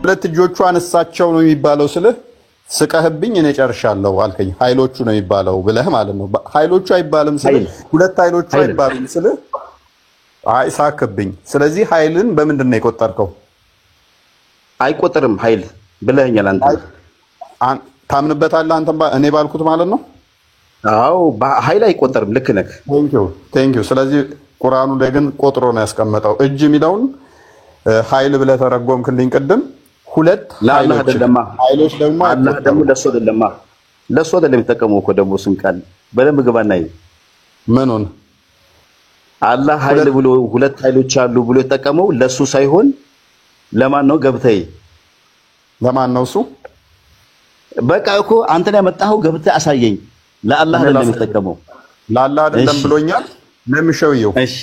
ሁለት እጆቹ አነሳቸው ነው የሚባለው ስልህ ስቀህብኝ እኔ ጨርሻለሁ አልከኝ። ኃይሎቹ ነው የሚባለው ብለህ ማለት ነው። ኃይሎቹ አይባልም ስልህ ሁለት ኃይሎቹ አይባልም ስልህ አይ ሳክብኝ። ስለዚህ ኃይልን በምንድን ነው የቆጠርከው? አይቆጠርም ኃይል ብለኸኛል አንተ። ታምንበታለህ አንተ እኔ ባልኩት ማለት ነው? አዎ ኃይል አይቆጠርም። ልክ ነህ። ቴንክ ዩ። ስለዚህ ቁርአኑ ላይ ግን ቆጥሮ ነው ያስቀመጠው። እጅ የሚለውን ኃይል ብለህ ተረጎምክልኝ ቅድም። ሁለት ኃይሎች ደግሞ አላህ ደግሞ ለሱ አይደለም የሚጠቀመው እኮ ደግሞ እሱን ቃል በደንብ ግባና ይሄ ምኑን አላህ ኃይል ብሎ ሁለት ኃይሎች አሉ ብሎ የተጠቀመው ለሱ ሳይሆን ለማን ነው? ገብተህ ለማን ነው እሱ? በቃ እኮ አንተ ላይ ያመጣኸው ገብተህ አሳየኝ። ለአላህ አይደለም የሚጠቀመው። ለአላህ አይደለም ብሎኛል። ለምሸውየው እሺ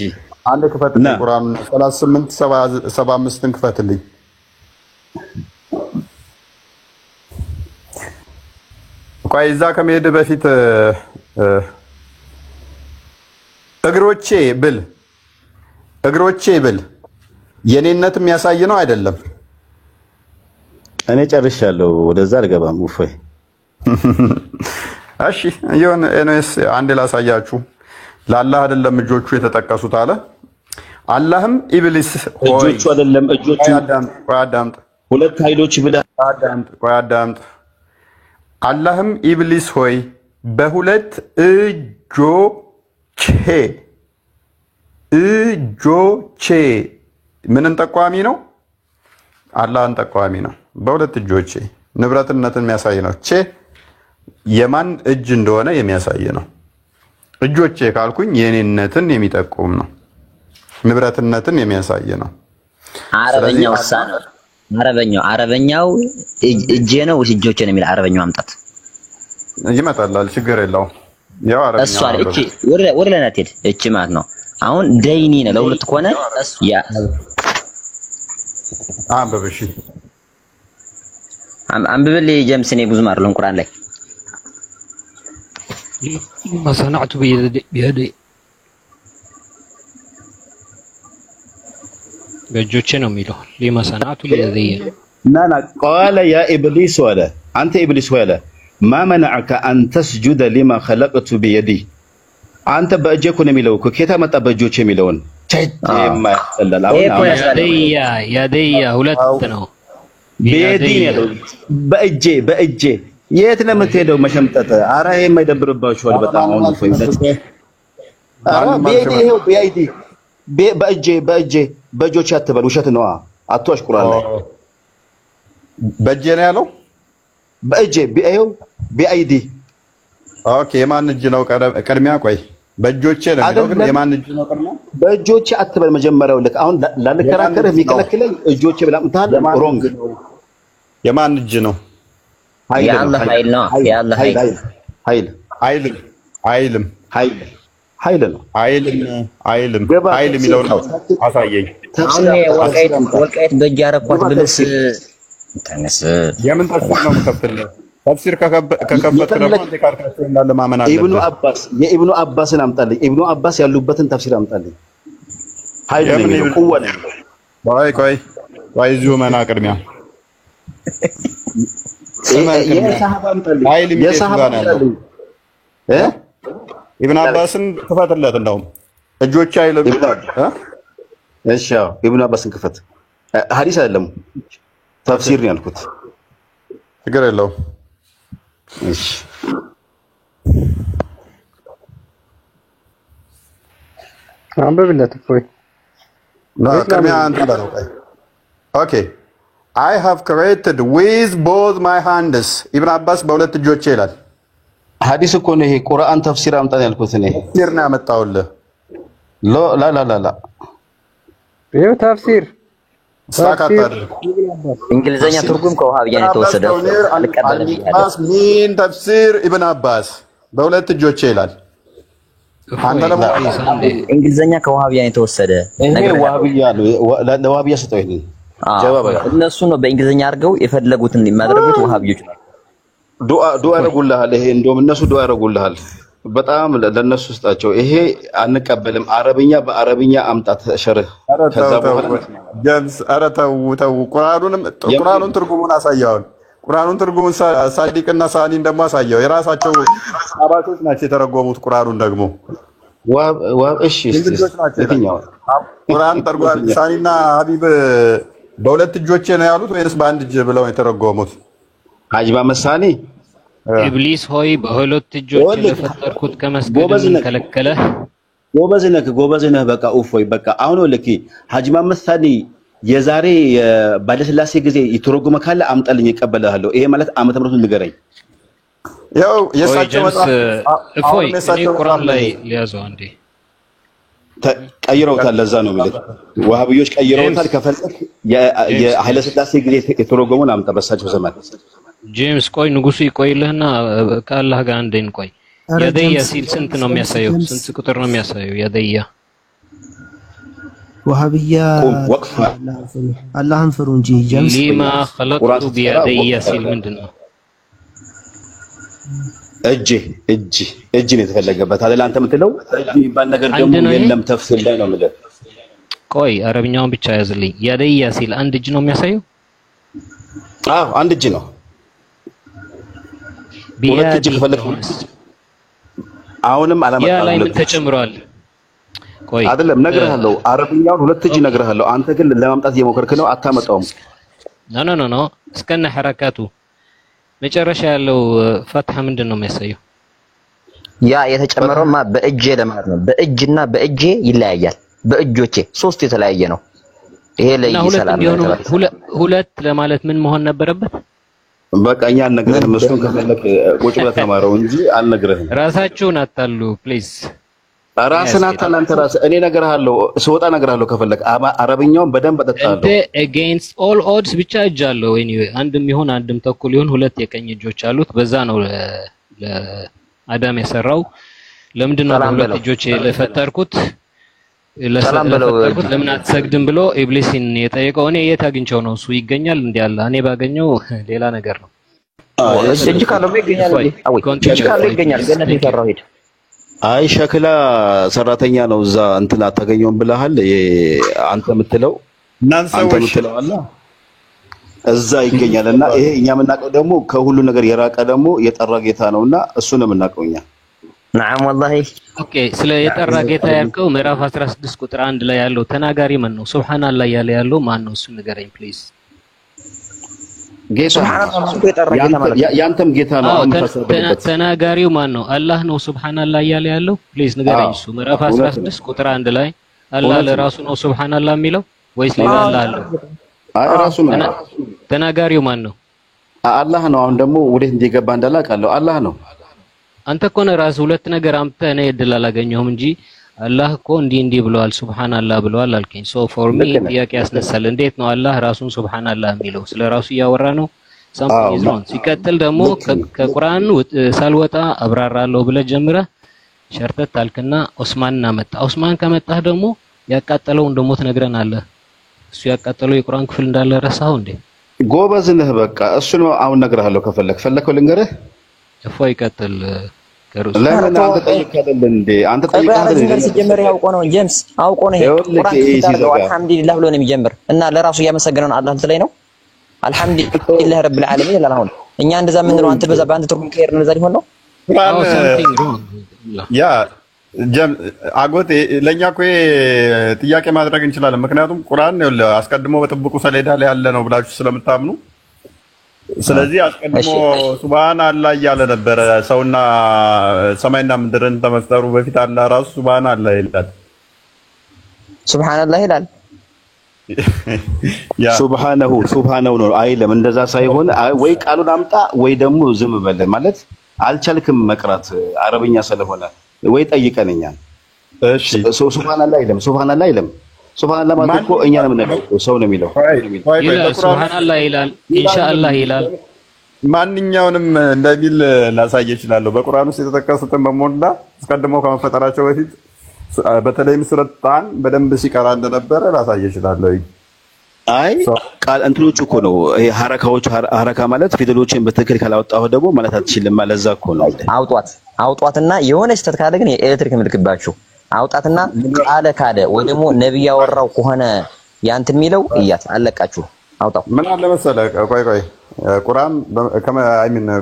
አንድ ክፈትልኝ። ቁርአኑን 38:75ን ክፈትልኝ። ቆይ እዛ ከመሄድ በፊት እግሮቼ ብል የኔነት የሚያሳይ ነው አይደለም? እኔ ጨርሻለሁ። ወደዛ አልገባም። ውፈይ እሺ ይሁን። ኤኖስ አንድ ላሳያችሁ። ለአላህ አይደለም እጆቹ የተጠቀሱት አለ። አላህም ኢብሊስ እጆቹ አይደለም እጆቹ አዳምጥ ሁለት ኃይሎች ብለህ አዳምጥ። አላህም ኢብሊስ ሆይ በሁለት እጆቼ ምንን ጠቋሚ ነው? አላህን ጠቋሚ ነው። በሁለት እጆቼ ንብረትነትን የሚያሳይ ነው። ቼ የማን እጅ እንደሆነ የሚያሳይ ነው። እጆቼ ካልኩኝ የኔነትን የሚጠቁም ነው። ንብረትነትን የሚያሳይ ነው። አረበኛው እጄ ነው ወይስ እጆቼ ነው የሚል አረበኛው አምጣት ይመጣላል። ችግር የለውም። ያው አረበኛው እሷ እቺ ወደ ለናት ሄድ እቺ ማለት ነው። አሁን ደይኒ ነው ለሁለት ከሆነ ያ አንብብሽ አንብብልኝ ጀምስ። እኔ ብዙም አይደለም ቁርአን ላይ ما صنعت بيدي በእጆቼ ነው የሚለው لما صنعت بيدي ናና قال يا ابليس ولا انت ابليس ولا ما منعك ان تسجد لما خلقت بيدي አንተ በእጄ እኮ ነው የሚለው እኮ ከታ መጣ በእጆቼ የሚለውን ያደያ ሁለት ነው በእጄ የት ነው የምትሄደው? መሸምጠጥ አራ ይሄ የማይደብርባችኋል በጣም አሁን ፈይነት በእጆቼ አትበል። ውሸት ነው። አትዋሽ። ቁርአን ላይ በእጄ ነው ያለው። በእጄ ቢአይዲ ኦኬ። የማን እጅ ነው ቅድሚያ? ቆይ በእጆቼ ነው የሚለው ግን የማን እጅ ነው ቅድሚያ? በእጆቼ አትበል መጀመሪያው። ልክ አሁን ላልከራከርህ የሚከለክለኝ እጆቼ ብላ ምታል ሮንግ። የማን እጅ ነው? የአላህ ኃይል ነው። የአላህ ኃይል የሚለው ነው። አሳየኝ። ወልቃይት በእጅ ያረኳት ብልስ ተነስ። የምን ተፍሲር ነው የምከፍትልህ? ተፍሲር ከከፈትክ ደግሞ አንተ ካርካቸው እንዳለ ማመን አለብህ። የኢብኑ አባስን አምጣልኝ። ኢብኑ አባስ ያሉበትን ተፍሲር አምጣልኝ። ኃይል ነው የሚለው ቁዋ ነው። ቆይ እዚሁ መና ቅድሚያ ኢብኑ አባስን ክፈትለት። እንደውም እጆቼ አይልም። እሺ ኢብኑ አባስን ክፈት። ሐዲስ አይደለም ተፍሲር ነው ያልኩት። ችግር የለውም። እሺ አንብብለት እኮ ቅድሚያ አንተ በለው። ኦኬ I have created with both my hands. ኢብኑ አባስ በሁለት እጆቼ ይላል። ሐዲስ እኮ ነው ይሄ። ቁርአን ተፍሲር አምጣን ያልኩት እኔ ተፍሲር ነው ያመጣውልህ። ላ ይሄ ተፍሲር እንግሊዘኛ ትርጉም ከውሃብያ ነው የተወሰደው። አልቀበለም ይላል። ምን ተፍሲር ኢብኑ አባስ በሁለት እጆቼ ይላል። አንተ ደግሞ እንግሊዘኛ ከውሃብያ ነው የተወሰደ። ነገር ዋሃብያ ነው። ለዋሃብያ ሰጠው ይሄን ጀዋባ እነሱ ነው በእንግሊዘኛ አድርገው የፈለጉትን የሚያደርጉት ውሃብዮች ነው። ዱአ ያደርጉልሃል። ይሄ እንደውም እነሱ ዱአ ያደርጉልሃል። በጣም ለነሱ ስጣቸው። ይሄ አንቀበልም። አረብኛ በአረብኛ አምጣት ሸርህ። ከዛ በኋላ ጀምስ ተው ቁርአኑን ትርጉሙን አሳየው። ቁርአኑን ትርጉሙን ሳዲቅና ሳኒን ደግሞ አሳየው። የራሳቸው አባቶች ናቸው የተረጎሙት። ቁርአኑን ደግሞ እሺ የትኛው ቁርአን ተርጓሚ ሳኒና ሀቢብ በሁለት እጆቼ ነው ያሉት ወይስ በአንድ እጅ ብለው የተረጎሙት? ሀጂ መሐመድ ሳኒ ኢብሊስ ሆይ በሁለት እጆች ለፈጠርኩት ከመስገድ ከለከለ። ጎበዝ ነህ። በቃ ኡፎይ በቃ አሁን ወለኪ ሀጂ መሐመድ ሳኒ የዛሬ ባለስላሴ ጊዜ ይተረጎመ ካለ አምጣልኝ ይቀበልሃለሁ። ይሄ ማለት ዓመተ ምሕረቱን ንገረኝ። ያው የሳቸው መጽሐፍ እፎይ ቁርአን ላይ ሊያዘው አንዴ ቀይረውታል። ለዛ ነው ማለት ወሃቢዮች ቀይረውታል። ከፈልክ የኃይለ ሥላሴ ጊዜ የተረጎመውን አምጣ በሳቸው ዘመን። ጄምስ ቆይ ንጉሱ ይቆይልህና ከአላህ ጋር አንዴ እንቆይ። የደያ ሲል ስንት ነው የሚያሳየው? ስንት ቁጥር ነው የሚያሳየው? የደያ ወሃቢያ አላህን ፍሩ እንጂ ጀምስ ሊማ خلقቱ ቢያደያ ሲል ምንድነው? እጅ ነው የተፈለገበት አይደል? አንተ የምትለው እጅ የሚባል ነገር ደግሞ የለም። ተፍሲል ላይ ነው የምልህ። ቆይ አረብኛውን ብቻ ያዝልኝ። ያደያ ሲል አንድ እጅ ነው የሚያሳየው? አዎ አንድ እጅ ነው። ሁለት እጅ ከፈለክ አሁንም አላመጣም። ያ ላይ ምን ተጨምሯል? ቆይ አይደለም ነግሬሃለሁ። አረብኛውን ሁለት እጅ ነግሬሃለሁ። አንተ ግን ለማምጣት እየሞከርክ ነው። አታመጣውም። ኖ እስከነ ሐረካቱ መጨረሻ ያለው ፈትሐ ምንድን ነው የሚያሳየው? ያ የተጨመረውማ በእጄ ለማለት ነው። በእጅና በእጄ ይለያያል። በእጆቼ ሶስት የተለያየ ነው። ይሄ ላይ ይሰላም ሁለት ለማለት ምን መሆን ነበረበት? በቃ እኛ አልነግርህም። እሱን ከፈለክ ቁጭ ብለህ ተማረው እንጂ አልነግርህም። ራሳችሁን አታሉ ፕሊዝ። ራስህን አታላ አንተ ራስህ። እኔ እነግርሃለሁ፣ ስወጣ እነግርሃለሁ። ከፈለክ አረብኛውን በደንብ አጠጣለሁ። እንደ against all odds ብቻ እጅ አለው። anyway አንድም ይሁን አንድም ተኩል ይሁን ሁለት የቀኝ እጆች አሉት። በዛ ነው ለአዳም የሰራው። ለምንድን ነው ሁለት እጆች ለፈጠርኩት ለምን አትሰግድም ብሎ ኢብሊስን የጠየቀው? እኔ የት አግኝቼው ነው? እሱ ይገኛል እንዴ አለ። እኔ ባገኘው ሌላ ነገር ነው። እጅ ካለው ይገኛል እንዴ? እጅ ካለው ይገኛል። ገነት የሰራው ሄድ አይ ሸክላ ሰራተኛ ነው እዛ እንትን አታገኘውም ብለሃል። አንተ የምትለው አለ እዛ ይገኛልና ይሄ እኛ የምናውቀው ደግሞ ከሁሉ ነገር የራቀ ደግሞ የጠራ ጌታ ነውና እሱ ነው የምናውቀው እኛ። نعم والله ኦኬ ስለ የጠራ ጌታ ያልከው ምዕራፍ 16 ቁጥር 1 ላይ ያለው ተናጋሪ ማን ነው? ሱብሃንአላህ ያለው ማን ነው? እሱ ንገረኝ ፕሊዝ። ጌታ ያንተም ጌታ ነው። ተናጋሪው ማን ነው? አላህ ነው ሱብሃንአላህ ያለው ፕሊዝ ንገረኝ። እሱ ምዕራፍ 16 ቁጥር 1 ላይ አላህ ለራሱ ነው ሱብሃንአላህ የሚለው ወይስ ሌላ አላህ አለው? አይ ራሱ ነው። ተናጋሪው ማን ነው? አላህ ነው። አሁን ደግሞ ወዴት እንደገባ እንዳላቃለው አላህ ነው። አንተ እኮ ነው ራስህ ሁለት ነገር አምጥተህ እኔ እድል አላገኘሁም እንጂ አላህ እኮ እንዲህ ብለዋል ሱብሃንአላህ ብለዋል አልከኝ። ሶ ፎር ሚ ጥያቄ ያስነሳል። እንዴት ነው አላህ ራሱን ሱብሃንአላህ የሚለው? ስለ ራሱ እያወራ ነው። ሳምፕል ይዝራን ሲቀጥል ደግሞ ከቁርአን ሳልወጣ አብራራለሁ ብለህ ጀምረህ ሸርተት አልክና ዑስማንና መጣ። ዑስማን ከመጣህ ደግሞ ያቃጠለውን ደግሞ ትነግረናለህ። እሱ ያቃጠለው የቁርአን ክፍል እንዳለ ረሳው እንዴ? ጎበዝ ነህ። በቃ እሱ ነው አሁን እነግርሃለሁ። ፈለከው ልንገርህ። እፎይ ይቀጥል። ለምን አንተ ጠይቀህ እንዴ? አንተ ጠይቀህ ሲጀምር ያውቀው ነው። ጀምስ አውቆ ነው ቁርአን ሲታረገው አልሐምዱሊላህ ብሎ ነው የሚጀምር እና ለራሱ እያመሰገነው አላህ ላይ ነው። አልሐምዱሊላህ ረብል ዓለሚን ይላል። አሁን እኛ እንደዛ ምን ነው? አንተ በዛ በአንተ ትርጉም ከሄድ ነው እንደዛ ሊሆን ነው። ያ አጎቴ ለኛ እኮ ጥያቄ ማድረግ እንችላለን። ምክንያቱም ቁርአን አስቀድሞ በጥብቁ ሰሌዳ ላይ ያለ ነው ብላችሁ ስለምታምኑ፣ ስለዚህ አስቀድሞ ሱብሃንአላህ እያለ ነበረ። ሰውና ሰማይና ምድርን ከመፍጠሩ በፊት አላህ ራሱ ሱብሃንአላህ ይላል። ሱብሃንአላህ ይላል። ያ ሱብሃነሁ ነው አይልም። እንደዛ ሳይሆን ወይ ቃሉን አምጣ ወይ ደግሞ ዝም በል ማለት አልቻልክም መቅራት አረብኛ ስለሆነ ወይ ጠይቀንኛ። እሺ ሱብሃንአላህ አይልም። ሱብሃንአላህ ማለት እኮ እኛ ነው የምንለው፣ ሰው ነው የሚለው። ሱብሃንአላህ ይላል፣ ኢንሻአላህ ይላል። ማንኛውንም እንደሚል ላሳየ እችላለሁ። በቁርአን ውስጥ የተጠቀሱትን በሞላ አስቀድሞ ከመፈጠራቸው በፊት በተለይም ሱረት ጣን በደንብ ሲቀራ እንደነበረ ላሳየ እችላለሁ። አይ ቃል እንትኖቹ እኮ ነው ይሄ ሐረካ ማለት ፊደሎችን በትክክል ካላወጣሁ ደግሞ ማለት አትችልም። ለዛ እኮ ነው አውጧት አውጧትና የሆነ ስህተት ካለ ግን የኤሌክትሪክ ምልክባችሁ አውጣትና ቃለ ካደ ወይ ደግሞ ነብይ ያወራው ከሆነ ያንተ የሚለው እያት አለቃችሁ አውጣው። ምን አለ መሰለህ ቆይ ቁርአን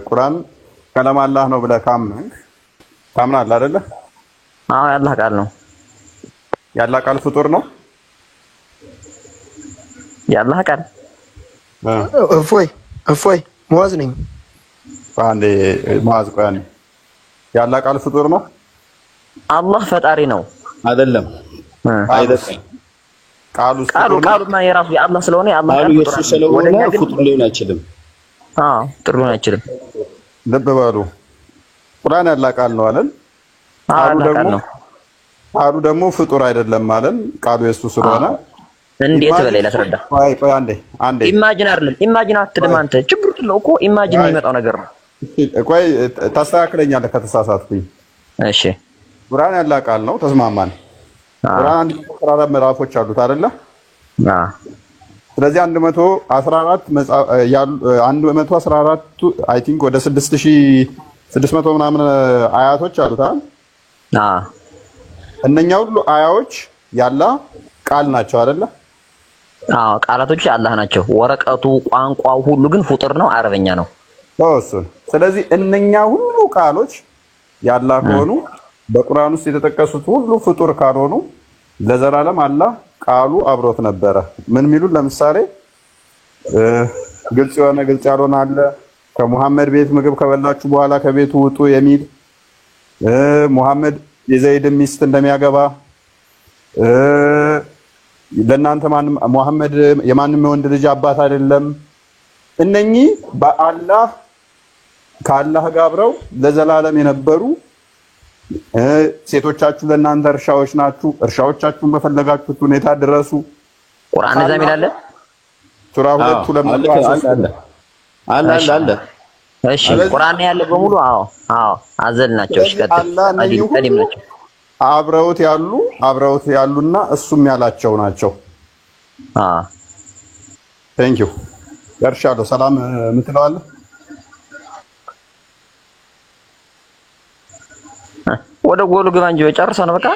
ቁርአን ከላም አላህ ነው ብለህ ታምናለህ አይደለ? አዎ የአላህ ቃል ነው። የአላህ ቃል ፍጡር ነው። የአላህ ቃል እፎይ ሙአዝ ነኝ። አንዴ ሙአዝ ቆይ አንዴ የአላህ ቃል ፍጡር ነው። አላህ ፈጣሪ ነው አይደለም ቃሉማ የራሱ የአላህ ስለሆነ የአላህ ቃል የሱ ስለሆነ ፍጡር ሊሆን አይችልም። ፍጡር ሊሆን አይችልም። ልብ በሉ ቁርአን ያላህ ቃል ነው አለን። ቃሉ ደግሞ ፍጡር አይደለም አለን። ቃሉ የሱ ስለሆነ እንዴት በላይ ላስረዳ። ቆይ አንዴ ኢማጂን አይደለም ኢማጂን አትልም አንተ ችግር ነው እኮ ኢማጂን የሚመጣው ነገር ነው። ቆይ ታስተካክለኛለህ ከተሳሳትኩኝ። እሺ ቁርአን ያላህ ቃል ነው ተስማማን። ቁርአን 114 ምዕራፎች አሉት አይደለ? ስለዚህ 114 አይ ቲንክ ወደ 6600 ምናምን አያቶች አሉት አይደል? እነኛ ሁሉ አያዎች ያላህ ቃል ናቸው አይደለ? ቃላቶች አላህ ናቸው። ወረቀቱ ቋንቋው ሁሉ ግን ፍጡር ነው፣ አረበኛ ነው። ስለዚህ እነኛ ሁሉ ቃሎች ያላህ ከሆኑ በቁርአን ውስጥ የተጠቀሱት ሁሉ ፍጡር ካልሆኑ ለዘላለም አላህ ቃሉ አብሮት ነበረ። ምን ሚሉ ለምሳሌ ግልጽ የሆነ ግልጽ ያልሆነ አለ። ከሙሐመድ ቤት ምግብ ከበላችሁ በኋላ ከቤቱ ውጡ የሚል ሙሐመድ የዘይድ ሚስት እንደሚያገባ ለናንተ ሙሐመድ የማንም ወንድ ልጅ አባት አይደለም። እነኚህ በአላህ ከአላህ ጋር አብረው ለዘላለም የነበሩ ሴቶቻችሁ ለእናንተ እርሻዎች ናችሁ፣ እርሻዎቻችሁን በፈለጋችሁት ሁኔታ ድረሱ። ቁርአን እዛ ሚላለ ሱራ 2 አለ። እሺ ቁርአን ያለ በሙሉ አዘል ናቸው። እሺ ቀጥል ናቸው። አብረውት ያሉና እሱም ያላቸው ናቸው። ቴንክ ዩ ያርሻለሁ። ሰላም ምትለዋለህ? ወደ ጎሉ ግባ እንጂ ጨርሰው ነው በቃ።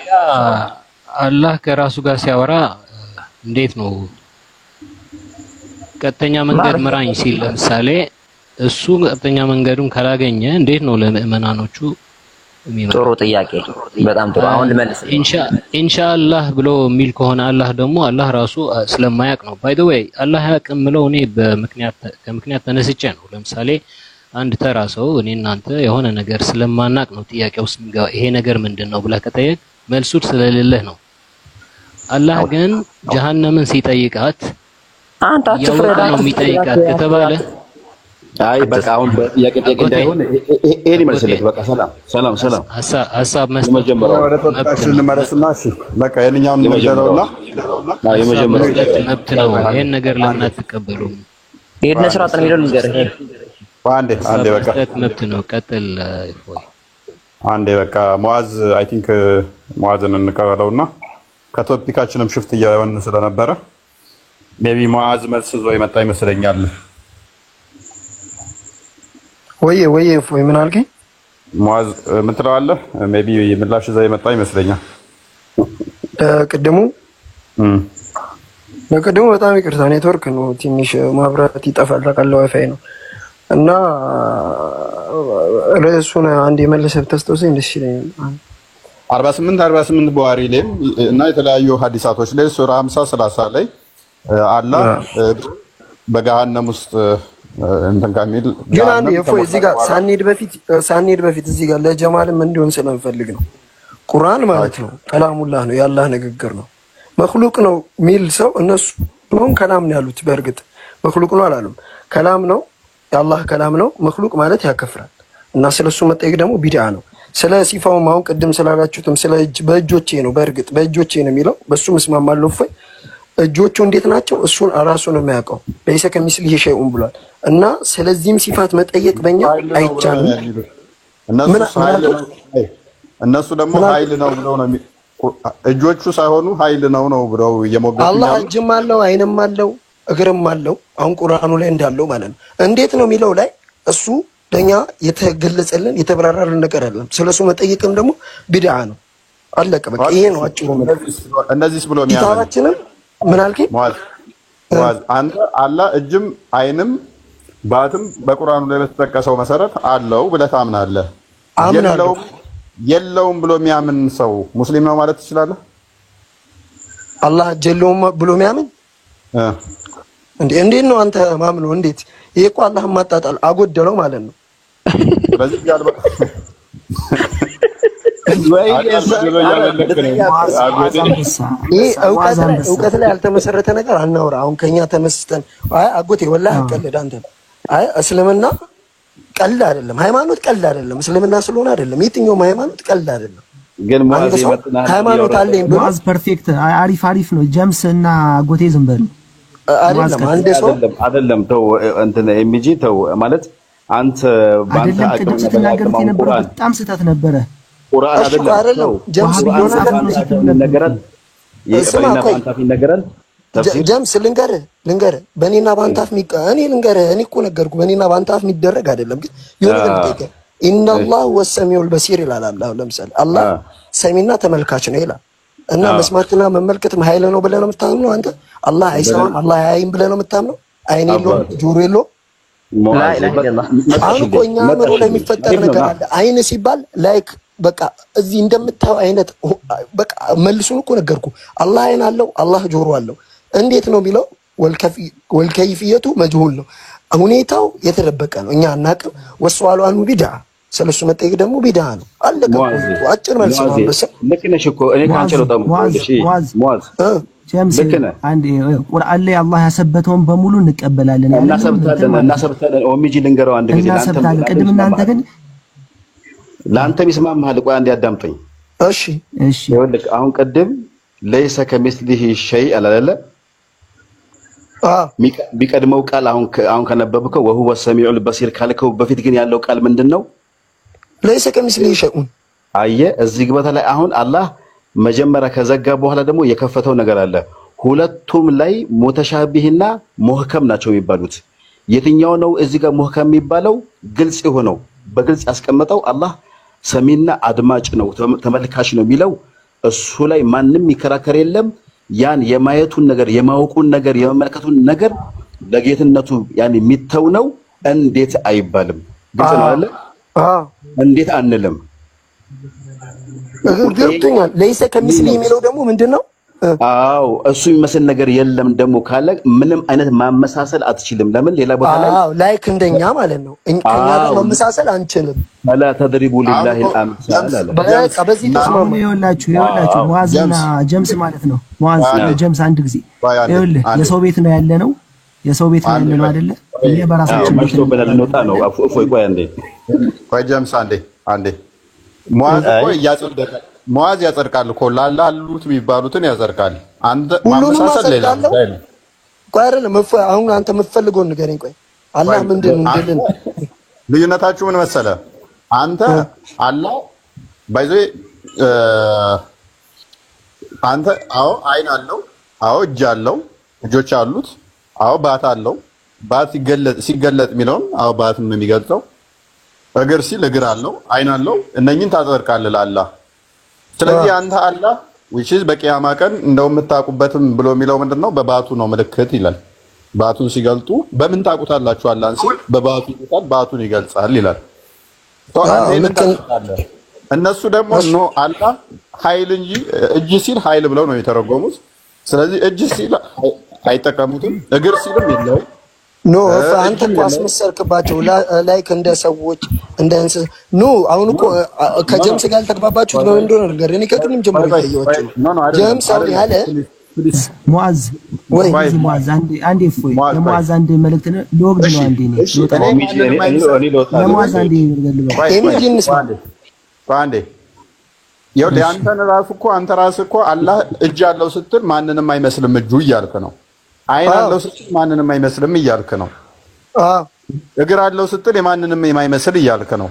አላህ ከራሱ ጋር ሲያወራ እንዴት ነው ቀጥተኛ መንገድ ምራኝ ሲል ለምሳሌ እሱ ቀጥተኛ መንገዱን ካላገኘ እንዴት ነው ለምእመናኖቹ የሚመጣው? ጥሩ ጥያቄ፣ በጣም ጥሩ። አሁን ልመልስ። ኢንሻአላህ ብሎ የሚል ከሆነ አላህ ደግሞ አላህ ራሱ ስለማያውቅ ነው። ባይ ዘ ዌይ አላህ ያውቅም ብለው እኔ ከምክንያት ተነስቼ ነው። ለምሳሌ አንድ ተራ ሰው እኔ እናንተ የሆነ ነገር ስለማናቅ ነው ጥያቄ ውስጥ የሚገባ። ይሄ ነገር ምንድነው ብለህ ከጠየቅ መልሱ ስለሌለህ ነው። አላህ ግን ጀሃነምን ሲጠይቃት አንተ አትፍረዳ ነው የሚጠይቃት ከተባለ አይ በቃ አሁን በጥያቄ እንዳይሆን ኤኒ መልስለት። በቃ ሰላም ሀሳብ መስጠት ወደ ተጣጣሽን መረስና እሺ በቃ የኛውን መደረውና የመጀመሪያው መብት ነው። ይሄን ነገር ለምን አትቀበሉም? ይሄን ስራጥ ነው የሚለው ንገርህ። አንዴ በቃ መብት ነው። ቀጥል ፎይ አንዴ በቃ ሙአዝ አይ ቲንክ ሙአዝን እንቀበለውና ከቶፒካችንም ሽፍት እያየን ስለነበረ ሜቢ ሙአዝ መልስ ዞ ይመጣ ይመስለኛል። ወይ ፎይ ምን አልከኝ? ሙአዝ ምን ትለዋለህ? ሜቢ ምላሽ ዞ ይመጣ ይመስለኛል። ለቅድሙ በጣም ይቅርታ ኔትወርክ ነው ትንሽ ማብራት ይጠፋል። ታውቃለህ ዋይፋይ ነው እና ርዕሱን አንድ የመለሰብ ተስተውሰኝ ደስ ይለኛል። 48 በዋሪ ላይ እና የተለያዩ ሐዲሳቶች ላይ ሱራ 50 ላይ አላህ በገሃነም ውስጥ እንትን ከሚል ግን አንዴ እፎይ እዚህ ጋር ሳንሄድ በፊት እዚህ ጋር ለጀማልም እንዲሆን ስለምፈልግ ነው። ቁርአን ማለት ነው ከላሙላህ ነው፣ የአላህ ንግግር ነው። መክሉቅ ነው ሚል ሰው እነሱ ነው ከላም ነው ያሉት። በእርግጥ መክሉቅ ነው አላሉም። ከላም ነው የአላህ ከላም ነው። መክሉቅ ማለት ያከፍራል እና ስለሱ መጠየቅ ደግሞ ቢድዓ ነው። ስለ ሲፋው ማውን ቅድም ስላላችሁትም ስለ እጅ በእጆቼ ነው። በእርግጥ በእጆቼ ነው የሚለው በሱ መስማማለሁ። እፎይ እጆቹ እንዴት ናቸው? እሱን ራሱ ነው የሚያውቀው። ለይሰ ከሚስሊሂ ሸይኡን ብሏል እና ስለዚህም ሲፋት መጠየቅ በእኛ አይቻልም። እነሱ ደግሞ ኃይል ነው ብለው ነው እጆቹ ሳይሆኑ ኃይል ነው ብለው እየሞገቱ አላህ እጅም አለው አይንም አለው እግርም አለው። አሁን ቁርአኑ ላይ እንዳለው ማለት ነው። እንዴት ነው የሚለው ላይ እሱ ለኛ የተገለጸልን የተብራራልን ነገር አይደለም። ስለሱ መጠየቅም ደግሞ ቢድዓ ነው። አለቀ በቃ ይሄ ነው አጭሩ ነገር። እነዚህስ ብሎ የሚያምን ኪታባችንም ምን አልከኝ? ሙአዝ አንተ አላህ እጅም አይንም ባትም በቁርአኑ ላይ በተጠቀሰው መሰረት አለው ብለህ ታምናለህ? የለውም ብሎ የሚያምን ሰው ሙስሊም ነው ማለት ትችላለህ? አላህ እጅ የለውም ብሎ የሚያምን እንዴት ነው አንተ ማምነው? እንዴት ይሄ እኮ አላህን ማጣጣል አጎደለው ማለት ነው። ስለዚህ ያልበ እውቀት ላይ ያልተመሰረተ ነገር አናውራ። አሁን ከኛ ተመስስተን አጎቴ ወላሂ አቀልድ አንተ እስልምና ቀልድ አይደለም፣ ሃይማኖት ቀልድ አይደለም። እስልምና ስለሆነ አይደለም፣ የትኛውም ሃይማኖት ቀልድ አይደለም። ግን ሙአዝ ይመጣና ሃይማኖት አለኝ ብሎ ሙአዝ ፐርፌክት አሪፍ ነው። ጀምስ እና አጎቴ ዝም በሉ አይደለም። አንድ ሰው አይደለም ተው እንትን ኤምጂ ተው ማለት አንተ ባንተ አቅም ስትናገር የነበረው በጣም ስህተት ነበረ። ቁርአን አይደለም ጀምስ ቢሆን ነገራል የቀበሌና ባንታ ይነገራል። ጀምስ ልንገርህ በእኔና ባንታፍ እኔ ልንገርህ እኔ እኮ ነገርኩ በእኔና ባንታፍ የሚደረግ አይደለም። ግን የሆነ ነገር ኢነላህ ወሰሚዑል በሲር ይላል አላህ። ለምሳሌ አላህ ሰሚና ተመልካች ነው ይላል እና መስማትና መመልከትም ኃይል ነው ብለህ ነው የምታምነው አንተ? አላህ አይሰማም አላህ አያይም ብለህ ነው የምታምነው? አይን የለውም ጆሮ የለውም? አሁን እኮ እኛ አእምሮ ላይ የሚፈጠር ነገር አለ። አይን ሲባል ላይክ በቃ እዚህ እንደምታየው አይነት በቃ መልሱን እኮ ነገርኩ። አላህ አይን አለው አላህ ጆሮ አለው። እንዴት ነው የሚለው? ወልከይፍየቱ መጅሁል ነው፣ ሁኔታው የተደበቀ ነው፣ እኛ አናውቅም። ወሰዋሉ አንሁ ቢድዓ፣ ስለሱ መጠየቅ ደግሞ ቢድዓ ነው። አለቀ። አጭር መልስ ነው። ልክ ነሽ እኮ እኔ ካንቺ ነው ታሙ። እሺ ሙአዝ ጀምስ አንዴ ቁርአን ላይ አላህ ያሰበተውን በሙሉ እንቀበላለን። እናሰብታለን ኦሚጂ ልንገረው አንድ ጊዜ እናሰብታለን። ቅድም እናንተ ግን ለአንተም ይስማማሃል። ቆይ አንዴ አዳምጠኝ። እሺ ይኸውልህ አሁን ቅድም ለይሰ ከሚስሊሂ ሸይ አላለ ቢቀድመው ቃል አሁን ከነበብከው ወሁወ ሰሚዑል በሲር ካልከው በፊት ግን ያለው ቃል ምንድነው? ለይሰ ከሚስሊሂ ሸይኡን። አየህ እዚህ ግበታ ላይ አሁን አላህ መጀመሪያ ከዘጋ በኋላ ደግሞ የከፈተው ነገር አለ። ሁለቱም ላይ ሙተሻቢህና ሙህከም ናቸው የሚባሉት። የትኛው ነው እዚህ ጋር ሙህከም የሚባለው? ግልጽ የሆነው በግልጽ ያስቀመጠው አላህ ሰሚና አድማጭ ነው ተመልካች ነው የሚለው እሱ ላይ ማንም ይከራከር የለም። ያን የማየቱን ነገር የማወቁን ነገር የመመልከቱን ነገር ለጌትነቱ ያን የሚተው ነው። እንዴት አይባልም? ግልጽ ነው አይደል? እንዴት አንልም? ገብቶኛል። ለይሰ ከሚስሊሂ የሚለው ደግሞ ምንድነው? አዎ እሱ የሚመስል ነገር የለም ደግሞ ካለ ምንም አይነት ማመሳሰል አትችልም። ለምን ሌላ ቦታ ላይ ላይክ እንደኛ ማለት ነው እኛ ጋር ማመሳሰል አንችልም። ወላ ተድሪቡ ሊላሂ አልአምሳል አለ። በቃ በዚህ ተስማሙ። ይኸውላችሁ ሙአዝና ጀምስ ማለት ነው። ሙአዝ ጀምስ አንድ ጊዜ ይኸውልህ የሰው ቤት ነው ያለነው አይደለ? እኛ በራሳችን መሽቶ በለልንወጣ ነው። እፎይ ቆይ አንዴ ቆይ ጀምስ አንዴ ሙአዝ ቆይ ያጸደቀ ሙአዝ ያጸድቃል እኮ ላሉት የሚባሉትን ያጸድቃል። አንተ ማመሳሰል ሌላ ነው። ቆይ አይደለም አሁን አንተ የምትፈልገው ንገረኝ። ቆይ አላህ ምንድን እንደልን ልዩነታችሁ ምን መሰለ? አንተ አላህ ባይዘ አንተ አዎ አይን አለው፣ አዎ እጅ አለው፣ እጆች አሉት፣ አዎ ባት አለው። ባት ሲገለጥ የሚለውን አዎ ባትም ነው የሚገልጸው። እግር ሲል እግር አለው፣ አይን አለው። እነኝን ታጸድቃለህ ለአላህ። ስለዚህ አንተ አላህ which is በቂያማ ቀን እንደው የምታውቁበትም ብሎ የሚለው ምንድነው? በባቱ ነው ምልክት ይላል። ባቱን ሲገልጡ በምን ታውቁታላችሁ? አላህን ሲል በባቱ ይገልጻል፣ ባቱን ይገልጻል ይላል። እነሱ ደግሞ ኖ አላህ ኃይል እንጂ እጅ ሲል ኃይል ብለው ነው የተረጎሙት። ስለዚህ እጅ ሲል አይጠቀሙትም፣ እግር ሲልም የለውም። ኖ አንተ እኮ አስመሰልክባቸው ላይክ እንደ ሰዎች እንደ እንስሳ ኖ። አሁን እኮ ከጀምስ ጋር ተግባባችሁት ነው እንደሆነ ነገር እኔ ከቅድም ጀምሮ ይታያችሁ ጀምስ አሁን ያለ ሙአዝ ወይ ሙአዝ አንዴ ፎይ ለሙአዝ አንዴ መልእክት ነው ሎግ ነው አንዴ ነው ለሙአዝ አንዴ ይገልባል ኤሚጂንስ አንዴ ይኸው አንተ ራስህ እኮ አላህ እጅ አለው ስትል ማንንም አይመስልም እጁ እያልክ ነው። አይን አለው ስትል ማንንም አይመስልም እያልክ ነው። እግር አለው ስትል የማንንም የማይመስል እያልክ ነው።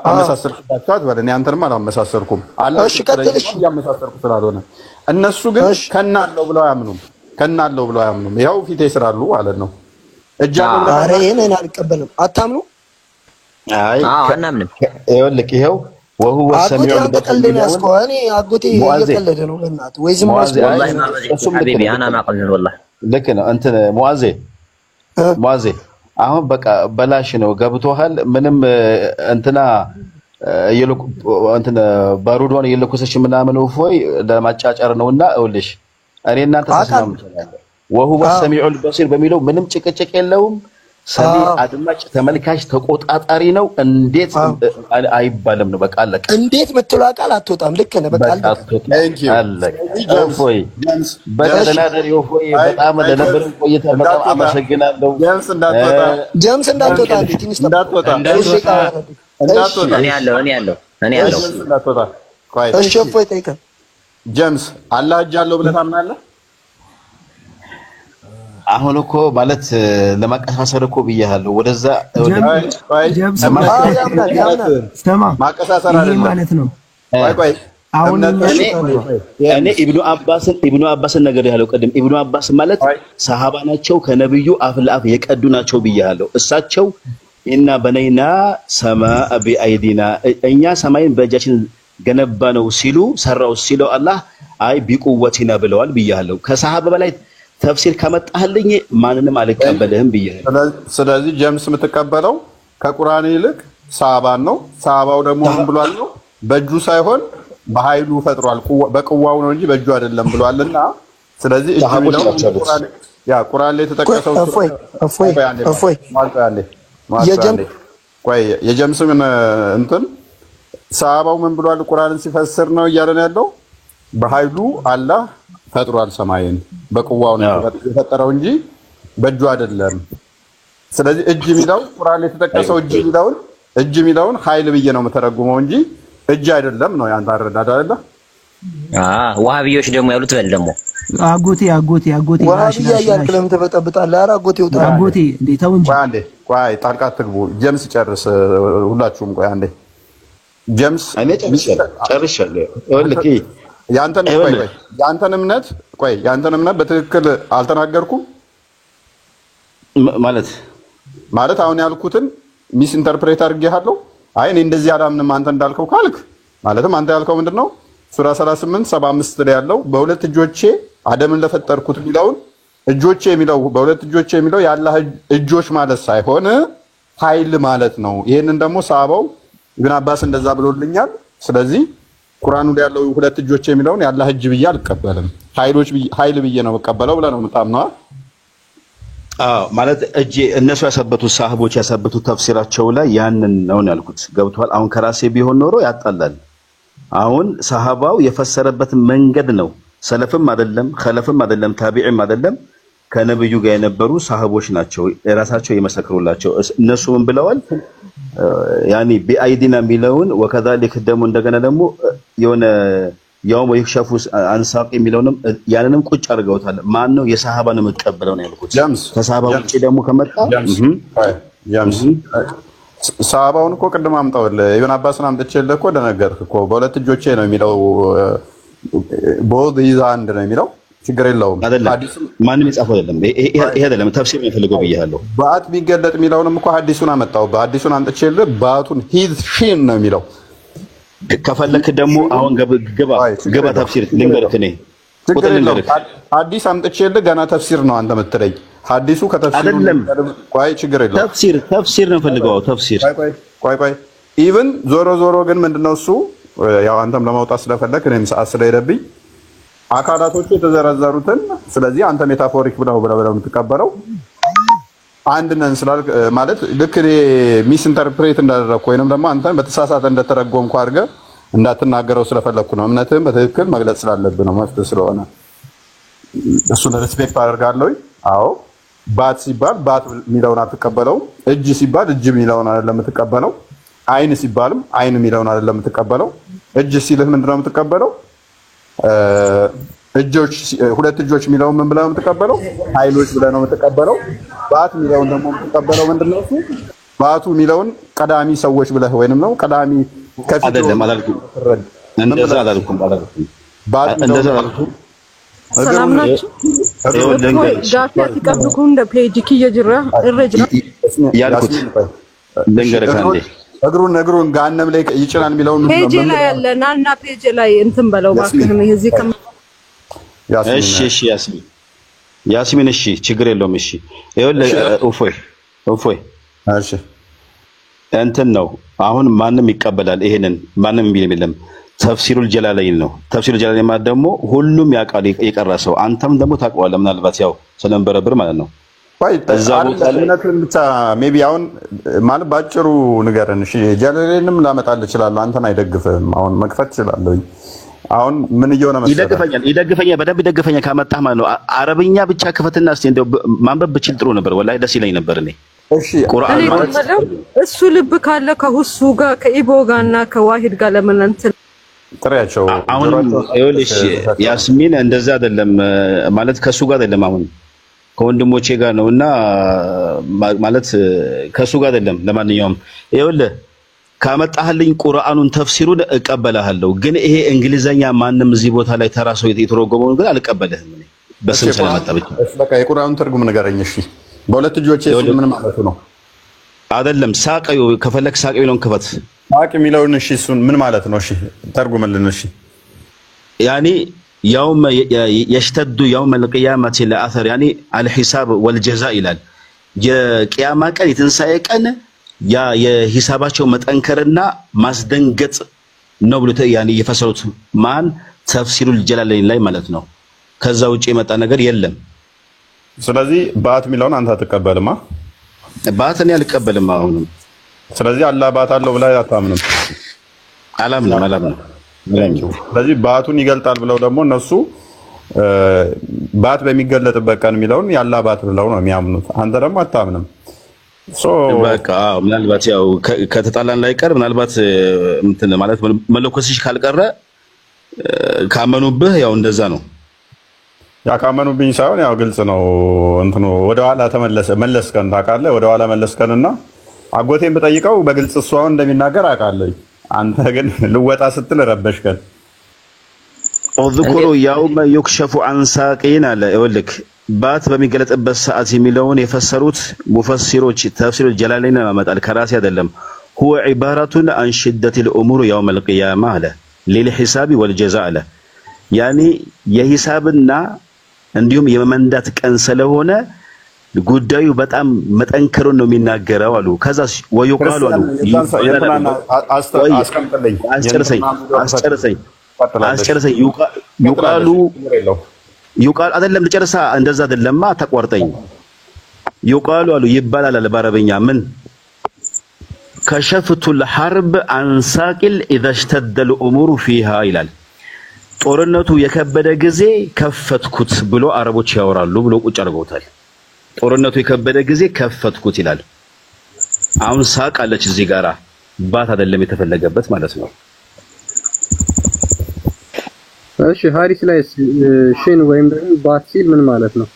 አመሳሰልኩባቸው አትበል። እኔ አንተንም አላመሳሰልኩም። አላህ እሺ ቀጥልሽ ያመሳሰልኩ ስላልሆነ እነሱ ግን ከናለው ብለው አያምኑም። ይኸው ፊቴ ስራሉ ማለት ነው። እጅ አለው ኧረ ይሄንን አልቀበልም። አታምኑ አይ አናምንም። ይኸውልህ ይኸው وهو السميع البصير አጎቴ እየቀለደ ነው ለእናትህ ወይ ዝም ብሎ والله ما حبيبي انا ما قلت والله ልክ ነው እንትን ሙአዜ አሁን በቃ በላሽ ነው ገብቶሃል ምንም እንትና እንትን ባሩዶን እየለኮሰች ምናምን ወይ ለማጫጫር ነውና እውልሽ እኔ እናንተ ተስማምተናል وهو السميع البصير በሚለው ምንም ጭቅጭቅ የለውም ሰሚ አድማጭ ተመልካች ተቆጣጣሪ ነው እንዴት አይባልም ነው በቃ አለቀ እንዴት ምትለው ቃል አትወጣም ልክ ነህ በቃ አለቀ ፎይ በተናደሪ ፎይ በጣም ለነበር ቆይታ በጣም አመሰግናለሁ ጀምስ እንዳትወጣ ትንሽ እንዳትወጣ እኔ ያለው እንዳትወጣ ቆይ እሺ ፎይ ጠይቀ ጀምስ አላህ እጃለው ብለህ ታምናለህ አሁን እኮ ማለት ለማቀሳሰር እኮ ብያለሁ ወደዛ ማቀሳሰር አይደለም ማለት ነው ቆይ አሁን እኔ ኢብኑ አባስን ነገር ያለው ቀደም ኢብኑ አባስ ማለት ሰሃባ ናቸው ከነብዩ አፍ ለአፍ የቀዱ ናቸው ብያለሁ እሳቸው እና በነይና ሰማአ ቢአይዲና እኛ ሰማይን በእጃችን ገነባ ነው ሲሉ ሰራው ሲሉ አላህ አይ ቢቁወቲና ብለዋል ብያለሁ ከሰሃባ በላይ ተፍሲር ከመጣህልኝ ማንንም አልቀበልህም ብያለሁ ስለዚህ ጀምስ የምትቀበለው ከቁርአን ይልቅ ሰሃባን ነው ሰሃባው ደግሞ ምን ብሏል ነው በእጁ ሳይሆን በኃይሉ ፈጥሯል በቅዋው ነው እንጂ በእጁ አይደለም ብሏልና ስለዚህ እጁ ነው ቁርአን ቁርአን ላይ ተጠቀሰው እፎይ የጀምስ ምን እንትን ሰሃባው ምን ብሏል ቁርአንን ሲፈስር ነው እያለን ያለው በኃይሉ አላህ ፈጥሯል ሰማይን በቅዋው ነው የፈጠረው እንጂ በእጁ አይደለም ስለዚህ እጅ ሚላው ቁርአን ላይ ተጠቀሰው እጅ ሚላውን ኃይል ብዬ ነው መተረጉመው እንጂ እጅ አይደለም ነው ያንተ አረዳዳ አይደለ ዋሃቢዮች ደግሞ ያሉት በል ደግሞ አጎቴ ዋሃቢያ ያልክ ለምን ተበጠብጣለህ ኧረ አጎቴ ወጣ አጎቴ እንዴ ተው እንጂ ቆይ ጣልቃ ትግቡ ጀምስ ጨርስ ሁላችሁም ቆይ አንዴ ጀምስ እኔ ጨርሻለሁ ወልኪ ያንተን እምነት በትክክል አልተናገርኩም ማለት አሁን ያልኩትን ሚስ ኢንተርፕሬት አድርጌሃለሁ አይ እኔ እንደዚህ አላምንም አንተ እንዳልከው ካልክ ማለትም አንተ ያልከው ምንድነው ሱራ 38:75 ላይ ያለው በሁለት እጆቼ አደምን ለፈጠርኩት ሚላውን እጆቼ የሚለው በሁለት እጆቼ የሚለው ያላህ እጆች ማለት ሳይሆን ኃይል ማለት ነው ይሄንን ደግሞ ሰሃባው ኢብኑ አባስ እንደዛ ብሎልኛል ስለዚህ ቁርአኑ ላይ ያለው ሁለት እጆች የሚለውን ያላህ እጅ ብዬ አልቀበልም ኃይል ብዬ ነው መቀበለው ብለህ ነው የምታምነው ማለት እጅ እነሱ ያሰበቱት ሰሃቦች ያሰበቱት ተፍሲራቸው ላይ ያንን ነው ያልኩት ገብቷል አሁን ከራሴ ቢሆን ኖሮ ያጣላል አሁን ሰሃባው የፈሰረበት መንገድ ነው ሰለፍም አይደለም ኸለፍም አይደለም ታቢዒም አይደለም ከነብዩ ጋር የነበሩ ሰሃቦች ናቸው የራሳቸው የመሰክሩላቸው እነሱ ምን ብለዋል ያኒ ቢአይዲና ሚለውን ወከዛሊክ ደግሞ እንደገና ደግሞ የሆነ ያውም ይክሸፉ አንሳቅ የሚለውንም ያንንም ቁጭ አድርገውታል ማን ነው የሰሃባን መቀበለው ነው ያልኩት ከሰሃባ ውጪ ደግሞ ከመጣ ጀምስ ሰሃባውን እኮ ቅድም አምጣውልህ ኢብኑ አባስን አምጥቼልህ እኮ ደነገርክ እኮ በሁለት እጆቼ ነው የሚለው ቦዝ ይዛ አንድ ነው የሚለው ችግር የለውም ሐዲስ ማንም ይጻፈው አይደለም ይሄ አይደለም ተፍሲር የሚፈልገው ብያለሁ ባት ቢገለጥ የሚለውንም እኮ ሐዲሱን አመጣው በሐዲሱን አንጥቼልህ ባቱን ሂዝ ሺን ነው የሚለው ከፈለክ ደግሞ አሁን ገባ ተፍሲር ልንገርክ ነኝ ሐዲስ አምጥቼልህ ገና ተፍሲር ነው አንተ የምትለኝ ሐዲሱ ከተፍሲሩ ቆይ ችግር የለውም ተፍሲር ነው ፈልገው ተፍሲር ቆይ ኢቭን ዞሮ ግን ምንድነው እሱ ያው አንተም ለማውጣት ስለፈለክ እኔም ሰዓት ስለሄደብኝ አካላቶቹ የተዘረዘሩትን ስለዚህ አንተ ሜታፎሪክ ብለው የምትቀበለው አንድ ነን ስላል ማለት ልክ እኔ ሚስ ኢንተርፕሬት እንዳደረኩ ወይንም ደግሞ አንተን በተሳሳተ እንደተረጎምኩ አድርገህ እንዳትናገረው ስለፈለኩ ነው እምነትህን በትክክል መግለጽ ስላለብህ ነው መፍትሄ ስለሆነ እሱን ሪስፔክት አደርጋለሁ አዎ ባት ሲባል ባት ሚለውን አትቀበለው እጅ ሲባል እጅ ሚለውን አይደለም የምትቀበለው አይን ሲባልም አይን ሚለውን አይደለም የምትቀበለው እጅ ሲልህ ምንድነው የምትቀበለው እጆች ሁለት እጆች ሚለውን ምን ብለህ ነው የምትቀበለው ኃይሎች ብለህ ነው የምትቀበለው ባት ሚለውን ደግሞ የምትቀበለው ምንድነው እሱ ባቱ ሚለውን ቀዳሚ ሰዎች ብለህ ወይንም ነው ቀዳሚ ከፊት አይደለም አላልኩም እንደዛ አላልኩም ባት እንደዛ አላልኩም ሰላም ናችሁ ጋፊያ ተቀብኩ እንደ ፔጅ ኪየ ጅራ እረጅ ያልኩት ልንገርህ አንዴ እግሩን ገሃነም ላይ ይጭናል የሚለውን ፔጅ ላይ ያለ ናና ፔጅ ላይ እንትን በለው ባክህን እዚህ እሺ ያስሚን እሺ ችግር የለውም እሺ ይኸውልህ እፎይ እሺ እንትን ነው አሁን ማንም ይቀበላል ይሄንን ማንም የሚል የለም ተፍሲሩል ጀላለይን ነው ተፍሲሩል ጀላለይን ማለት ደግሞ ሁሉም ያውቃል የቀረሰው አንተም ደግሞ ታውቀዋለህ ምናልባት ያው ስለንበረብር ማለት ነው እዛውነትን ብቻ ሜቢ አሁን ማለት ባጭሩ ንገረን እሺ ጀላለይንም ላመጣልህ እችላለሁ አንተን አይደግፍም አሁን መክፈት እችላለሁ አሁን ምን እየሆነ መሰለህ ይደግፈኛል በደንብ ይደግፈኛል ካመጣህ ማለት ነው አረብኛ ብቻ ክፈትና እስቲ እንደው ማንበብ ብችል ጥሩ ነበር ወላሂ ደስ ይለኝ ነበር እኔ እሺ ቁርአን ማለት እሱ ልብ ካለ ከሁሱ ጋር ከኢቦ ጋርና ከዋሂድ ጋር ለምን እንትን ጥሪያቸው አሁን ይኸውልሽ ያስሚን እንደዛ አይደለም ማለት ከሱ ጋር አይደለም አሁን ከወንድሞቼ ጋር ነውና ማለት ከሱ ጋር አይደለም ለማንኛውም ይኸውልህ ካመጣህልኝ ቁርአኑን ተፍሲሩን እቀበላለሁ ግን ይሄ እንግሊዘኛ ማንም እዚህ ቦታ ላይ ተራሶ የተረጎመው ግን አልቀበልህም እኔ በስም ስለመጣ ብቻ በቃ የቁርአኑን ትርጉም ንገረኝ እሺ በሁለት እጆቼ ምን ማለት ነው አይደለም ሳቀዩ ከፈለክ ሳቀዩ ነው ከፈት ሳቅ የሚለውን እሺ እሱን ምን ማለት ነው እሺ ተርጉምልን እሺ يعني يوم يشتد يوم القيامه الاثر يعني الحساب والجزاء ይላል የቂያማ ቀን የትንሳኤ ቀን ያ የሂሳባቸው መጠንከርና ማስደንገጥ ነው ብሎ يعني የፈሰሩት ማን ተፍሲሩል ጀላለይን ላይ ማለት ነው ከዛ ውጪ የመጣ ነገር የለም ስለዚህ ባት ሚለውን አንተ ተቀበልማ ባትን ያልቀበልማ አሁንም ስለዚህ አላህ ባት አለው ብላ አታምንም አላምንም ስለዚህ ባቱን ይገልጣል ብለው ደግሞ እነሱ ባት በሚገለጥበት ቀን ሚለውን ያላህ ባት ብለው ነው የሚያምኑት አንተ ደግሞ አታምንም በቃ ምናልባት ያው ከተጣላን ላይ ቀር ምናልባት እንትን ማለት መለኮስሽ ካልቀረ ካመኑብህ ያው እንደዛ ነው ያካመኑብኝ ሳይሆን ያው ግልጽ ነው እንትኑ ወደ ኋላ መለስከን ታውቃለህ ወደ ኋላ መለስከንና አጎቴን በጠይቀው በግልጽ እሱ አሁን እንደሚናገር አውቃለሁ አንተ ግን ልወጣ ስትል ረበሽከን ወذكሩ يوم يكشف عن ساقين አለ ይወልክ ባት በሚገለጥበት ሰዓት የሚለውን የፈሰሩት ሙፈሲሮች ተፍሲር ጀላለይን ማመጣል ከራሲ አይደለም هو عبارة عن شدة الأمور يوم القيامة አለ للحساب والجزاء አለ يعني የሂሳብና እንዲሁም የመንዳት ቀን ስለሆነ ጉዳዩ በጣም መጠንከሩን ነው የሚናገረው አሉ ከዛ ወይቃሉ አሉ አስጨርሰኝ ይቃሉ አይደለም ልጨርሳ እንደዛ አይደለማ ተቋርጠኝ ይቃሉ አሉ ይባላል በአረብኛ ምን كشفت الحرب عن ساقل اذا اشتد الامور فيها ይላል ጦርነቱ የከበደ ጊዜ ከፈትኩት ብሎ አረቦች ያወራሉ ብሎ ቁጭ አድርገውታል ጦርነቱ የከበደ ጊዜ ከፈትኩት ይላል አሁን ሳቅ አለች እዚህ ጋራ ባት አይደለም የተፈለገበት ማለት ነው እሺ ሐዲስ ላይ ሽን ወይም ደግሞ ባት ሲል ምን ማለት ነው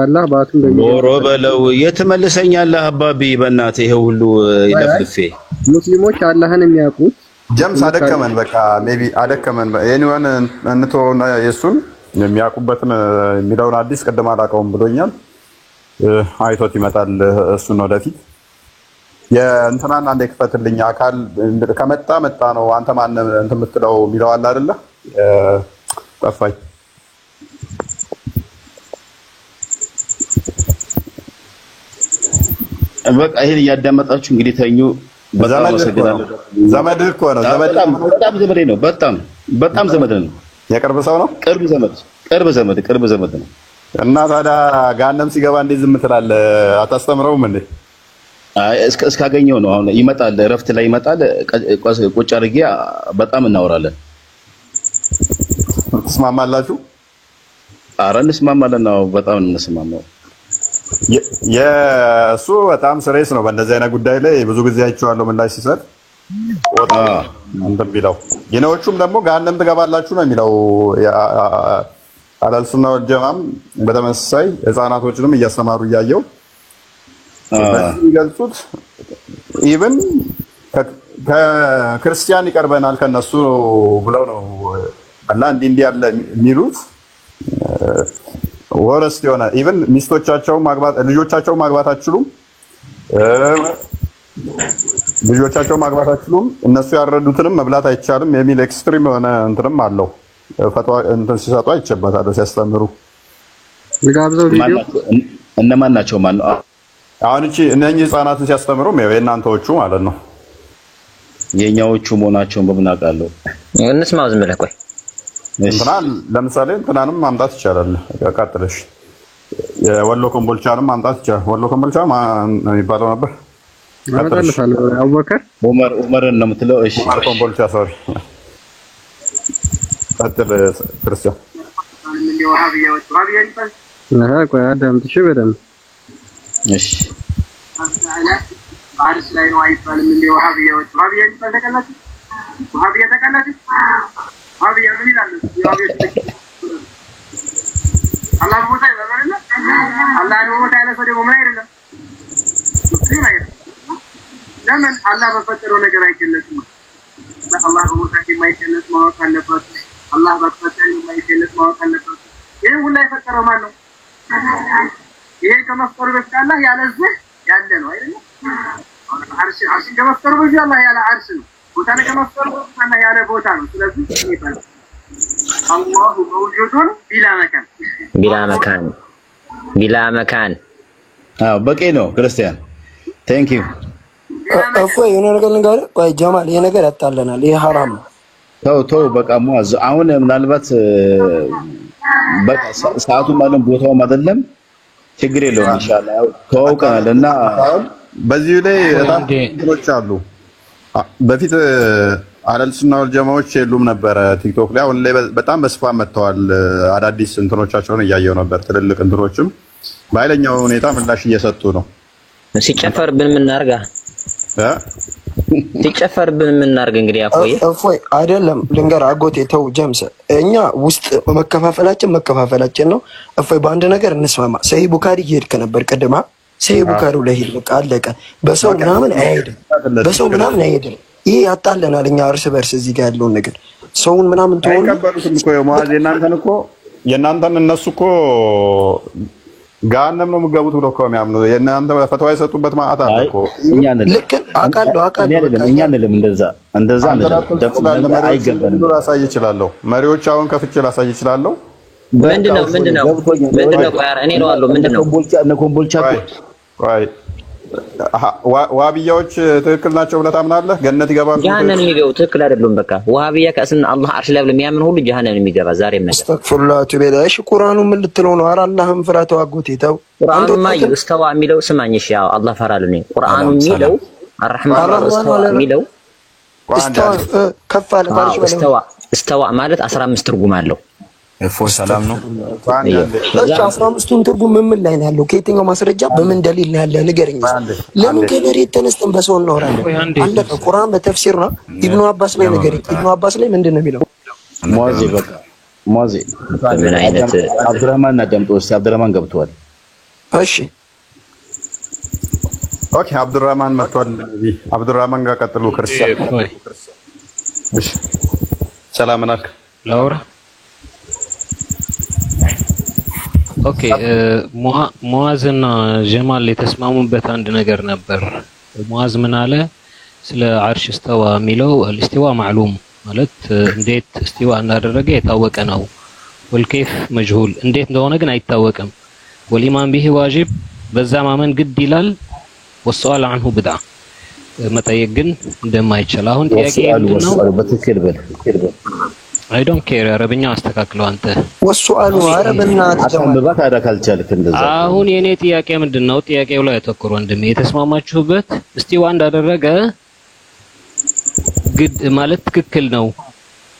አላህ ባቱን ሞሮ በለው የተመለሰኛለህ አባቢ በእናትህ ይሄ ሁሉ ይለፍልፌ ሙስሊሞች አላህን የሚያውቁት ጀምስ አደከመን በቃ ሜቢ አደከመን ኤኒዋን እንተውና የሱን የሚያውቁበትን የሚለውን አዲስ ቀደም አላቀውም ብሎኛል አይቶት ይመጣል እሱ ነው ወደፊት የእንትናን አንዴ ክፈትልኝ አካል ከመጣ ነው አንተ ማን እንትን የምትለው የሚለው አለ አይደለ ጠፋኝ በቃ ይሄን ያዳመጣችሁ እንግዲህ ተኙ በጣም አመሰግናለሁ ዘመድህ እኮ ነው በጣም ዘመዴ ነው በጣም ዘመድ ነው የቅርብ ሰው ነው ቅርብ ዘመድ ነው እና ታዲያ ጋነም ሲገባ እንዴ ዝም ትላለህ አታስተምረውም እንዴ አይ እስካገኘው ነው አሁን ይመጣል ረፍት ላይ ይመጣል ቁጭ አድርጌ በጣም እናወራለን ተስማማላችሁ ኧረ እንስማማለን ነው በጣም እንስማማው የሱ በጣም ስሬስ ነው በእንደዚህ አይነት ጉዳይ ላይ ብዙ ጊዜ አይቼዋለሁ ምላሽ ሲሰጥ እንትን ቢለው የነዎቹም ደግሞ ጋነም ትገባላችሁ ነው የሚለው አላልሱና ወልጀማም በተመሳሳይ ህፃናቶችንም እያስተማሩ እያየው ይገልጹት ኢቭን ከክርስቲያን ይቀርበናል ከነሱ ብለው ነው አላህ እንዲህ ያለ የሚሉት ወረስ የሆነ ኢቭን ሚስቶቻቸው ማግባት ልጆቻቸው ማግባት አትችሉም ልጆቻቸው ማግባት አይችሉም፣ እነሱ ያረዱትንም መብላት አይቻልም የሚል ኤክስትሪም የሆነ እንትንም አለው። ፈትዋ እንትን ሲሰጡ አይቸበታል ሲያስተምሩ። ልጋብዘው ቪዲዮ እነማን ናቸው? ማን ነው አሁን እቺ እነኚህ ህፃናትን ሲያስተምሩ የእናንተዎቹ ማለት ነው። የኛዎቹ መሆናቸውን በምን አውቃለሁ? እንስማው ዝም ብለህ ቆይ። እንትና ለምሳሌ እንትናንም ማምጣት ይቻላል። ያቃጥለሽ የወሎ ኮምቦልቻንም ማምጣት ይቻላል። ወሎ ኮምቦልቻ ማን የሚባለው ነበር? አመጣልሻለሁ። አቡበከር ዑመርን ነው የምትለው? እሺ ዑመር ኮምቦልቻ ሶሪ። ቀጥል ክርስቲያን። ቆይ አዳምጥሽ በደምብ እሺ። አርስ ላይ ነው አይባልም እንደ ወሃቢያዎች ተቀላጭ ወሃቢያ ተቀላጭ ወሃቢያ ምን ይላል? አላህ ቦታ ይባላል። አላህ ቦታ ያለ ሰው ደግሞ ምን አይደለም ሙስሊም አይደለም። ለምን አላህ በፈጠረው ነገር አይገለጽም? በአላህ ቦታ የማይገለጽ ማወቅ አለበት። አላህ በፈጠረው የማይገለጽ ማወቅ አለበት። ይሄ ሁሉ የፈጠረው ማን ነው? ይሄ ከመፍጠሩ በፊት አላህ ያለዚህ ያለ ነው አይደል? አርሽ ከመፍጠሩ በፊት አላህ ያለ አርሽ ነው። ቦታ ከመፍጠሩ በፊት አላህ ያለ ቦታ ነው። ስለዚህ ይባላል አላሁ መውጁዱን ቢላ መካን አዎ በቂ ነው። ክርስቲያን ቴንክ ዩ እፎይ የሆነ ነገር ልንገርህ። ቆይ ጀማል ይሄ ነገር ያጣለናል። ይሄ ሐራም ነው። ተው በቃ ሙአዝ አሁን ምናልባት በቃ ሰዓቱም አይደለም ቦታውም አይደለም። ችግር የለውም ኢንሻአላህ ተዋውቀናልና በዚህ ላይ በጣም እንትኖች አሉ። በፊት አህለል ሱና ወል ጀማዓዎች የሉም ነበር ቲክቶክ ላይ። አሁን ላይ በጣም በስፋት መጥተዋል። አዳዲስ እንትኖቻቸውን እያየው ነበር። ትልልቅ እንትኖችም በኃይለኛው ሁኔታ ምላሽ እየሰጡ ነው። ሲጨፈርብን ምን እናርጋ? ሲጨፈርብን ምን እናርግ? እንግዲህ እፎይ አይደለም ልንገር አጎቴ ተው ጀምስ። እኛ ውስጥ መከፋፈላችን ነው። እፎይ በአንድ ነገር እንስማማ። ሰሂህ ቡካሪ እየሄድክ ነበር ቅድማ። ሰሂህ ቡካሪው ላይ ሄድ በቃ አለቀ። በሰው ምናምን አይሄድም። ይሄ ያጣለናል። እኛ እርስ በርስ እዚህ ጋር ያለውን ነገር ሰውን ምናምን ተወው። አይቀበሉትም እኮ ሙአዝ የእናንተን እነሱ እኮ ገሃነም ነው የምትገቡት ብሎ እኮ የሚያምኑ የእናንተ ፈትዋ የሰጡበት ማዕት አለ እኮ። ልክ አውቃለሁ እኛ እንልም እንደዛ አይገባንም። ላሳይ እችላለሁ። መሪዎች አሁን ከፍቼ ላሳይ እችላለሁ። ምንድነው እኔ ነው አለው ምንድነው ኮምቦልቻ ቆይ ዋሃቢያዎች ትክክል ናቸው ብለህ ታምናለህ? ገነት ይገባሉ? ጀሃነም የሚገቡ ትክክል አይደሉም። በቃ ዋሃቢያ ከእስልምና አላህ አርሽ ላይ የሚያምን ሁሉ ጀሃነም የሚገባ ዛሬም ነገር አስተግፍሩላህ ተበላሽ። ቁርአኑ ምን ልትለው ነው? ኧረ አላህም ፍራ ተዋጎቴ ተው። ቁርአኑማ እስተዋ የሚለው ስማኝ እሺ። ያው አላህ ፈራል ነው ቁርአኑ የሚለው አርህማን እስተዋ የሚለው ከፍ አለ ባርሽ በለው። እስተዋ ማለት 15 ትርጉም አለው። እፎይ ሰላም ነው። እሺ 15ቱን ትርጉም ምን ላይ ነው ያለው? ከየትኛው ማስረጃ በምን ደሊል ነው ያለ? ንገረኝ። ለምን ከመሬት ተነስተን በሰው እናወራለን? አለቀ። ቁርአን በተፍሲር ነው። ኢብኑ አባስ ላይ ንገረኝ። ኢብኑ አባስ ላይ ምንድነው የሚለው? ሙአዝ በቃ ሙአዝ ምን አይነት አብዱራህማን አዳምጦ እስቲ አብዱራህማን ገብቷል። እሺ ኦኬ አብዱራህማን መጥቷል። አብዱራህማን ጋር ቀጥሉ። ክርስቲያን እሺ ሰላም ናክ ላውራ ኦኬ ሙአዝና ጀማል የተስማሙበት አንድ ነገር ነበር። ሙአዝ ምን አለ? ስለ አርሽ እስተዋ የሚለው الاستواء معلوم ማለት እንዴት እስቲዋ እንዳደረገ የታወቀ ነው። ወልከይፍ መጅሁል እንዴት እንደሆነ ግን አይታወቅም። ወሊማን ቢሂ ዋጅብ በዛ ማመን ግድ ይላል። والسؤال عنه بدعة መጠየቅ ግን እንደማይቻል። አሁን ጥያቄ ነው በትክክል በል I don't care አረብኛ አስተካክለው አንተ ወሱአሉ አረብና አታምባት አዳካልቻልክ እንደዛ። አሁን የኔ ጥያቄ ምንድነው? ጥያቄው ላይ ተተኩሩ ወንድሜ። የተስማማችሁበት እስቲዋ እንዳደረገ ግድ ማለት ትክክል ነው፣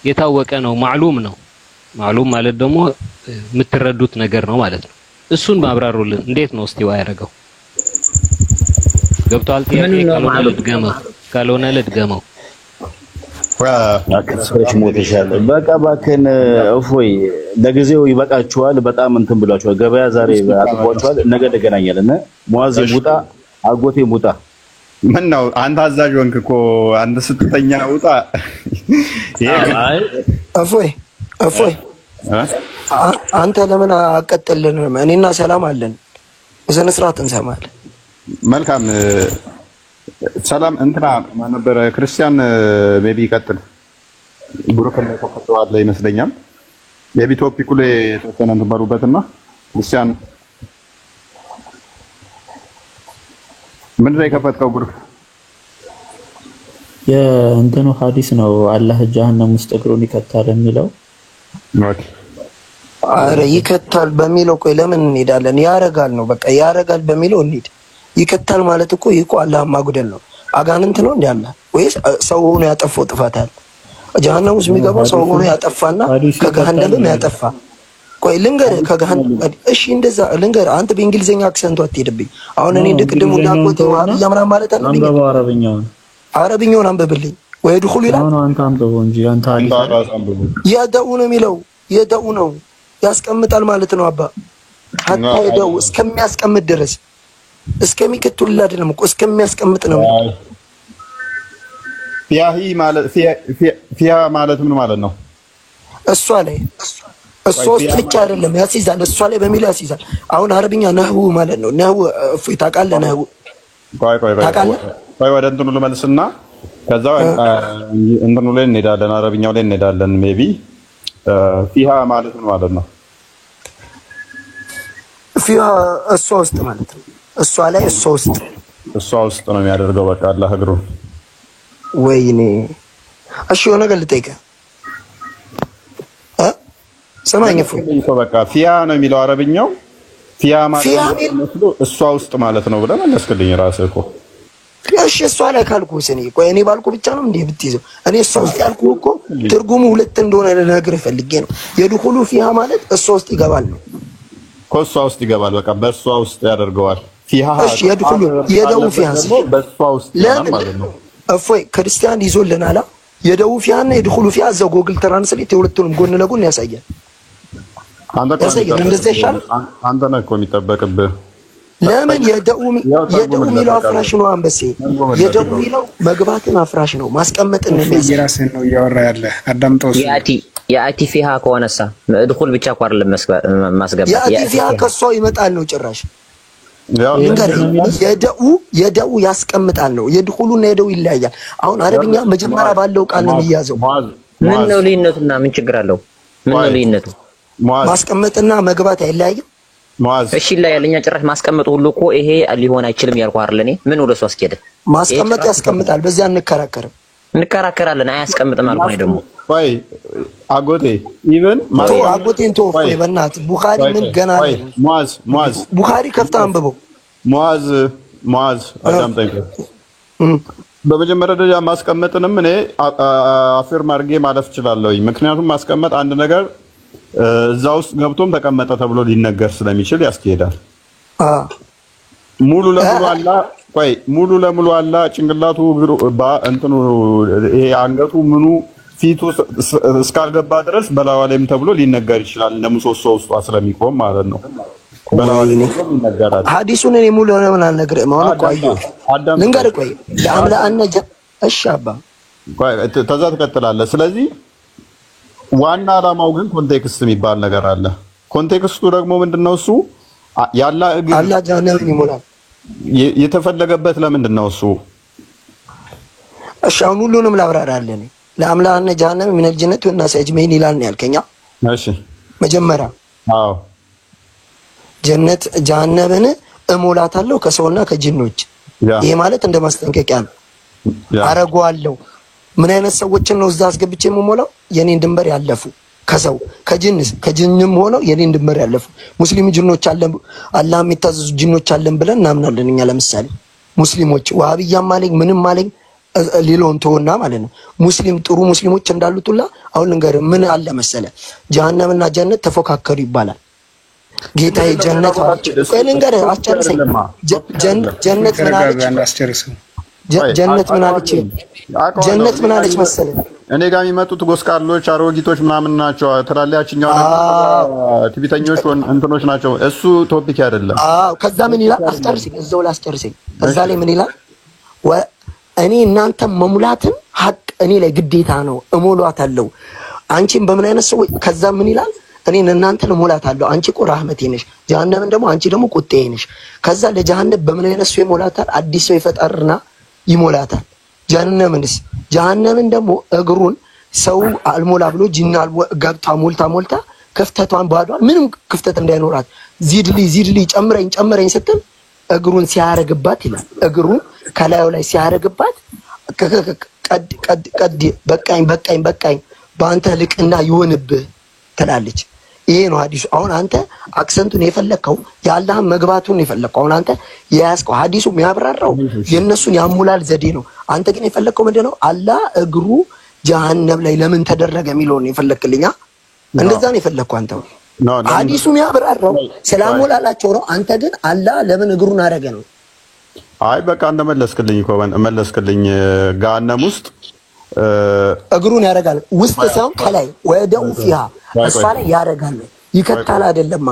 የታወቀ ነው፣ ማዕሉም ነው። ማዕሉም ማለት ደግሞ የምትረዱት ነገር ነው ማለት ነው። እሱን ማብራሩልን። እንዴት ነው እስቲዋ ያደረገው? ገብቷል? ጥያቄ ካልሆነ ልድገመው አከስፈሽ ሞተሻል። በቃ ባከን እፎይ ለጊዜው ይበቃችኋል። በጣም እንትን ብሏችኋል። ገበያ ዛሬ አጥቧችኋል። ነገ እንገናኛለን። ሙአዝ ሙጣ አጎቴ ሙጣ። ምን ነው አንተ አዛዥ ወንክ እኮ አንተ ስትተኛ ውጣ። እፎይ አንተ ለምን አቀጥልልንም? እኔና ሰላም አለን። በስነ ስርዓት እንሰማለን። መልካም ሰላም እንትና ማን ነበረ ክርስቲያን ሜቢ ይቀጥል ብሩክ ነው ተፈተዋል ይመስለኛል ሜቢ ቶፒኩ ላይ ተሰነን ተባሩበትና ክርስቲያን ምን ላይ ከፈተው ብሩክ የእንትኑ ሐዲስ ነው አላህ ጀሃነም ውስጥ እግሩን ይከታል የሚለው ኦኬ አረ ይከታል በሚለው ቆይ ለምን እንሄዳለን ያረጋል ነው በቃ ያረጋል በሚለው እንሂድ ይከታል ማለት እኮ ይቆ አላህ ማጉደል ነው አጋንንት ነው እንዴ አለ ወይስ ሰው ሆኖ ያጠፋው ጥፋት አለ ጀሃነም ውስጥ የሚገባው ሰው ሆኖ ያጠፋና ከገሃነም ያጠፋ ቆይ ልንገር ከገሃነም እሺ እንደዛ ልንገር አንተ በእንግሊዘኛ አክሰንቱ አትሄድብኝ አሁን እኔ እንደቅድሙ እንዳልኩት ዋሃብያ ምናምን ማለት አለብኝ አንበባው አረብኛውን አንብብልኝ ወይ ድኹሉ ይላል ነው አንተ አንብበው እንጂ አንተ ያደው ነው የሚለው የደው ነው ያስቀምጣል ማለት ነው አባ ሀታ የደው እስከሚያስቀምጥ ድረስ እስከሚከቱል አይደለም እኮ እስከሚያስቀምጥ ነው ፊያሂ ማለት ፊያ ማለት ምን ማለት ነው እሷ ላይ እሷ ውስጥ ብቻ አይደለም ያስይዛል እሷ ላይ በሚል ያስይዛል አሁን አረብኛ ነህው ማለት ነው ነህው እፎይ ታውቃለህ ነህው ቆይ ወደ እንትኑ ልመልስና ከዛ እንትኑ ላይ እንሄዳለን አረብኛው ላይ እንሄዳለን ሜቢ ፊሃ ማለት ምን ማለት ነው ፊሃ እሷ ውስጥ ማለት ነው እሷ ላይ እሷ ውስጥ ነው የሚያደርገው በቃ አላህ እግሩን ወይኔ እሺ የሆነ ነገር ልጠይቅህ ሰማኝ እኮ በቃ ፊያ ነው የሚለው አረብኛው ፊያ ማለት ነው እሷ ውስጥ ማለት ነው ብለህ መለስክልኝ ራስህ እኮ እሺ እሷ ላይ ካልኩስ እኔ ቆይ እኔ ባልኩ ብቻ ነው እንዴ ብትይዘው እኔ እሷ ውስጥ ያልኩህ እኮ ትርጉሙ ሁለት እንደሆነ ልነግርህ ፈልጌ ነው የድኹሉ ፊሃ ማለት እሷ ውስጥ ይገባል ነው እሷ ውስጥ ይገባል በቃ በእሷ ውስጥ ያደርገዋል ፊሃ እሺ የድኹሉ የደው ፊሃ በእሷ ውስጥ ማለት ነው እፎይ ክርስቲያን ይዞልናል የደው ፊሃና የድኹሉ ፊሃ እዛው ጎግል ትራንስሌት የሁለቱንም ጎን ለጎን ያሳያል እንደዚህ ይሻል አንተ ነህ እኮ የሚጠበቅብህ ለምን የደው ሚለው አፍራሽ ነው አንበሴ የደው ሚለው መግባትን አፍራሽ ነው ማስቀመጥን ነው የራስህን ነው እያወራ ያለ አዳምጠው ያቲ ፊሃ ከሆነሳ ድኹል ብቻ እኮ አይደለም ማስገባት ያቲ ፊሃ ከሷ ይመጣል ነው ጭራሽ የደው ያስቀምጣል ነው የድኹሉና የደው ይለያያል አሁን አረብኛ መጀመሪያ ባለው ቃል ነው የሚያዘው ምን ነው ልዩነቱና ምን ችግር አለው ምን ነው ልዩነቱ ማስቀመጥና መግባት አይለያይም እሺ ላይ ያለኛ ጭራሽ ማስቀመጥ ሁሉ እኮ ይሄ ሊሆን አይችልም ያልኩ አይደል እኔ ምን ወደሱ አስኬደ ማስቀመጥ ያስቀምጣል በዚያ እንከራከራለን አያስቀምጥም አልኩ እኔ ደግሞ ወይ አጎቴ ኢቭን አጎቴን ተወፈይ በእናትህ ቡኻሪ ምን ገና ሙአዝ ቡኻሪ ከፍታ አንብበው ሙአዝ አዳምጠኝ በመጀመሪያ ደረጃ ማስቀመጥንም እኔ አፍርም አድርጌ ማለፍ እችላለሁ ምክንያቱም ማስቀመጥ አንድ ነገር እዛ ውስጥ ገብቶም ተቀመጠ ተብሎ ሊነገር ስለሚችል ያስኬዳል ሙሉ ለሙሉ አላ ጭንቅላቱ እንትኑ ይሄ አንገቱ ምኑ ፊቱ እስካልገባ ድረስ በላዋ ላይም ተብሎ ሊነገር ይችላል ለምሰሶ ውስጥ ስለሚቆም ማለት ነው በላዋ ላይ ይነገራል ሐዲሱን እኔ ሙሉ ለምን አልነግርህም አሁን ቆይ ልንገርህ ቆይ ለአምላ አነጀ እሺ አባ ቆይ ተዛ ትቀጥላለህ ስለዚህ ዋና አላማው ግን ኮንቴክስት የሚባል ነገር አለ ኮንቴክስቱ ደግሞ ምንድነው እሱ ያላ እግር አላህ ጀሃነምን ይሞላል የተፈለገበት ለምንድነው እሱ እሺ አሁን ሁሉንም ላብራራለህ ለአምላክና ጀሃነም ምን الجنة والناس اجمعين ይላል ነው ያልከኛ እሺ መጀመሪያ አዎ ጀነት ጀሃነምን እሞላታለሁ ከሰውና ከጂኖች ይሄ ማለት እንደ ማስጠንቀቂያ ነው አረጋዋለሁ ምን አይነት ሰዎችን ነው እዛ አስገብቼ የምሞላው የኔን ድንበር ያለፉ ከሰው ከጅንም ሆነው የኔን ድንበር ያለፉ ሙስሊም ጅኖች አለን አላህ የሚታዘዙ ጅኖች አለን ብለን እናምናለን እኛ ለምሳሌ ሙስሊሞች ወሃቢያም ማለኝ ምንም ማለኝ ሌላውን ተወና ማለት ነው ሙስሊም ጥሩ ሙስሊሞች እንዳሉትላ አሁን ልንገር ምን አለ መሰለ ጀሃነምና ጀነት ተፎካከሩ ይባላል ጌታዬ ጀነት ልንገር አስጨርሰኝ ጀነት ምን አለች ጀነት ምን አለች መሰለህ እኔ ጋር የሚመጡት ጎስቃሎች አሮጊቶች ምናምን ናቸው ትላላችኛው ትቢተኞች እንትኖች ናቸው እሱ ቶፒክ አይደለም ከዛ ምን ይላል አስጨርሰኝ እዛው ላስጨርሰኝ እዛ ላይ ምን ይላል እኔ እናንተ መሙላትን ሐቅ እኔ ላይ ግዴታ ነው እሞላታለሁ አንቺን በምን አይነት ሰው ከዛ ምን ይላል እኔ እናንተን እሞላታለሁ አንቺ እኮ ራህመቴ ነሽ ጀሃነምን ደግሞ አንቺ ደግሞ ቁጣዬ ነሽ ከዛ ለጀሃነም በምን አይነት ሰው ይሞላታል አዲስ ሰው ይፈጠርና ይሞላታል። ጀሃነምን ደግሞ እግሩን ሰው አልሞላ ብሎ ጂና ገብታ ሞልታ ክፍተቷን ባዷን ምንም ክፍተት እንዳይኖራት ዚድሊ ጨምረኝ ስትል እግሩን ሲያረግባት ይላል። እግሩን ከላዩ ላይ ሲያረግባት ቀድ በቃኝ በአንተ ልቅና ይሆንብህ ትላለች። ይሄ ነው ሐዲሱ። አሁን አንተ አክሰንቱን የፈለከው የአላህን መግባቱን የፈለከው አሁን አንተ የያዝከው ሐዲሱ የሚያብራራው የነሱን ያሙላል ዘዴ ነው። አንተ ግን የፈለከው ምንድነው? አላህ እግሩ ጀሃነም ላይ ለምን ተደረገ የሚለውን የፈለክልኛ። እንደዛ ነው የፈለከው አንተ። ሐዲሱ የሚያብራራው ስላሞላላቸው ነው። አንተ ግን አላህ ለምን እግሩን አረገ ነው። አይ በቃ እንደመለስክልኝ እኮ መለስክልኝ። ገሃነም ውስጥ እግሩን ያረጋል ውስጥ ሳይሆን ከላይ ወደው ፊሃ እሷ ላይ ያረጋል። ይከታል አይደለማ።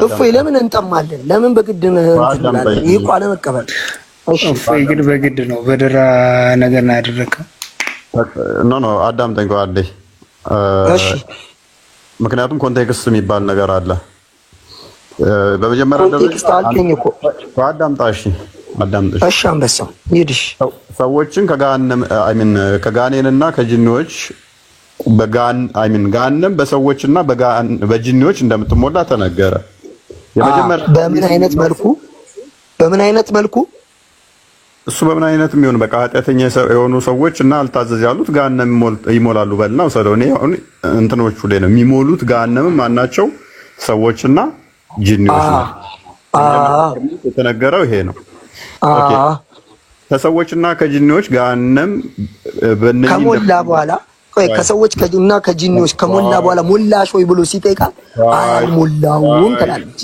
እፎይ ለምን እንጠማለን? ለምን በግድ ነው እንላለን? ይሄ እኮ አለመቀበል። እፎይ ግን በግድ ነው በደራ ነገር ነው ያደረከው። ኖ አዳምጠኝ ቆይ አለኝ። እሺ ምክንያቱም ኮንቴክስት የሚባል ነገር አለ። በመጀመሪያ ኮንቴክስት አልከኝ እኮ አዳምጣሽ። እሺ አንበሳው ይድሽ ሰዎችን ከጋኔንና ከጂኒዎች ገሃነም በሰዎችና በጂኒዎች እንደምትሞላ ተነገረ። በምን አይነት መልኩ እሱ በምን አይነት የሚሆን በቃ ኃጢአተኛ የሆኑ ሰዎች እና አልታዘዝ ያሉት ገሃነም ይሞላሉ በልና ወሰደው። እኔ እንትኖቹ ላይ ነው የሚሞሉት። ገሃነም ማናቸው? ሰዎችና ጂኒዎች ናቸው። የተነገረው ይሄ ነው። ኦኬ ከሰዎችና ከጂኒዎች ገሃነም ከሞላ በኋላ ከሰዎች እና ከጂኒዎች ከሞላ በኋላ ሞላሽ ወይ ብሎ ሲጠይቃል አልሞላውም ትላለች።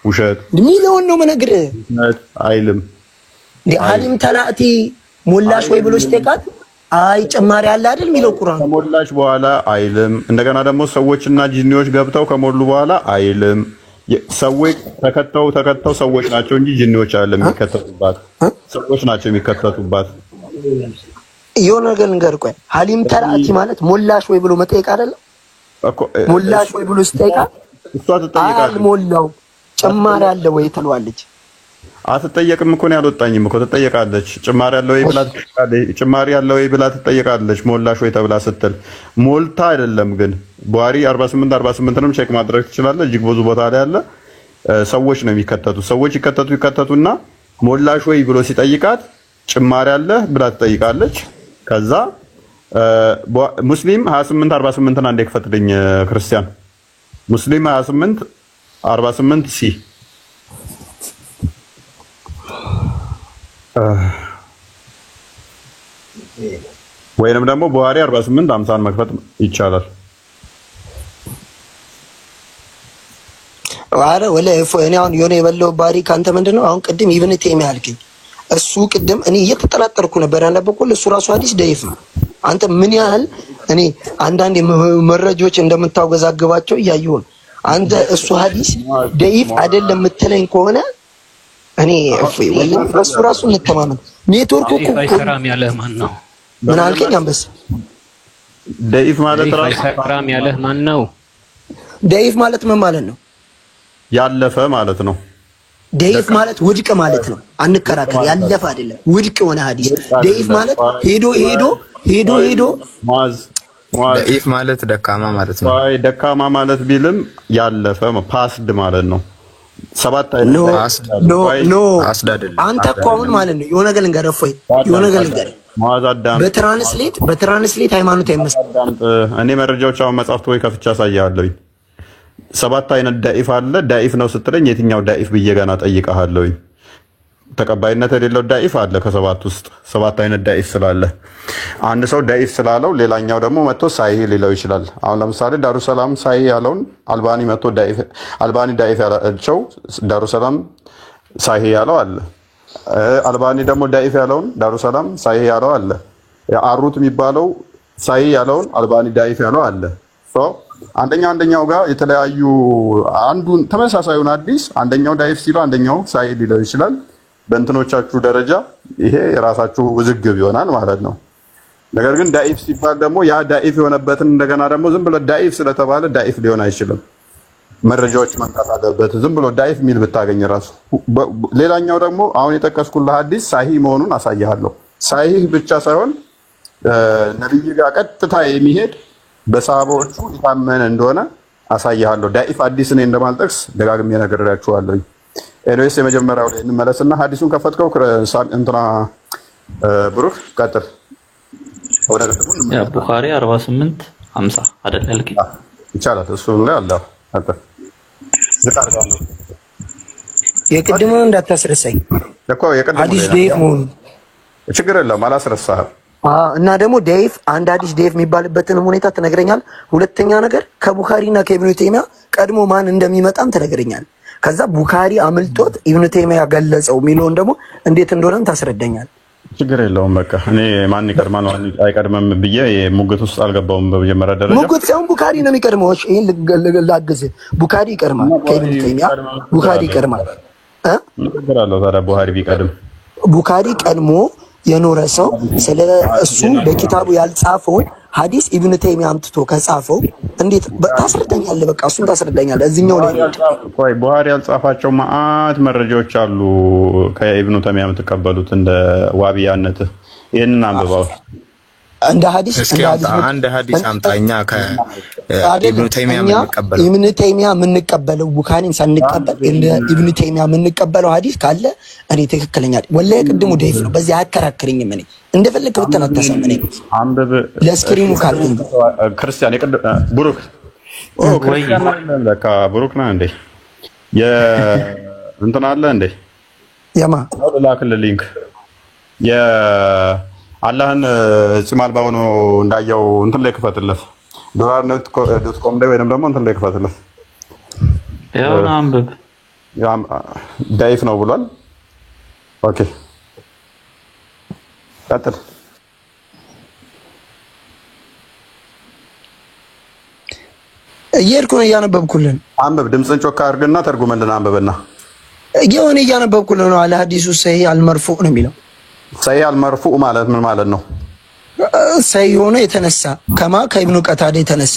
ውሸት ሚሊዮን ነው መነግርህ አይልም። አሊም ተላእቲ ሞላሽ ወይ ብሎ ሲጠይቃል አይ ጭማሪ አለ አይደል የሚለው ቁርአን። ከሞላሽ በኋላ አይልም። እንደገና ደግሞ ሰዎችና ጂኒዎች ገብተው ከሞሉ በኋላ አይልም። ሰዎች ተከተው ሰዎች ናቸው እንጂ ጂኒዎች አይደለም የሚከተቱባት፣ ሰዎች ናቸው የሚከተቱባት። የሆነ ነገር ንገር። ቆይ ሐሊም ተላእቲ ማለት ሞላሽ ወይ ብሎ መጠየቅ አይደለም እኮ። ሞላሽ ወይ ብሎ ሲጠይቃል እሷ ትጠይቃለች። አልሞላው ጭማሪ አለ ወይ ትለዋለች። አትጠየቅም እኮ ነው ያልወጣኝም እኮ ትጠየቃለች። ጭማሪ አለ ወይ ብላ ትጠይቃለች። ጭማሪ አለ ወይ ብላ ትጠይቃለች። ሞላሽ ወይ ተብላ ስትል ሞልታ አይደለም። ግን ቡሃሪ 48ንም ቼክ ማድረግ ትችላለህ። እጅግ ብዙ ቦታ ላይ ያለ ሰዎች ነው የሚከተቱት። ሰዎች ይከተቱና ሞላሽ ወይ ብሎ ሲጠይቃት ጭማሪ አለ ብላ ትጠይቃለች። ከዛ ሙስሊም 28:48 አንዴ ክፈትልኝ ክርስቲያን። ሙስሊም 28:48 ሲ ወይንም ደግሞ ቡሃሪ 48:50 መክፈት ይቻላል። አረ ወለ እኔ አሁን የሆነ የበለው ባሪ ካንተ ምንድነው? አሁን ቅድም ኢብኑ ተይሚያ አልከኝ። እሱ ቅድም እኔ እየተጠራጠርኩ ነበር ያነበብኩት እሱ ራሱ ሐዲስ ደይፍ ነው። አንተ ምን ያህል እኔ አንዳንድ መረጃዎች እንደምታወዛግባቸው እያየሁ ነው። አንተ እሱ ሐዲስ ደይፍ አይደለም የምትለኝ ከሆነ እኔ እፎይ ወላሂ በሱ ራሱ እንተማመን። ኔትወርኩ እኮ አይሰራም ያለህ ማን ነው? ምን አልከኝ? አንበሳ ደይፍ ማለት ራሱ አይሰራም ያለህ ማን ነው? ደይፍ ማለት ምን ማለት ነው? ያለፈ ማለት ነው። ደይፍ ማለት ውድቅ ማለት ነው። አንከራከር። ያለፈ አይደለም ውድቅ የሆነ ሐዲስ። ደይፍ ማለት ሄዶ ደይፍ ማለት ደካማ ማለት ነው። አይ ደካማ ማለት ቢልም ያለፈ ፓስድ ማለት ነው። ሰባት ኖ አንተ እኮ አሁን ማለት ነው የሆነ ነገር ልንገርህ እፎይ፣ የሆነ ነገር ልንገርህ በትራንስሌት ሃይማኖት አይመስልም። እኔ መረጃዎች አሁን መጽሐፍት ወይ ከፍቻ አሳያለሁኝ። ሰባት አይነት ዳኢፍ አለ። ዳኢፍ ነው ስትለኝ የትኛው ዳኢፍ ብዬ ገና ጠይቀሃለሁኝ። ተቀባይነት የሌለው ዳኢፍ አለ። ከሰባት ውስጥ ሰባት አይነት ዳኢፍ ስላለ አንድ ሰው ዳኢፍ ስላለው ሌላኛው ደግሞ መጥቶ ሳሂህ ሊለው ይችላል። አሁን ለምሳሌ ዳሩሰላም ሳሂህ ያለውን አልባኒ መጥቶ አልባኒ ዳኢፍ ያላቸው ዳሩሰላም ሳሂህ ያለው አለ። አልባኒ ደግሞ ዳኢፍ ያለውን ዳሩሰላም ሳሂህ ያለው አለ። አሩት የሚባለው ሳሂህ ያለውን አልባኒ ዳኢፍ ያለው አለ። አንደኛው ጋር የተለያዩ አንዱን ተመሳሳዩን ሐዲስ አንደኛው ዳኢፍ ሲለው አንደኛው ሳሂህ ሊለው ይችላል። በእንትኖቻችሁ ደረጃ ይሄ የራሳችሁ ውዝግብ ይሆናል ማለት ነው። ነገር ግን ዳኢፍ ሲባል ደግሞ ያ ዳኢፍ የሆነበትን እንደገና ደግሞ ዝም ብለ ዳኢፍ ስለተባለ ዳኢፍ ሊሆን አይችልም። መረጃዎች መምጣት አለበት። ዝም ብሎ ዳይፍ ሚል ብታገኝ ራሱ። ሌላኛው ደግሞ አሁን የጠቀስኩልህ ሐዲስ ሳሂህ መሆኑን አሳይሃለሁ። ሳሂህ ብቻ ሳይሆን ነብይ ጋር ቀጥታ የሚሄድ በሰሃባዎቹ የታመነ እንደሆነ አሳይሃለሁ። ዳኢፍ ሐዲስ እኔ እንደማልጠቅስ ደጋግሜ ነግሬያችኋለሁ። ኤኒዌይስ የመጀመሪያው ላይ እንመለስና ሐዲሱን ከፈትከው እንትና ብሩክ ቀጥል። ወደ ቡኻሪ 48 50 አይደል ያልከኝ? ይቻላል። እሱ ላይ አለ አጥር ዝቃርጋለሁ። የቅድሙ እንዳታስረሳኝ እኮ የቅድሙ ሐዲስ ዴፍ መሆኑ ችግር የለም አላስረሳህም። እና ደግሞ ዴፍ አንድ ሐዲስ ዴፍ የሚባልበትንም ሁኔታ ትነግረኛል። ሁለተኛ ነገር ከቡኻሪና ከኢብኑ ተይሚያ ቀድሞ ማን እንደሚመጣም ትነግረኛል። ከዛ ቡኻሪ አምልጦት ኢብኑ ተይሚያ ገለጸው የሚለውን ደግሞ እንዴት እንደሆነም ታስረዳኛል። ችግር የለውም። በቃ እኔ ማን ይቀድማል ማን አይቀድምም ብዬ ሙግት ውስጥ አልገባውም። በመጀመሪያ ደረጃ ሙግት ሳይሆን ቡኻሪ ነው የሚቀድመው። እሺ ይሄን ላግዝ። ቡኻሪ ይቀድማል ከኢብኑ ተይሚያ ቡኻሪ ይቀድማል። ችግር አለው ታዲያ ቡኻሪ ቢቀድም ቡኻሪ ቀድሞ የኖረ ሰው ስለ እሱ በኪታቡ ያልጻፈውን ሐዲስ ኢብኑ ተይሚያ አምጥቶ ከጻፈው እንዴት ታስረዳኛለህ? በቃ እሱን ታስረዳኛለህ። እዚህኛው ላይ ቆይ ቡኻሪ ያልጻፋቸው ማአት መረጃዎች አሉ ከኢብኑ ተይሚያ የምትቀበሉት እንደ ዋቢያነት። ይሄንን አንብባው እንደ ሐዲስ አንድ ሐዲስ አምጣኛ ከኢብኑ ተይሚያ የምንቀበለው ኢብኑ ተይሚያ የምንቀበለው ቡኻሪን ሳንቀበል ኢብኑ ተይሚያ የምንቀበለው ሐዲስ ካለ እኔ ትክክለኛ ወላሂ ቅድሙ ዴፍ ነው። በዚህ አከራክረኝም። እኔ እንደፈለክ ብትናተሰም እኔ አንብብ ለስክሪኑ ካለ ክርስቲያን ብሩክ ክርስቲያን ለካ ብሩክ ነው እንዴ እንትን አለ እንዴ ያማ ላክል ሊንክ አላህን ጽማል ባውኖ እንዳየው እንትን ላይ ክፈትለት dollar.com ላይ ወይንም ደግሞ እንትን ላይ ክፈትለት። ያው አንብብ ዳይፍ ነው ብሏል። ኦኬ ቀጥል። እየሄድኩ ነው እያነበብኩልን። አንብብ። ድምፅን ጮካ አድርግና ተርጉመልን አንብብና። እየሆነ እያነበብኩልን ነው። አለ ሐዲሱ ሰሂህ አልመርፉዕ ነው የሚለው። ሰሂህ አልመርፉዕ ማለት ምን ማለት ነው? ሰሂህ ሆኖ የተነሳ ከማ ከኢብኑ ቀታዳ የተነሳ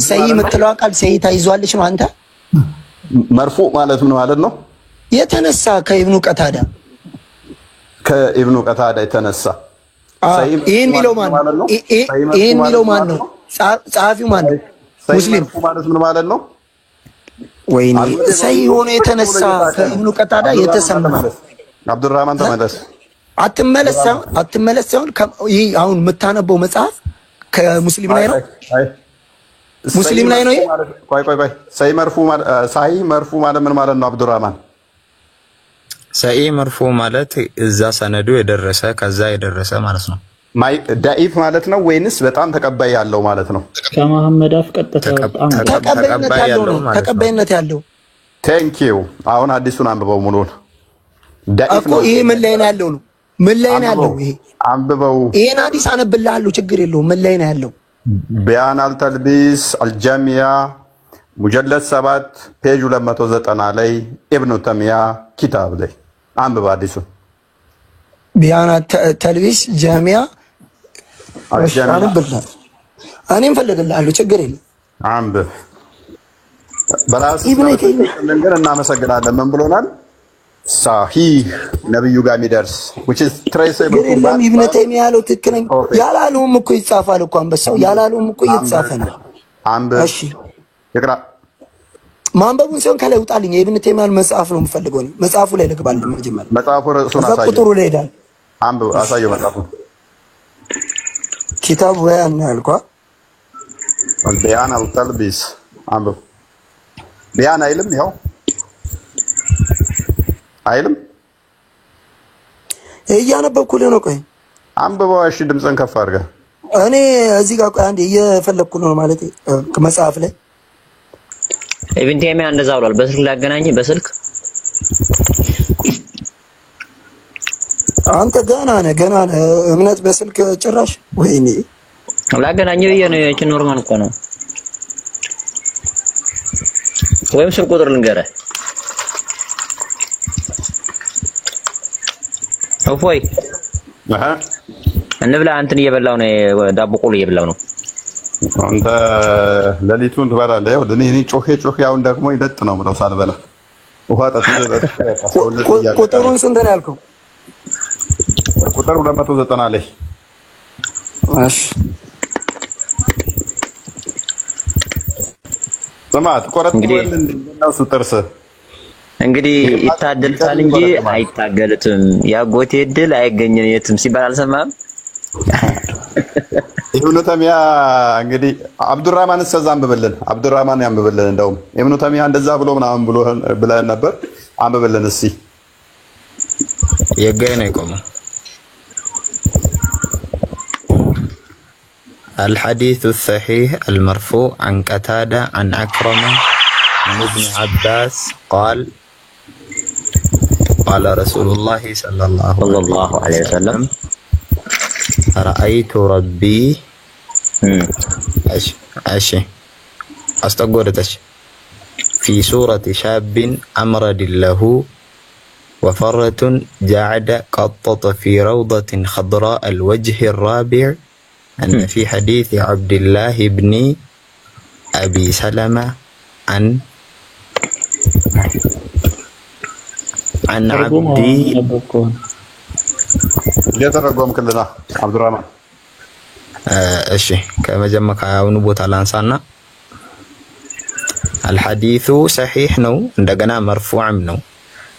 ሰሂህ የምትለዋ ቃል ሰሂህ ታይዟለች ነው። አንተ መርፉዕ ማለት ምን ማለት ነው? የተነሳ ከኢብኑ ቀታዳ የተነሳ። ይሄን የሚለው ማን ነው? ይሄን የሚለው ማን ነው? ጸሐፊው ማን ነው? ሙስሊም ማለት ምን ማለት ነው? ወይኔ ሰሂህ ሆኖ የተነሳ ከኢብኑ ቀታዳ የተሰማ አብዱራህማን ተመለስ። አትመለስ። ይሄ አሁን የምታነበው መጽሐፍ ከሙስሊም ላይ ነው። ሙስሊም ላይ ነው። ቆይ ሰሂህ መርፉ ማለት ምን ማለት ነው? አብዱራህማን ሰሂህ መርፉ ማለት እዛ ሰነዱ የደረሰ ከዛ የደረሰ ማለት ነው። ዳኢፍ ማለት ነው ወይንስ በጣም ተቀባይ ያለው ማለት ነው? ከመሐመድ አፍ ቀጥታ ተቀባይነት ያለው። ቴንክ ዩ። አሁን አዲሱን አንብበው ሙሉን። ዳኢፍ ነው። ይሄ ምን ላይ ነው ያለው? ምን ላይ ነው ያለው? ይሄ አንብበው። ይሄን አዲስ አነብልሃለሁ፣ ችግር የለውም። ምን ላይ ነው ያለው? ቢያን አልተልቢስ አልጀሚያ ሙጀለድ 7 ፔጅ 290 ላይ ኢብኑ ተይሚያ ኪታብ ላይ አንብብ አዲሱን። ቢያን ተልቢስ ጀሚያ አንብልሃለሁ። እኔም ፈልግልሃለሁ፣ ችግር የለም። አንብብ። በራስህ ነገር እናመሰግናለን። ምን ብሎናል? ሳሂህ ነብዩ ጋር የሚደርስ which is traceable to ኢብኑ ተይሚያ ያለው ትክክለኛ ያላለውም እኮ ይጻፋል እኮ አንበሳው ያላለውም እኮ እየተጻፈ ነው። አንብብ። እሺ ይቅራ። ማንበቡን ሲሆን ከላይ ውጣልኝ። የኢብኑ ተይሚያን መጽሐፍ ነው የምፈልገው። መጽሐፉ ላይ ልግባለሁ። መጀመሪያ መጽሐፉ ርዕሱን አሳየው። ቁጥሩ ላይ ሄዳል። አንብብ። አሳየው መጽሐፉን። ኪታብ በያን ያልኳ ቢያን አልተልቢስ አንብብ። ቢያን አይልም ይኸው አይልም። እያነበብኩልህ ነው። ቆይ አንብበው። እሺ ድምፅን ከፍ አድርገህ። እኔ እዚህ ጋር ቆይ አንዴ እየፈለኩ ነው ማለት መጽሐፍ ላይ ኢብኑ ተይሚያ እንደዛ ብሏል። በስልክ ላገናኝ በስልክ አንተ ገና ነህ እምነት በስልክ ጭራሽ። ወይኔ ላገናኘው ነው። እቺ ኖርማል እኮ ነው። ወይም ስልክ ቁጥር ልንገርህ። እፎይ እንብላ። እንትን እየበላው ነው፣ ዳቦ ቆሎ እየበላው ነው። አንተ ለሊቱን ትበላለህ። ያው እኔ ጮሄ አሁን ደግሞ ይደጥ ነው ብለው ሳልበላ ውሃ ቁጥሩን ስንት ነው ያልከው? ቁጥር 290 ላይ እሺ ሰማት ቆረጥ ነው ሱጥርስ እንግዲህ ይታደልታል እንጂ አይታገልትም። ያጎቴ ድል አይገኝም ሲባል አልሰማም። ኢብኑ ተሚያ እንግዲህ አብዱራህማን ሰዛ አብዱራህማን ያንብብልን። እንደውም ኢብኑ ተሚያ እንደዛ ብሎ ምናምን ብለን ነበር። አንብብልን እስቲ የጋይ ነው ቆመ الحديث الصحيح المرفوع عن قتادة عن عكرمة عن ابن عباس قال قال رسول الله صلى الله عليه وسلم رأيت ربي أستغفرك في سورة شاب أمرد له وفرة جعد قطط في روضة خضراء الوجه الرابع أن في حديث عبد الله بن أبي سلمة عن عبدي يترجم كلنا عبد الرحمن እሺ ከመጀመሪያው ቦታ ላንሳና الحديث صحيح ነው እንደገና መርፉዕም ነው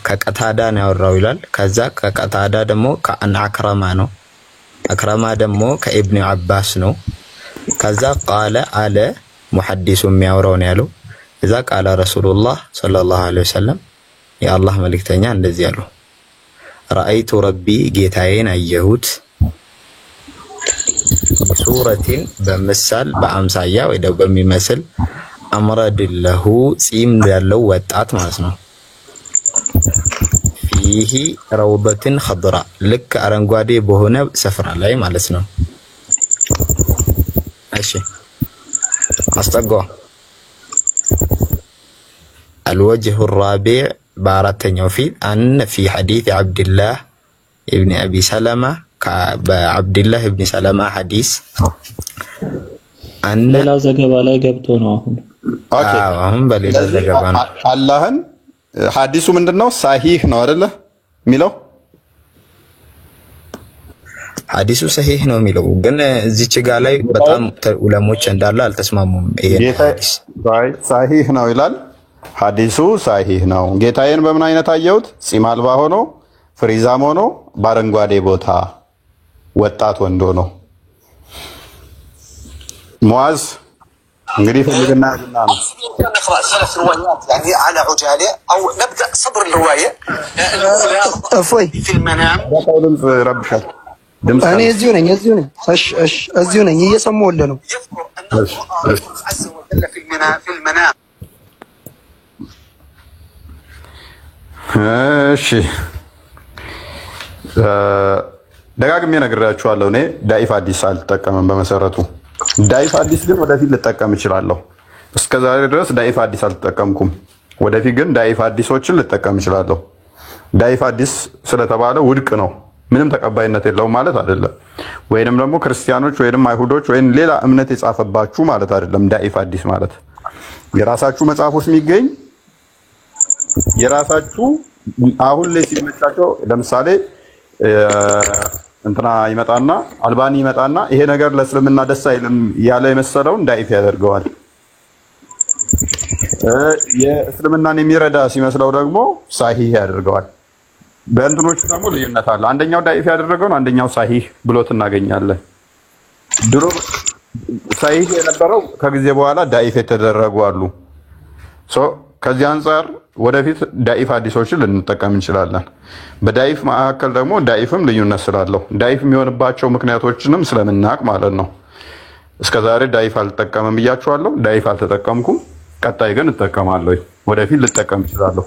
ከቀታዳ ነው ያወራው ይላል ከዛ ከቀታዳ ደግሞ ከአንዓክረማ ነው አክረማ ደግሞ ከኢብኑ አባስ ነው ከዛ ቃለ አለ ሙሐዲሱ የሚያወራው ነው ያለው እዛ ቃለ ረሱላህ ሰለላሁ ዐለይሂ ወሰለም የአላህ መልእክተኛ እንደዚህ ያለው رأيت ربي ጌታዬን አየሁት ሱረቲን በመሳል በአምሳያ ወይ ደግሞ በሚመስል አምረድለሁ ጺም ያለው ወጣት ማለት ነው ፊሂ ረውበትን ኸድራ ልክ አረንጓዴ በሆነ ስፍራ ላይ ማለት ነው እሺ አስተጋው الوجه الرابع بارتኛው ፊት أن في حديث عبد الله ابن أبي سلمة بعبد الله ابن سلمة حديث أن ሌላ ዘገባ ላይ ገብቶ ነው አሁን በሌላ ዘገባ ነው አላህን ሐዲሱ ምንድነው ሳሂህ ነው አይደለ ሚለው ሐዲሱ ሰሂህ ነው ሚለው ግን እዚች ጋር ላይ በጣም ዑለሞች እንዳለ አልተስማሙም ይሄ ሐዲስ ሳሂህ ነው ይላል ሐዲሱ ሳሂህ ነው ጌታዬን በምን አይነት አየሁት ጺም አልባ ሆኖ ፍሪዛም ሆኖ ባረንጓዴ ቦታ ወጣት ወንዶ ነው ሙአዝ እንግዲህ ፈልግና نقرأ 3 روايات يعني على عجالة أو نبدأ صدر الرواية في المنام ربشة أنا أزيوني أزيوني يسموه لنا يذكر أن الله عز وجل في المنام እሺ ደጋግሜ ነግራችኋለሁ እኔ ዳኢፍ ሐዲስ አልተጠቀምም በመሰረቱ ዳኢፍ ሐዲስ ግን ወደፊት ልጠቀም እችላለሁ እስከዛሬ ድረስ ዳኢፍ ሐዲስ አልተጠቀምኩም ወደፊት ግን ዳኢፍ ሐዲሶችን ልጠቀም እችላለሁ ዳኢፍ ሐዲስ ስለተባለ ውድቅ ነው ምንም ተቀባይነት የለውም ማለት አይደለም ወይንም ደግሞ ክርስቲያኖች ወይንም አይሁዶች ወይንም ሌላ እምነት የጻፈባችሁ ማለት አይደለም ዳኢፍ ሐዲስ ማለት የራሳችሁ መጽሐፍ ውስጥ የሚገኝ የራሳችሁ አሁን ላይ ሲመቻቸው ለምሳሌ እንትና ይመጣና አልባኒ ይመጣና ይሄ ነገር ለእስልምና ደስ አይልም ያለ የመሰለውን ዳኢፍ ያደርገዋል የእስልምናን የሚረዳ ሲመስለው ደግሞ ሳሂህ ያደርገዋል በእንትኖቹ ደግሞ ልዩነት አለ አንደኛው ዳኢፍ ያደረገው አንደኛው ሳሂህ ብሎት እናገኛለን ድሮ ሳሂህ የነበረው ከጊዜ በኋላ ዳኢፍ የተደረጉ አሉ ከዚህ አንፃር ወደፊት ዳኢፍ ሐዲሶችን ልንጠቀም እንችላለን በዳኢፍ መካከል ደግሞ ዳኢፍም ልዩነት ስላለው ዳኢፍ የሚሆንባቸው ምክንያቶችንም ስለምናቅ ማለት ነው እስከዛሬ ዳኢፍ አልተጠቀምም ብያችኋለሁ ዳኢፍ አልተጠቀምኩም ቀጣይ ግን እጠቀማለሁ ወደፊት ልጠቀም እችላለሁ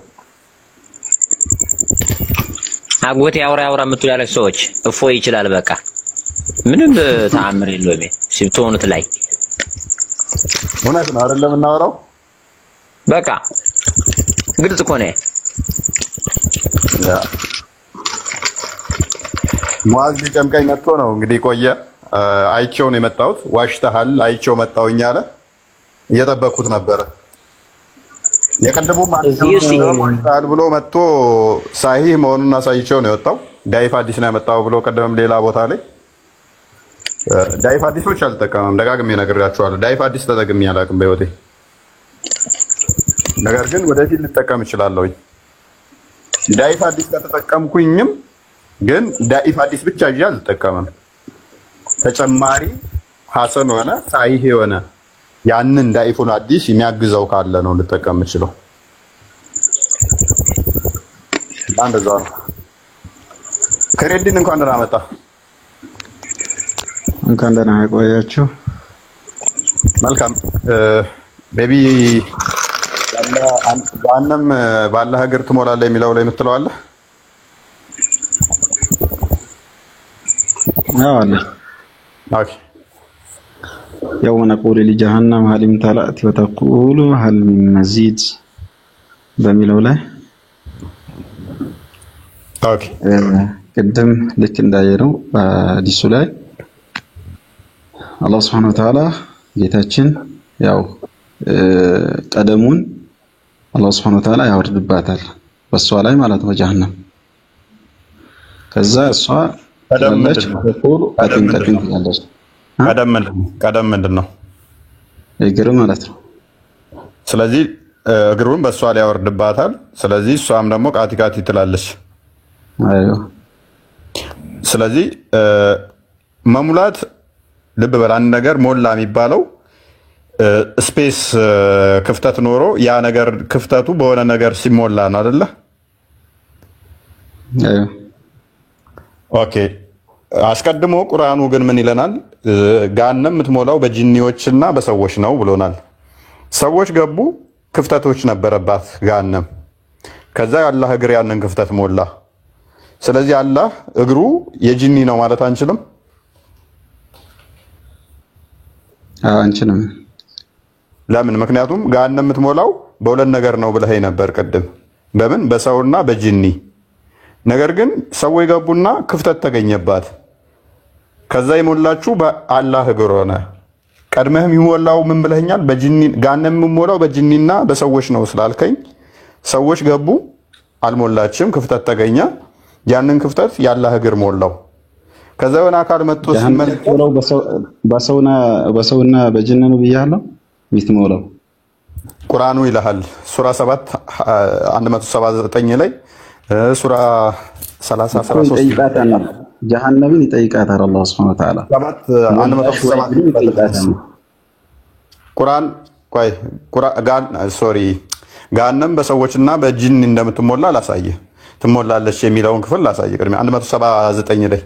አጎቴ ያውራ የምትሉ ያለች ሰዎች እፎ ይችላል በቃ ምንም ተአምር የለውም ሲብቶኑት ላይ እውነት ነው አይደለም እናወራው በቃ ግልጽ እኮ ነው ሙአዝ ሊጨምቀኝ መጥቶ ነው እንግዲህ ቆየ አይቼው ነው የመጣሁት። ዋሽተሃል፣ አይቼው መጣሁኝ አለ። እየጠበኩት ነበረ። የቀደሙም ዋሽተሃል ብሎ መጥቶ ሳሂህ መሆኑን አሳይቼው ነው የወጣው። ዳይፍ አዲስ ነው ያመጣው ብሎ ቀደምም ሌላ ቦታ ላይ ዳይፍ አዲሶች አልጠቀምም። ደጋግሜ ነግሬያቸዋለሁ። ዳይፍ አዲስ ተጠቅሜ አላውቅም በህይወቴ። ነገር ግን ወደፊት ልጠቀም እችላለሁኝ። ዳይፍ አዲስ ከተጠቀምኩኝም ግን ዳይፍ አዲስ ብቻ ይዤ አልጠቀምም። ተጨማሪ ሐሰን ሆነ ሳሂህ የሆነ ያንን ዳይፉን አዲስ የሚያግዘው ካለ ነው ልጠቀም የምችለው። እንደዛ ነው። ከሬዲን እንኳን ደህና መጣ። እንኳን ደህና ቆያችሁ። መልካም ቤቢ ገሃነም ባላህ እግር ትሞላለህ የሚለው ላይ የምትለው አለ? አዎ አለ። ኦኬ يوم نقول لجهنم هل امتلأت وتقول هل من مزيد በሚለው ላይ ኦኬ ቅድም ልክ እንዳየነው በሐዲሱ ላይ አላህ Subhanahu Wa Ta'ala ጌታችን ያው ቀደሙን አላህ Subhanahu Wa Ta'ala ያወርድባታል በሷ ላይ ማለት ነው ጀሃነም። ከዛ እሷ ተደመች ተቆሉ አጥንቀጥን ያለች ቀደም ምንድን ነው? እግር ማለት ነው። ስለዚህ እግሩን በሷ ላይ ያወርድባታል። ስለዚህ እሷም ደግሞ ቃቲ ትላለች። አይዮ ስለዚህ መሙላት ልብ በል አንድ ነገር ሞላ የሚባለው ስፔስ ክፍተት ኖሮ ያ ነገር ክፍተቱ በሆነ ነገር ሲሞላ ነው አይደለ? አይዮ ኦኬ። አስቀድሞ ቁርአኑ ግን ምን ይለናል? ገሃነም የምትሞላው በጂኒዎችና በሰዎች ነው ብሎናል። ሰዎች ገቡ፣ ክፍተቶች ነበረባት ገሃነም። ከዛ የአላህ እግር ያንን ክፍተት ሞላ። ስለዚህ አላህ እግሩ የጂኒ ነው ማለት አንችልም? አንችልም። ለምን? ምክንያቱም ገሃነም የምትሞላው በሁለት ነገር ነው ብለኸኝ ነበር ቅድም። በምን? በሰውና በጂኒ። ነገር ግን ሰዎች ገቡና ክፍተት ተገኘባት። ከዛ የሞላችሁ በአላህ እግር ሆነ። ቀድመህም ይሞላው ምን ብለኸኛል? በጂኒ ገሃነም የሞላው በጂኒና በሰዎች ነው ስላልከኝ ሰዎች ገቡ፣ አልሞላችም፣ ክፍተት ተገኘ። ያንን ክፍተት የአላህ እግር ሞላው። ከዛ የሆነ አካል መጥቶ ሲመለከተው በሰውና በጂኒ ነው ብያለሁ። የትሞላው ቁርአኑ ይልሃል። ሱራ 7 179 ላይ ሱራ 30 13 ጀሃነምን ይጠይቃታል አላህ Subhanahu Wa Ta'ala 177 ቁርአን ቆይ ገሃነም በሰዎችና በጂን እንደምትሞላ ላሳየህ። ትሞላለች የሚለውን ክፍል ላሳየህ። ቅድሚያ 179 ላይ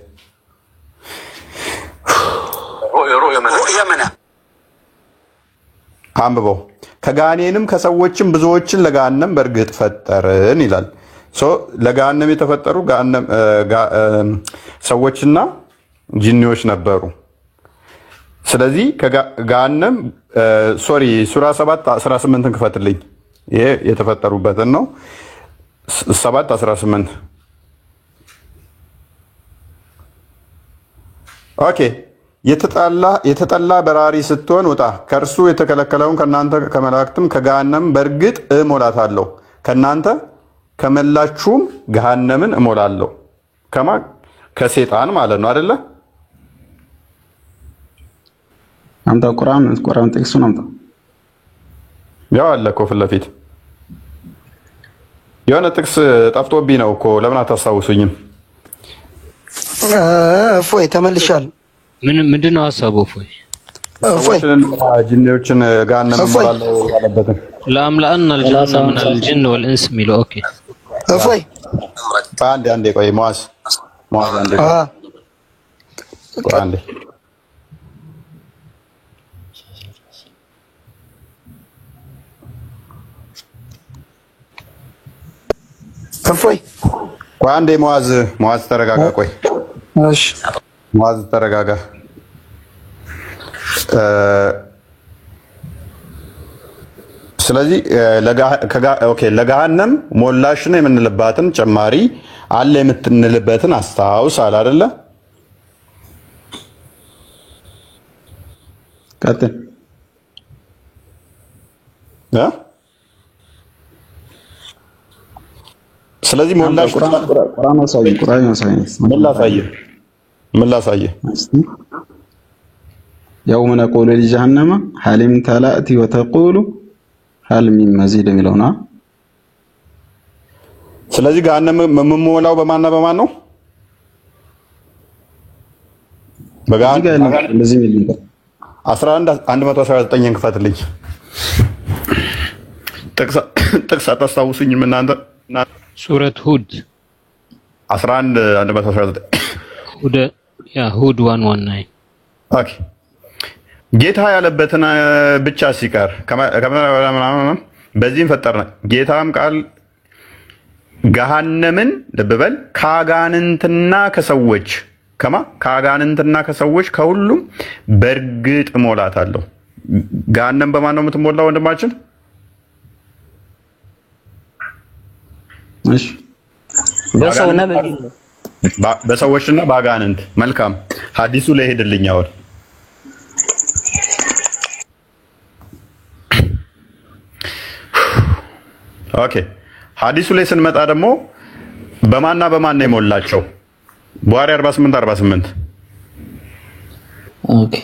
አንብበው። ከጋኔንም ከሰዎችም ብዙዎችን ለገሃነም በእርግጥ ፈጠርን ይላል። ለገሃነም የተፈጠሩ ሰዎችና ጂኒዎች ነበሩ። ስለዚህ ከገሃነም ሱራ 7 18ን ክፈትልኝ። ይሄ የተፈጠሩበትን ነው። 7 18 ኦኬ። የተጠላ በራሪ ስትሆን ውጣ፣ ከእርሱ የተከለከለውን ከናንተ ከመላእክትም ከገሃነም በእርግጥ እሞላታለሁ፣ ከናንተ ከመላችሁም ገሃነምን እሞላለሁ። ከሴጣን ማለት ነው አይደለ? አምጣ ቁርአን ጥቅሱን አምጣ። ያው አለ እኮ ፊት ለፊት የሆነ ጥቅስ ጠፍቶብኝ ነው እኮ። ለምን አታስታውሱኝም? እፎይ ተመልሻለሁ። ምንድን ነው ሀሳቡ? ጂኒዎችን ገሃነም እሞላለሁ ያለበትን ለአምላአና አልጀሃነም ምን አልጅን ወልኢንስ የሚለው ኦኬ። እፎይ አንዴ ቆይ ሙአዝ አንዴ አንዴ እፎይ አንዴ ሙአዝ ተረጋጋ። ቆይ እሺ ሙአዝ ተረጋጋ። ስለዚህ ለገሃነም ሞላሽ ነው የምንልባትን ጨማሪ አለ የምትንልበትን አስታውስ አለ አይደለ? ቀጥል ስለዚህ ሞላሽ ቁርአን ያሳይ ምን ላሳይ يوم نقول لجهنم هل امتلأت وتقول هل من مزيد የሚለውና ስለዚህ ገሃነም መሞላው በማንና በማን ነው? በገሃነም እንደዚህ የሚል 11:119 ክፈትልኝ። ጥቅስ አታስታውሱኝም እናንተ? ሱረት ሁድ 11:119 ሁድ 119 ኦኬ። ጌታ ያለበትን ብቻ ሲቀር በዚህም ፈጠርና ጌታም ቃል ገሃነምን ልብ በል ከአጋንንትና ከሰዎች ከአጋንንትና ከሰዎች ከሁሉም በእርግጥ እሞላታለሁ። ገሃነም በማን ነው የምትሞላው ወንድማችን? እሺ በሰዎችና በአጋንንት። መልካም ሐዲሱ ላይ ሄድልኝ አሁን ኦኬ። ሐዲሱ ላይ ስንመጣ ደግሞ በማንና በማን ነው የሞላቸው? ቡኻሪ 48 ኦኬ።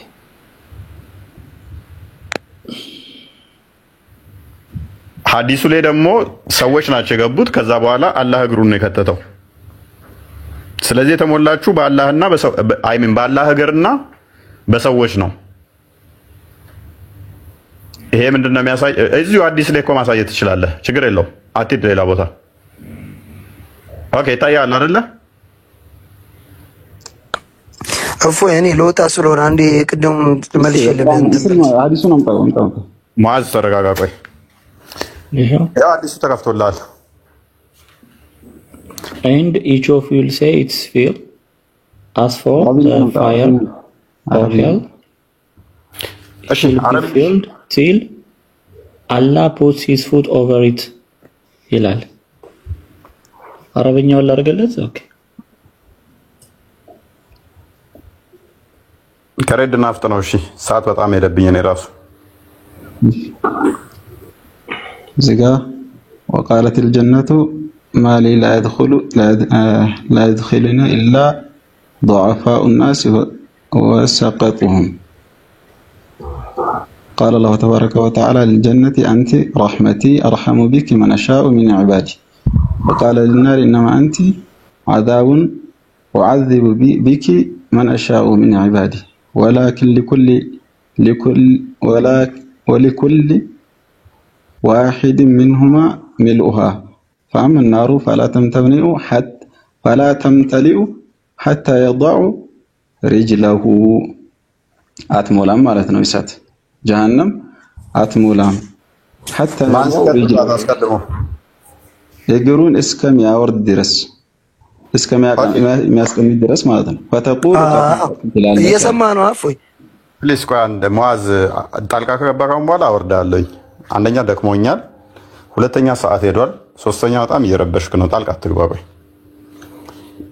ሐዲሱ ላይ ደግሞ ሰዎች ናቸው የገቡት። ከዛ በኋላ አላህ እግሩን ነው የከተተው። ስለዚህ የተሞላችሁ በአላህና በአላህ እግርና በሰዎች ነው። ይሄ ምንድነው የሚያሳይ? እዚሁ አዲስ ላይ እኮ ማሳየት ትችላለህ። ችግር የለውም። አትሂድ ሌላ ቦታ። ኦኬ ይታያል አይደለ? እፎይ እኔ ለወጣ ስለሆነ አንዴ ቅድም መልሽ የለም አዲሱን አምጣው ሙአዝ ተረጋጋ። ቆይ ያው አዲሱ ተከፍቶልሃል። And each of you will say it's filled as for the fire or hell it shall be filled till Allah puts his foot over it ይላል። አረበኛውን ላድርግለት። ኦኬ ከሬድ ናፍጥ ነው። እሺ ሰዓት በጣም ሄደብኝ እኔ ራሱ ዝጋ وقالت الجنة ما لي لا يدخلنا إلا ضعفاء الناس وسقطهم قال الله تبارك وتعالى للجنة أنت رحمتي أرحم بك من أشاء من عبادي وقال للنار إنما أنت عذاب أعذب بك من أشاء من عبادي ولكن ولكل واحد منهما ملؤها فأما النار فلا تمتلئ حتى يضع رجله أتمولام مالتنا يسات جهنم أتمولام حتى يضع رجله يقولون اسكم يا ورد درس اسكم يا درس مالتنا فتقول يسمعنا عفوا ፕሊስ ቆይ አንድ ሙአዝ ጣልቃ ከገባከም በኋላ አወርዳለሁ። አንደኛ ደክሞኛል፣ ሁለተኛ ሰዓት ሄዷል፣ ሶስተኛ በጣም እየረበሽክ ነው። ጣልቃ አትግባ። ቆይ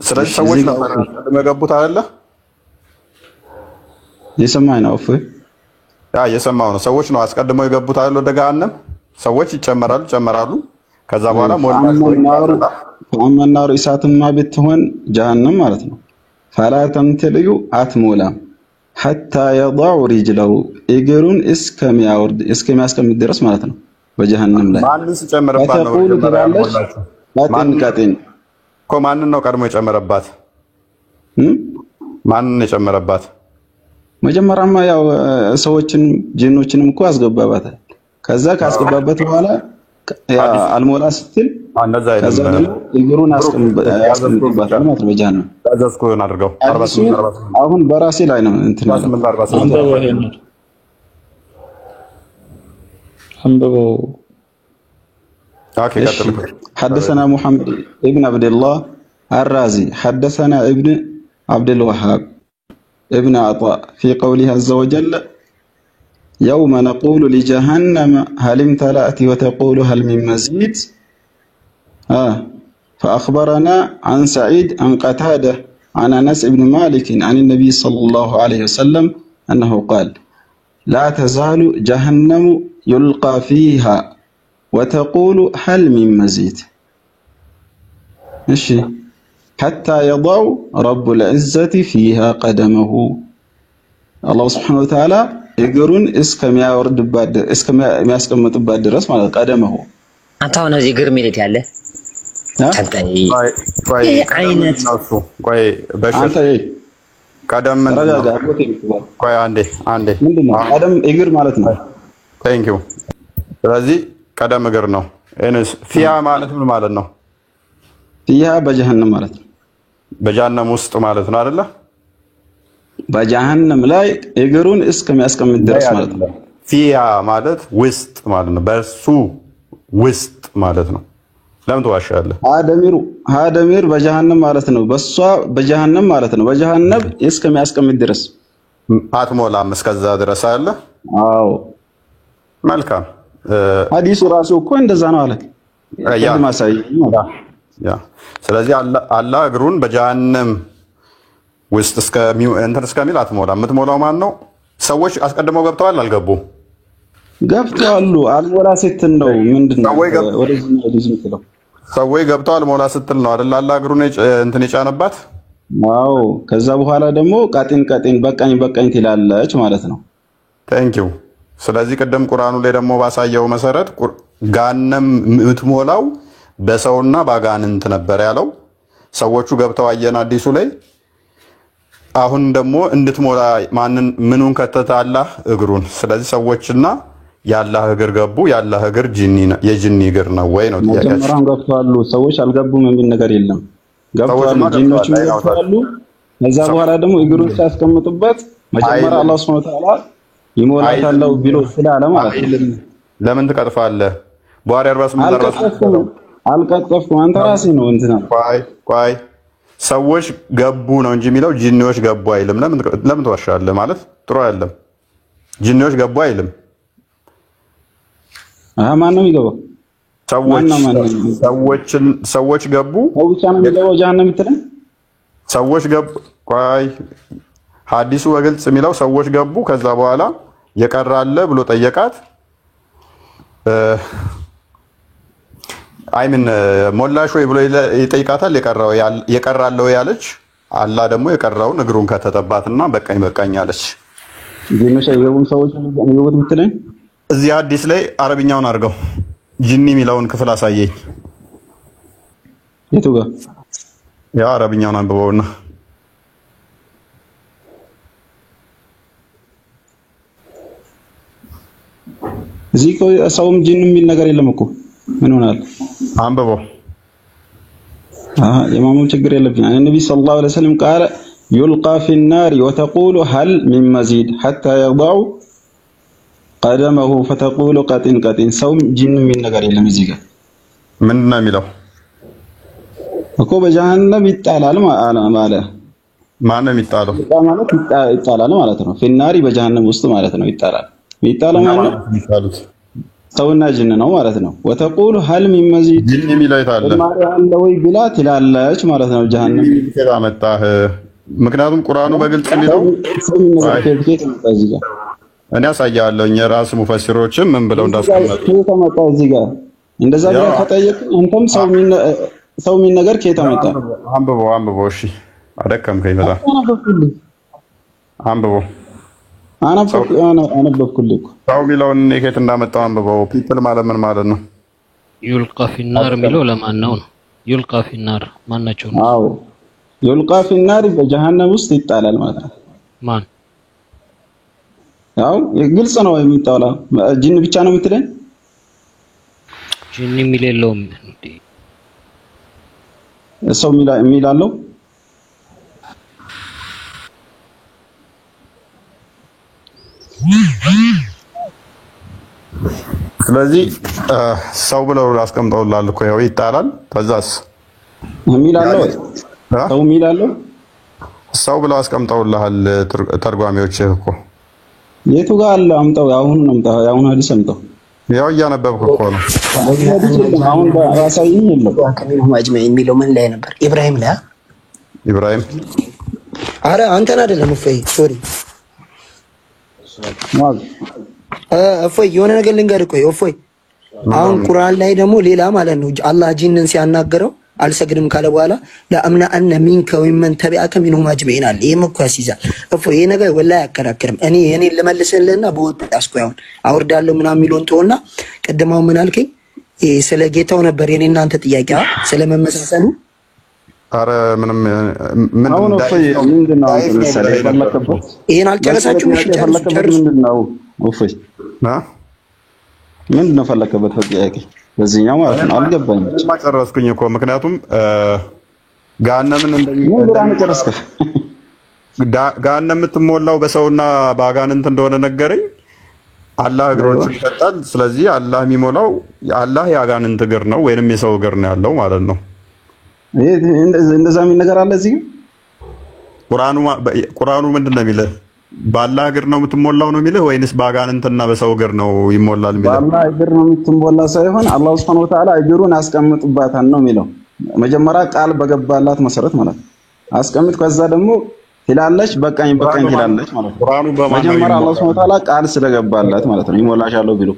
ስለዚህ ሰዎች ነበር የገቡት አይደለ? የሰማኝ ነው እፎይ የሰማው ነው። ሰዎች ነው አስቀድመው የገቡት አይደል? ወደ ገሃነም ሰዎች ይጨመራሉ። ከዛ በኋላ ፈአመናሩ እሳትማ ብትሆን ጀሃነም ማለት ነው። ፈላ ተምተልዩ አትሞላም ሐታ የضع رجله እግሩን እስከሚያስቀምጥ ድረስ ማለት ነው በጀሃነም ላይ ማንስ ጨመረባት ነው ማንን ነው ቀድሞ የጨመረባት? ማንን የጨመረባት? መጀመሪያማ ያው ሰዎችን ጂኖችንም እኮ አስገባባታል። ከዛ ካስገባበት በኋላ አልሞላ ስትል ከዛ ደግሞ እግሩን አስቀምጥባታል ማለት ነው በጀሃነም። ታዘዝኩን አድርገው አሁን በራሴ ላይ ነው እንትን አንብበው حدثنا محمد ابن عبد الله الرازي حدثنا ابن عبد الوهاب ابن عطاء في قوله عز وجل يوم نقول لجهنم هل امتلأت وتقول هل من مزيد فأخبرنا عن سعيد عن قتادة عن أنس بن مالك عن النبي صلى الله عليه وسلم أنه قال لا تزال جهنم يلقى فيها وتقول هل من مزيد ماشي حتى يضع رب العزة فيها قدمه الله سبحانه وتعالى እግሩን እስከሚያስቀምጥባት ድረስ ማለት ቀደመው አንተ አሁን እዚህ እግር ሚልት ያለ አይነት ቆይ በሽታ ቀደም ቆይ አንዴ ምንድነው ቀደም እግር ማለት ነው ቴንክ ዩ ስለዚህ ቀደም እግር ነው እነስ ፊያ ማለት ምን ማለት ነው ፊያ በጀሃነም ማለት ነው በጀሃነም ውስጥ ማለት ነው አይደለ በጀሃነም ላይ እግሩን እስከሚያስቀምጥ ድረስ ማለት ነው ፊያ ማለት ውስጥ ማለት ነው በሱ ውስጥ ማለት ነው ለምን ተዋሻለህ ሀደሚር በጀሃነም ማለት ነው በሷ በጀሃነም ማለት ነው በጀሃነም እስከሚያስቀምጥ ድረስ አትሞላም እስከዛ ድረስ አለ አዎ መልካም ሐዲሱ ራሱ እኮ እንደዛ ነው አለ ያ ስለዚህ አላህ እግሩን በጀሃነም ውስጥ እስከሚል አትሞላም የምትሞላው ማን ነው ሰዎች አስቀድመው ገብተዋል አልገቡም ገብተዋል አልሞላ ስትል ነው ምንድነው ወደዚህ ነው ሰዎች ገብተዋል ሞላ ስትል ነው አይደል አላህ እግሩን እንትን ይጫነባት አዎ ከዛ በኋላ ደግሞ ቃጢን በቃኝ ትላለች ማለት ነው ቴንክ ዩ ስለዚህ ቀደም ቁርአኑ ላይ ደግሞ ባሳየው መሰረት ጋነም የምትሞላው በሰውና ባጋንንት ነበር ያለው ሰዎቹ ገብተው አየን አዲሱ ላይ አሁን ደግሞ እንድትሞላ ምኑን ከተተ አላህ እግሩን ስለዚህ ሰዎችና ያላህ እግር ገቡ ያላህ እግር የጂኒ እግር ነው ወይ ነው ጥያቄው መጀመሪያም ገብተዋል ሰዎች አልገቡም የሚል ነገር የለም ገብተዋል ጂኖችም ገብተዋል ከዛ በኋላ ደግሞ እግሩን ሲያስቀምጡበት መጀመሪያ አላህ Subhanahu Wa Ta'ala ይሞላታል ብሎ ስላለ ማለት ነው ለምን ትቀጥፋለህ ቧሪ 48 አልቀጥፍኩም አንተ ራስህ ነው እንትና ቆይ ሰዎች ገቡ ነው እንጂ የሚለው ጂኒዎች ገቡ አይልም ለምን ተዋሻለህ ማለት ጥሩ አይደለም ጂኒዎች ገቡ አይልም ማን ነው የሚገባው ሰዎች ገቡ ብቻ ነው የሚገባው ጀሃነም ትለን ሰዎች ገቡ ቆይ ሐዲሱ በግልጽ የሚለው ሰዎች ገቡ ከዛ በኋላ የቀራለ ብሎ ጠየቃት አይምን ሞላሽ ወይ ብሎ ይጠይቃታል የቀራለው ያለች አላህ ደግሞ የቀራውን እግሩን ከተተባትና በቃኝ አለች ጂኒዎች አይገቡም ሰዎች የሚገቡት ምትለኝ እዚህ ሐዲስ ላይ አረብኛውን አድርገው ጂኒ የሚለውን ክፍል አሳየኝ የቱ ጋር ያ አረብኛውን አንብበውና እዚህ ሰውም ጂኒ የሚል ነገር የለም እኮ ምን ሆናል አንብበው የማሙ ችግር የለብኝ ነብይ ሰለላሁ ዐለይሂ ወሰለም قال يلقى في النار وتقول هل من مزيد حتى يضع قدمه فتقول قطن ሰውም ጂኒ የሚል ነገር የለም እዚህ ጋር ምንድን ነው የሚለው እኮ በጀሃነም ይጣላል ማለት ማን ነው የሚጣለው ማለት ይጣላል ማለት ነው ፊናሪ በጀሃነም ውስጥ ማለት ነው ይጣላል ማለት ነው ሰውና ጂን ነው ማለት ነው ወተቁሉ هل من مزيد ጂን የሚለው ይታለ ማርያም ወይ ብላ ትላለች ማለት ነው ጀሃነም ተመጣህ ምክንያቱም ቁርአኑ በግልጽ የሚለው እኔ አሳያለሁ የራስ ሙፈሲሮችም ምን ብለው እንዳስቀመጡ ተመጣ እዚህ ጋር እንደዛ ብለህ ከጠየቅ አንተም ሰው ምን ነገር ከየተመጣ አንብበው እሺ አደከምከኝ በጣም አንብበው አነበብኩልህ ሰው ሚለውን ከየት እንዳመጣው አንብበው ፒፕል ማለት ምን ማለት ነው ዩልቃ ፊናር ሚለው ለማን ነው ዩልቃ ፊናር ማናቸው ነው አዎ ዩልቃ ፊናር በጀሃነም ውስጥ ይጣላል ማለት ነው ማን ያው ግልጽ ነው የሚጣላው ጂን ብቻ ነው የምትለኝ ጂን የሚለውም ሰው የሚላለው ስለዚህ ሰው ብለው አስቀምጠውላል እኮ ያው ይጣላል ከዛስ የሚላለው ሰው ብለው አስቀምጠውልሃል ተርጓሚዎች እኮ የቱ ጋር አለ? አምጣው። አሁን አምጣው። አሁን ሐዲስ አምጣው። ያው እያነበብኩ እኮ ነው። አሁን ባሳይኝ የለም። ከሚሁ ማጅመዕ የሚለው ምን ላይ ነበር? ኢብራሂም ላይ ኢብራሂም። አረ አንተን አይደለም እፈይ ሶሪ እፎይ የሆነ ነገር ልንገርህ። ቆይ እፎይ አሁን ቁርአን ላይ ደግሞ ሌላ ማለት ነው አላህ ጂንን ሲያናገረው አልሰግድም ካለ በኋላ ለአምና አነ ሚንከ ወመን ተቢአከ ሚንሁም አጅመዒን አለ። ይሄም እኮ ያስይዛል። እፎይ ይሄ ነገር ወላሂ አያከራክርም። እኔ ልመልስልህና በወጥ ያስቆያውን አወርዳለሁ ምናምን የሚለውን ተውና ቀደማው ምን አልከኝ? ስለ ጌታው ነበር የኔ እናንተ ጥያቄ ስለ መመሳሰሉ። አረ ምንም አሁን እፎይ ምንድነው ለምሳሌ ፈለከበት ይሄን አልጨረሳችሁም? እሺ ጨርሱ። ምንድነው እፎይ ምንድነው ፈለከበት ጥያቄ? በዚህኛው ማለት ነው አልገባኝም። ማጨረስኩኝ እኮ ምክንያቱም ገሃነምን ገሃነም የምትሞላው በሰውና በአጋንንት እንደሆነ ነገረኝ። አላህ እግሮቹን ይሰጣል። ስለዚህ አላህ የሚሞላው አላህ የአጋንንት እግር ነው ወይንም የሰው እግር ነው ያለው ማለት ነው። ይሄ እንደዛ ምን ነገር አለ እዚህ? ቁርአኑ ምንድነው የሚለው? በአላህ እግር ነው የምትሞላው ነው የሚለው ወይንስ በአጋንንትና በሰው እግር ነው ይሞላል የሚለው? በአላህ እግር ነው የምትሞላ ሳይሆን አላህ Subhanahu Wa Ta'ala እግሩን አስቀምጥባታል ነው የሚለው። መጀመሪያ ቃል በገባላት መሰረት ማለት አስቀምጥ፣ ከዛ ደግሞ ትላለች በቃኝ ትላለች ማለት ነው። መጀመሪያ አላህ Subhanahu Wa Ta'ala ቃል ስለገባላት ማለት ነው ይሞላሻለሁ ቢሉ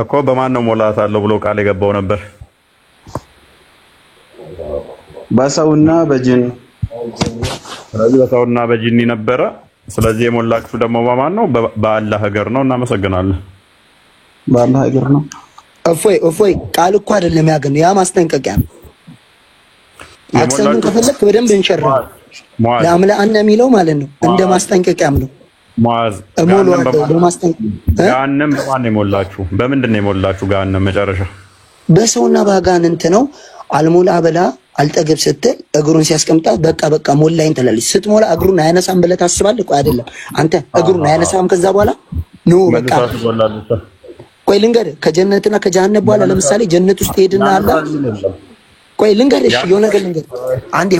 እኮ በማን ነው ሞላታለሁ ብሎ ቃል የገባው ነበር? በሰውና በጂን። ስለዚህ በሰውና በጂን ነበረ። ስለዚህ የሞላችሁ ደግሞ በማን ነው? በአላህ እግር ነው። እናመሰግናለን። በአላህ እግር ነው። እፎይ ቃል እኮ አይደለም ያገኘው፣ ያ ማስጠንቀቂያ ነው። አክሰንቱን ከፈለክ በደንብ እንሸርህ። ለአምላአና የሚለው ማለት ነው እንደ ማስጠንቀቂያም ነው። ሙአዝ ገሃነም በማን ነው የሞላችሁ? በምንድን ነው የሞላችሁ ገሃነም መጨረሻ? በሰውና በአጋንንት ነው። አልሞላ በላ አልጠገብ ስትል እግሩን ሲያስቀምጣት በቃ ሞላኝ ትላለች። ስትሞላ እግሩን አያነሳም ብለህ ታስባለህ? ቆይ አይደለም አንተ እግሩን አያነሳም። ከዛ በኋላ ኖ በቃ ቆይ ልንገርህ፣ ከጀነትና ከጀሃነም በኋላ ለምሳሌ ጀነት ውስጥ ሄድና አለ ቆይ ልንገርህ፣ እሺ የሆነ ነገር ልንገርህ አንዴ።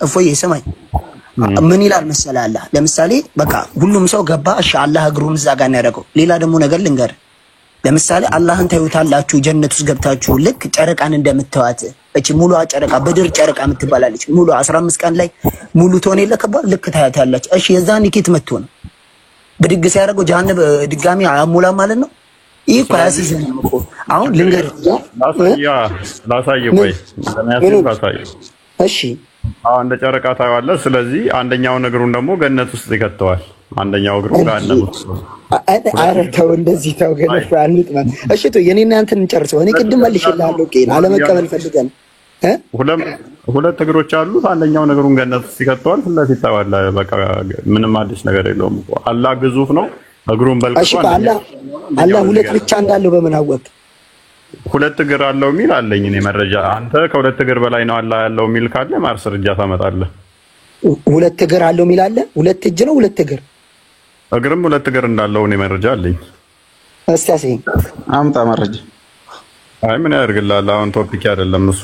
እፎዬ ስማኝ፣ ምን ይላል መሰለህ አላህ ለምሳሌ በቃ ሁሉም ሰው ገባ። እሺ አላህ እግሩን እዛ ጋር ነው ያደረገው። ሌላ ደግሞ ነገር ልንገርህ፣ ለምሳሌ አላህን ታዩታላችሁ ጀነት ውስጥ ገብታችሁ ልክ ጨረቃን እንደምትዋት እቺ ሙሉ ጨረቃ በድር ጨረቃ የምትባላለች ሙሉ 15 ቀን ላይ ሙሉ ትሆን የለከባል ልክ ታያታላችሁ። እሺ የዛን ኪት መጥቶ ነው በድግስ ያደረገው ጀሃነም ድጋሚ አሞላ ማለት ነው። ይሄ እኮ ያሲዘን እኮ አሁን ልንገርህ ላሳይ ላሳይ። እሺ አሁን እንደ ጨረቃ ታየዋለህ። ስለዚህ አንደኛው እግሩን ደግሞ ገነት ውስጥ ይከተዋል። አንደኛው እግሩ ገሃነም ውስጥ ኧረ ተው እንደዚህ ተው ገለፍ አንጥማ። እሺ ተው የኔና አንተን እንጨርሰው። እኔ ቅድም መልሼልሃለሁ። ቄን አለመቀበል ፈልገን ሁለት እግሮች አሉት። አንደኛው እግሩን ገነት ውስጥ ይከተዋል። ስለዚህ ታዋላ በቃ ምንም አዲስ ነገር የለውም እኮ አላህ ግዙፍ ነው። እግሩን በልቅሶ እሺ አላህ ሁለት ብቻ እንዳለው በምን አወቅ? ሁለት እግር አለው የሚል አለኝ እኔ መረጃ። አንተ ከሁለት እግር በላይ ነው አላህ ያለው የሚል ካለ ማስረጃ ታመጣለህ። ሁለት እግር አለው የሚል አለ። ሁለት እጅ ነው ሁለት እግር እግርም ሁለት እግር እንዳለው እኔ መረጃ አለኝ። እስቲ አሳየኝ፣ አምጣ መረጃ። አይ ምን ያደርግልሃል? አሁን ቶፒክ አይደለም እሱ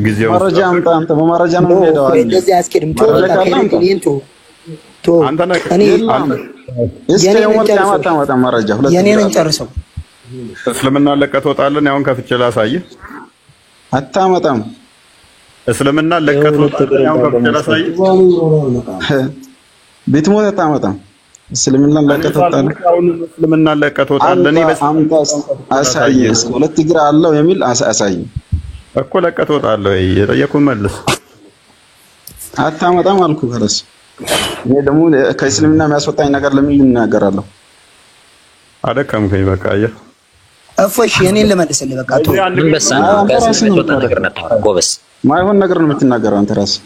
ጊዜው መረጃ አምጣ። አንተ በመረጃ ነው የምንሄደው አይደል? እንደዚህ አያስኬድም። ቶ አንተ ነህ እኔ መረጃ ሁለት የኔን እንጨርሰው። እስልምና ለቀህ ትወጣለህ። አሁን ከፍቼ ላሳይህ። አታመጣም። እስልምና ለቀህ ትወጣለህ። አሁን ከፍቼ ላሳይህ። ቤትሞት አታመጣም። እስልምና ለቀህ ትወጣለህ። እስልምና ለቀህ ትወጣለህ። እኔ በስ አሳይህ። ሁለት እግር አለው የሚል አሳይህ እኮ ለቀህ ትወጣለህ። የጠየኩህን መልስ። አታመጣም አልኩህ። ከረስ እኔ ደግሞ ከእስልምና የሚያስወጣኝ ነገር ለምን ልናገራለሁ? አደከምከኝ። በቃ አየህ እፎሽ የኔን ልመልስልህ። በቃ ቶ ማይሆን ነገር ነው የምትናገረው አንተ ራስህ።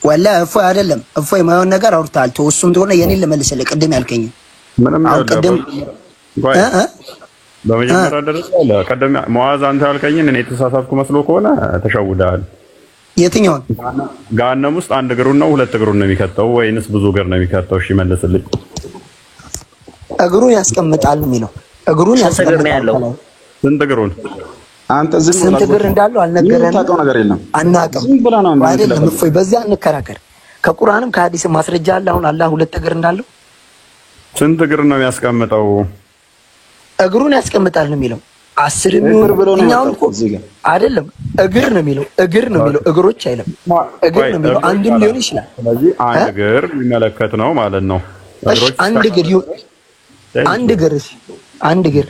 ወላሂ እፎይ አይደለም እፎይ ማይሆን ነገር አውርተሃል። ቶ እሱም ተሆነ የኔን ልመልስልህ። ቅድም ያልከኝ ምንም አይደለም። በመጀመሪያ ደረጃ ቀደም ሙአዝ አንተ ያልከኝን እኔ የተሳሳትኩ መስሎ ከሆነ ተሸውደሃል። የትኛውን ገሃነም ውስጥ አንድ እግሩን ነው ሁለት እግሩን ነው የሚከተው ወይንስ ብዙ እግር ነው የሚከተው? እሺ መልስልኝ። እግሩን ያስቀምጣል የሚለው እግሩን ያስቀምጣል። ስንት እግሩን አንተ ዝም ስንት እግር እንዳለው አልነገረንም። ታውቀው ነገር የለም። አናውቅም አይደለም እፎይ። በዚያ እንከራከር። ከቁርአንም ከሐዲስም ማስረጃ አለ። አሁን አላህ ሁለት እግር እንዳለው ስንት እግር ነው የሚያስቀምጠው? እግሩን ያስቀምጣል ነው የሚለው። 10 የሚወር ብለው ነው አይደለም። እግር ነው የሚለው እግሮች አይደለም። እግር ነው የሚለው አንድም ሊሆን ይችላል። ስለዚህ አንድ እግር የሚመለከት ነው ማለት ነው። አንድ እግር አንድ እግር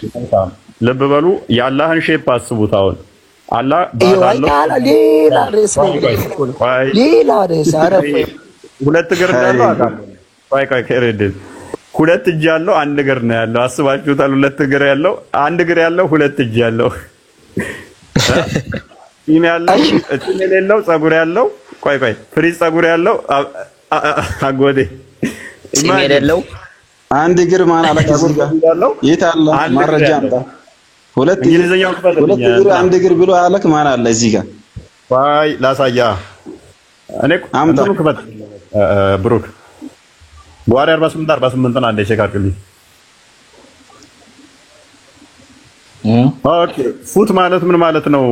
ልብ በሉ የአላህን ሼፕ አስቡት አሁን አላህ ሌላ ርዕስ ሁለት እግር እንዳለው አውቃለሁ ቆይ ከረድን ሁለት እጅ ያለው አንድ እግር ነው ያለው አስባችሁታል ሁለት እግር ያለው አንድ እግር ያለው ሁለት እጅ ያለው ፂም ያለው ፂም የሌለው ጸጉር ያለው ቆይ ፍሪዝ ጸጉር ያለው አጎዴ ፂም የሌለው አንድ እግር ማን አለ ከዚህ ጋር የት አለ መረጃ አምጣ ሁለት እግር አንድ እግር ብሎ አለክ ማን አለ እዚህ ጋር ባይ ላሳያ እኔ አምጣው ከበት ብሩክ ቡሃሪ 48 ነው አንዴ ቼክ አድርግልኝ ኦኬ ፉት ማለት ምን ማለት ነው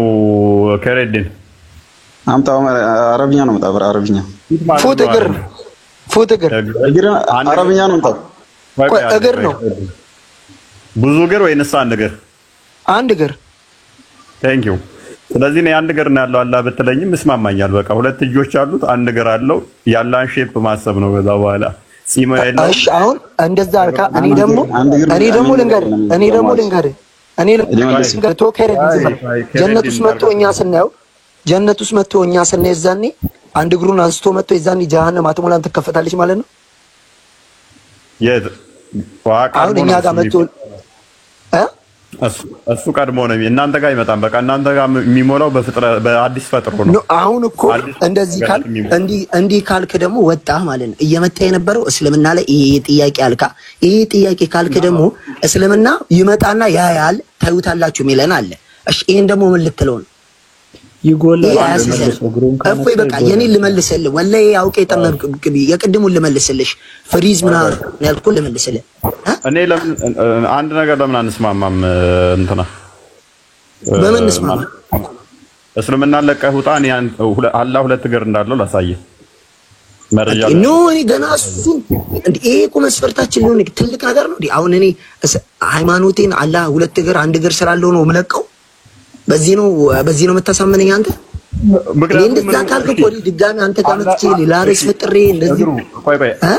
ከረድን አምጣው አረብኛ ነው መጣ አረብኛ ፉት እግር አረብኛ ነው መጣ እግር ነው ብዙ እግር ወይንስ አንድ እግር አንድ እግር ቴንክ ዩ ስለዚህ ነው አንድ እግር ነው ያለው አላህ በተለኝም እስማማኛል በቃ ሁለት እጆች አሉት አንድ እግር አለው ያላን ሼፕ ማሰብ ነው ከዛ በኋላ ሲማ ያለው እሺ አሁን እንደዛ አልካ እኔ ደግሞ ልንገርህ ቶከረ ጀነት ውስጥ መጥቶ እኛ ስናየው ዛኔ አንድ እግሩን አንስቶ መጥቶ የዛኔ ጀሃነም አትሞላን ትከፈታለች ማለት ነው አሁን እኛ ጋር መጥቶ እሱ ቀድሞ ነው እናንተ ጋር ይመጣም በቃ እናንተ ጋር የሚሞላው በአዲስ ፈጥሮ ነው አሁን እኮ እንዲህ ካልክ ደግሞ ወጣ ማለት ነው እየመጣ የነበረው እስልምና ላይ ይሄ ጥያቄ ካልክ ደግሞ እስልምና ይመጣና ያያል ታዩታላችሁ ሚለን አለ እሺ ይሄን ደግሞ ምን ልትለው ነው ይጎላል እፎይ በቃ የኔ ልመልስልህ ወላሂ አውቄ ጠመብክ የቅድሙን ልመልስልሽ ፍሪዝ ምናምን ያልኩት ልመልስልህ እኔ ለምን አንድ ነገር ለምን አንስማማም እንትና በምን እንስማማ እስልምና ለቀህ ውጣ እኔ አላህ ሁለት እግር እንዳለው ላሳየህ መረጃ ነው እኔ ገና እሱ ይሄ እኮ መስፈርታችን ነው ትልቅ ነገር ነው አሁን እኔ ሃይማኖቴን አላህ ሁለት እግር አንድ እግር ስላለው ነው የምለቀው በዚህ ነው የምታሳመነኝ አንተ እንደዛ ካልክ እኮ ድጋሚ አንተ ጋር መጥቼ ሌላ ርዕስ ፈጥሬ እንደዚህ ቆይ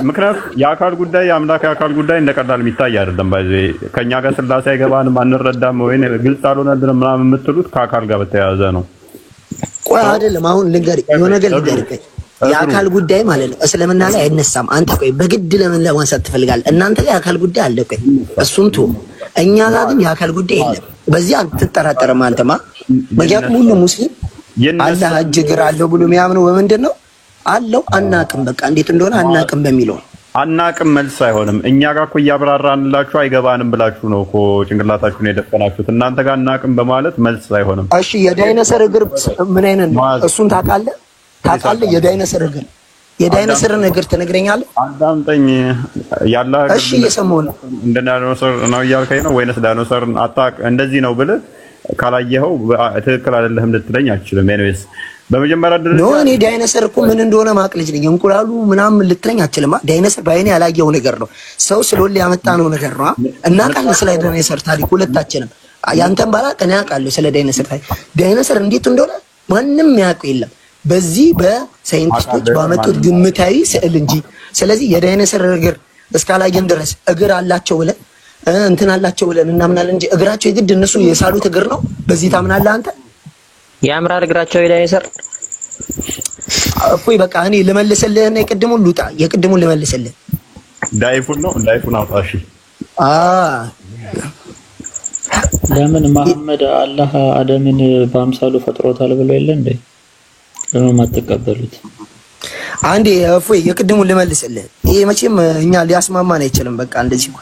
ምክንያቱም የአካል ጉዳይ የአምላክ የአካል ጉዳይ እንደቀላል የሚታይ አይደለም ባይዘይ ከኛ ጋር ስላሴ አይገባንም አንረዳም ወይ ግልጽ አልሆነልንም ምናምን የምትሉት ከአካል ጋር በተያያዘ ነው ቆይ አይደለም አሁን ልንገርህ የሆነ ነገር ልንገርህ የአካል ጉዳይ ማለት ነው እስልምና ላይ አይነሳም አንተ ቆይ በግድ ለምን ለማንሳት ትፈልጋለህ እናንተ ላይ የአካል ጉዳይ አለ ቆይ እሱም ቶ እኛ ጋር ግን የአካል ጉዳይ የለም በዚህ አትጠራጠርም አንተማ ምክንያቱም ሁሉ ሙስሊም አላህ እጅ እግር አለው ብሎ የሚያምነው በምንድን ነው አለው አናቅም በቃ እንዴት እንደሆነ አናቅም በሚለው አናቅም መልስ አይሆንም እኛ ጋር እኮ እያብራራንላችሁ አይገባንም ብላችሁ ነው እኮ ጭንቅላታችሁን የደፈናችሁት እናንተ ጋር አናቅም በማለት መልስ አይሆንም እሺ የዳይኖሰር እግር ምን አይነት ነው እሱን ታውቃለህ የዳይኖሰርን እግር ትነግረኛለህ አዳምጠኝ ያላ እሺ እየሰማሁ ነው እንደ ዳይኖሰር ነው እያልከኝ ነው ወይንስ ዳይኖሰርን አታውቅ እንደዚህ ነው ብለህ ካላየኸው ትክክል አይደለም ልትለኝ አትችልም ኤኒዌይስ በመጀመሪያ ደረጃ ነው እኔ ዳይኖሰር እኮ ምን እንደሆነ ማቅ ልጅ ነኝ እንቁላሉ ምናምን ልትለኝ አትችልም ዳይኖሰር ባይኔ ያላየው ነገር ነው ሰው ስለወል ያመጣ ነው ነገር ነው እና ቃል ስለ ዳይኖሰር ታሪክ ሁለታችንም ያንተን ባላቅ እኔ አውቃለሁ ስለ ዳይኖሰር ታሪክ ዳይኖሰር እንዴት እንደሆነ ማንም ያውቀው የለም በዚህ በሳይንቲስቶች ባመጡት ግምታዊ ስዕል እንጂ ስለዚህ የዳይኖሰር እግር እስካላየን ድረስ እግር አላቸው ብለን እንትን አላቸው ብለን እናምናለን እንጂ እግራቸው የግድ እነሱ የሳሉት እግር ነው በዚህ ታምናለህ አንተ ያምራል እግራቸው የዳይኖሰር እፎይ በቃ እኔ ልመልስልህ እና የቅድሙን ልመልስልህ ዳይፉን አውጣሽ ለምን መሐመድ አላህ አደምን በአምሳሉ ፈጥሮታል ብሎ የለ እንዴ ለምን ማተቀበሉት አንዴ እፎይ የቅድሙን ልመልስልህ ይሄ መቼም እኛ ሊያስማማን አይችልም በቃ እንደዚህ ነው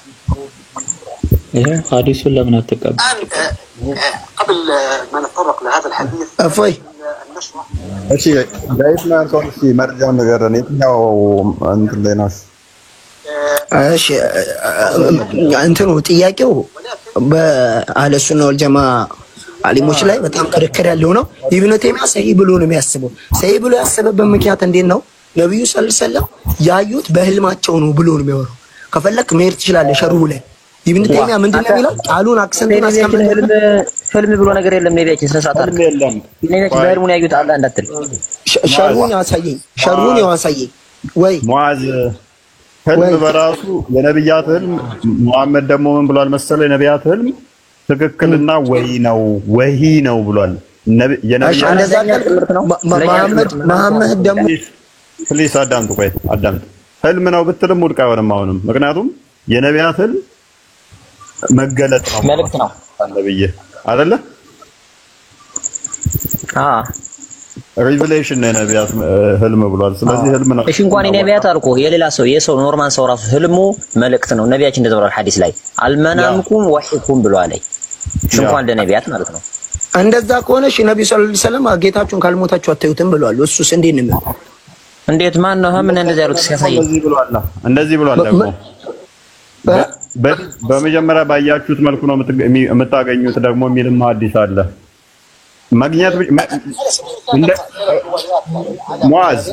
ይሄ ሐዲሱን ለምን አትቀበል قبل ما نتطرق لهذا الحديث እፎይ እሺ ዳይፍ ማን ሰው እሺ መረጃውን ነገር ነው የትኛው እንትን ላይ ነው እሺ እንትኑ ጥያቄው በአህለ ሱና ወል ጀማ አሊሞች ላይ በጣም ክርክር ያለው ነው ኢብኑ ተይሚያ ሰሂህ ብሎ ነው የሚያስበው ሰሂህ ብሎ ያሰበበት ምክንያት እንዴት ነው ነብዩ ሰለላሁ ዐለይሂ ወሰለም ያዩት በህልማቸው ነው ብሎ ነው የሚያወራው ከፈለክ መሄድ ትችላለህ ሸርሁ ላይ ኢብኑ ተይሚያ ምንድነው የሚለው ቃሉን አክሰንቱን አስቀምጠን ህልም ብሎ ነገር የለም ነብያችን ስለሳታ የለም ነብያችን በህልሙን ያዩት አላህ እንዳትል ሸርሁን ያሳየኝ ወይ ህልም በራሱ የነብያት ህልም መሐመድ ደግሞ ምን ብሏል መሰለህ? የነብያት ህልም ትክክልና ወሂ ነው ብሏል። መሐመድ ደግሞ ፕሊስ አዳምጡ። ህልም ነው ብትልም ውድቅ አይሆንም አሁንም። ምክንያቱም የነብያት ህልም መገለጥ ነው፣ መልእክት ነው ነብይ አይደለ? ሪቪሌሽን ነው የነብያት ህልም ብሏል። ስለዚህ ህልም ነው። እሺ እንኳን የነብያት አልኩ የሌላ ሰው የሰው ኖርማል ሰው ራሱ ህልሙ መልእክት ነው። ነብያችን እንደዛ ብለዋል ሐዲስ ላይ አልመናምኩም ወሂኩም ብለዋል። እሺ እንኳን ለነብያት ማለት ነው። እንደዛ ከሆነ እሺ ነብዩ ሰለላሁ ዐለይሂ ወሰለም ጌታችሁን ካልሞታችሁ አታዩትም ብለዋል። እሱስ እንዴት ነው? እንዴት ማን ነው ምን እንደዚህ ያሉት? ሲያሳየኝ እንደዚህ ብሏል ደግሞ በመጀመሪያ ባያችሁት መልኩ ነው የምታገኙት ደግሞ የሚልም ሐዲስ አለ። ማግኘት ሙአዝ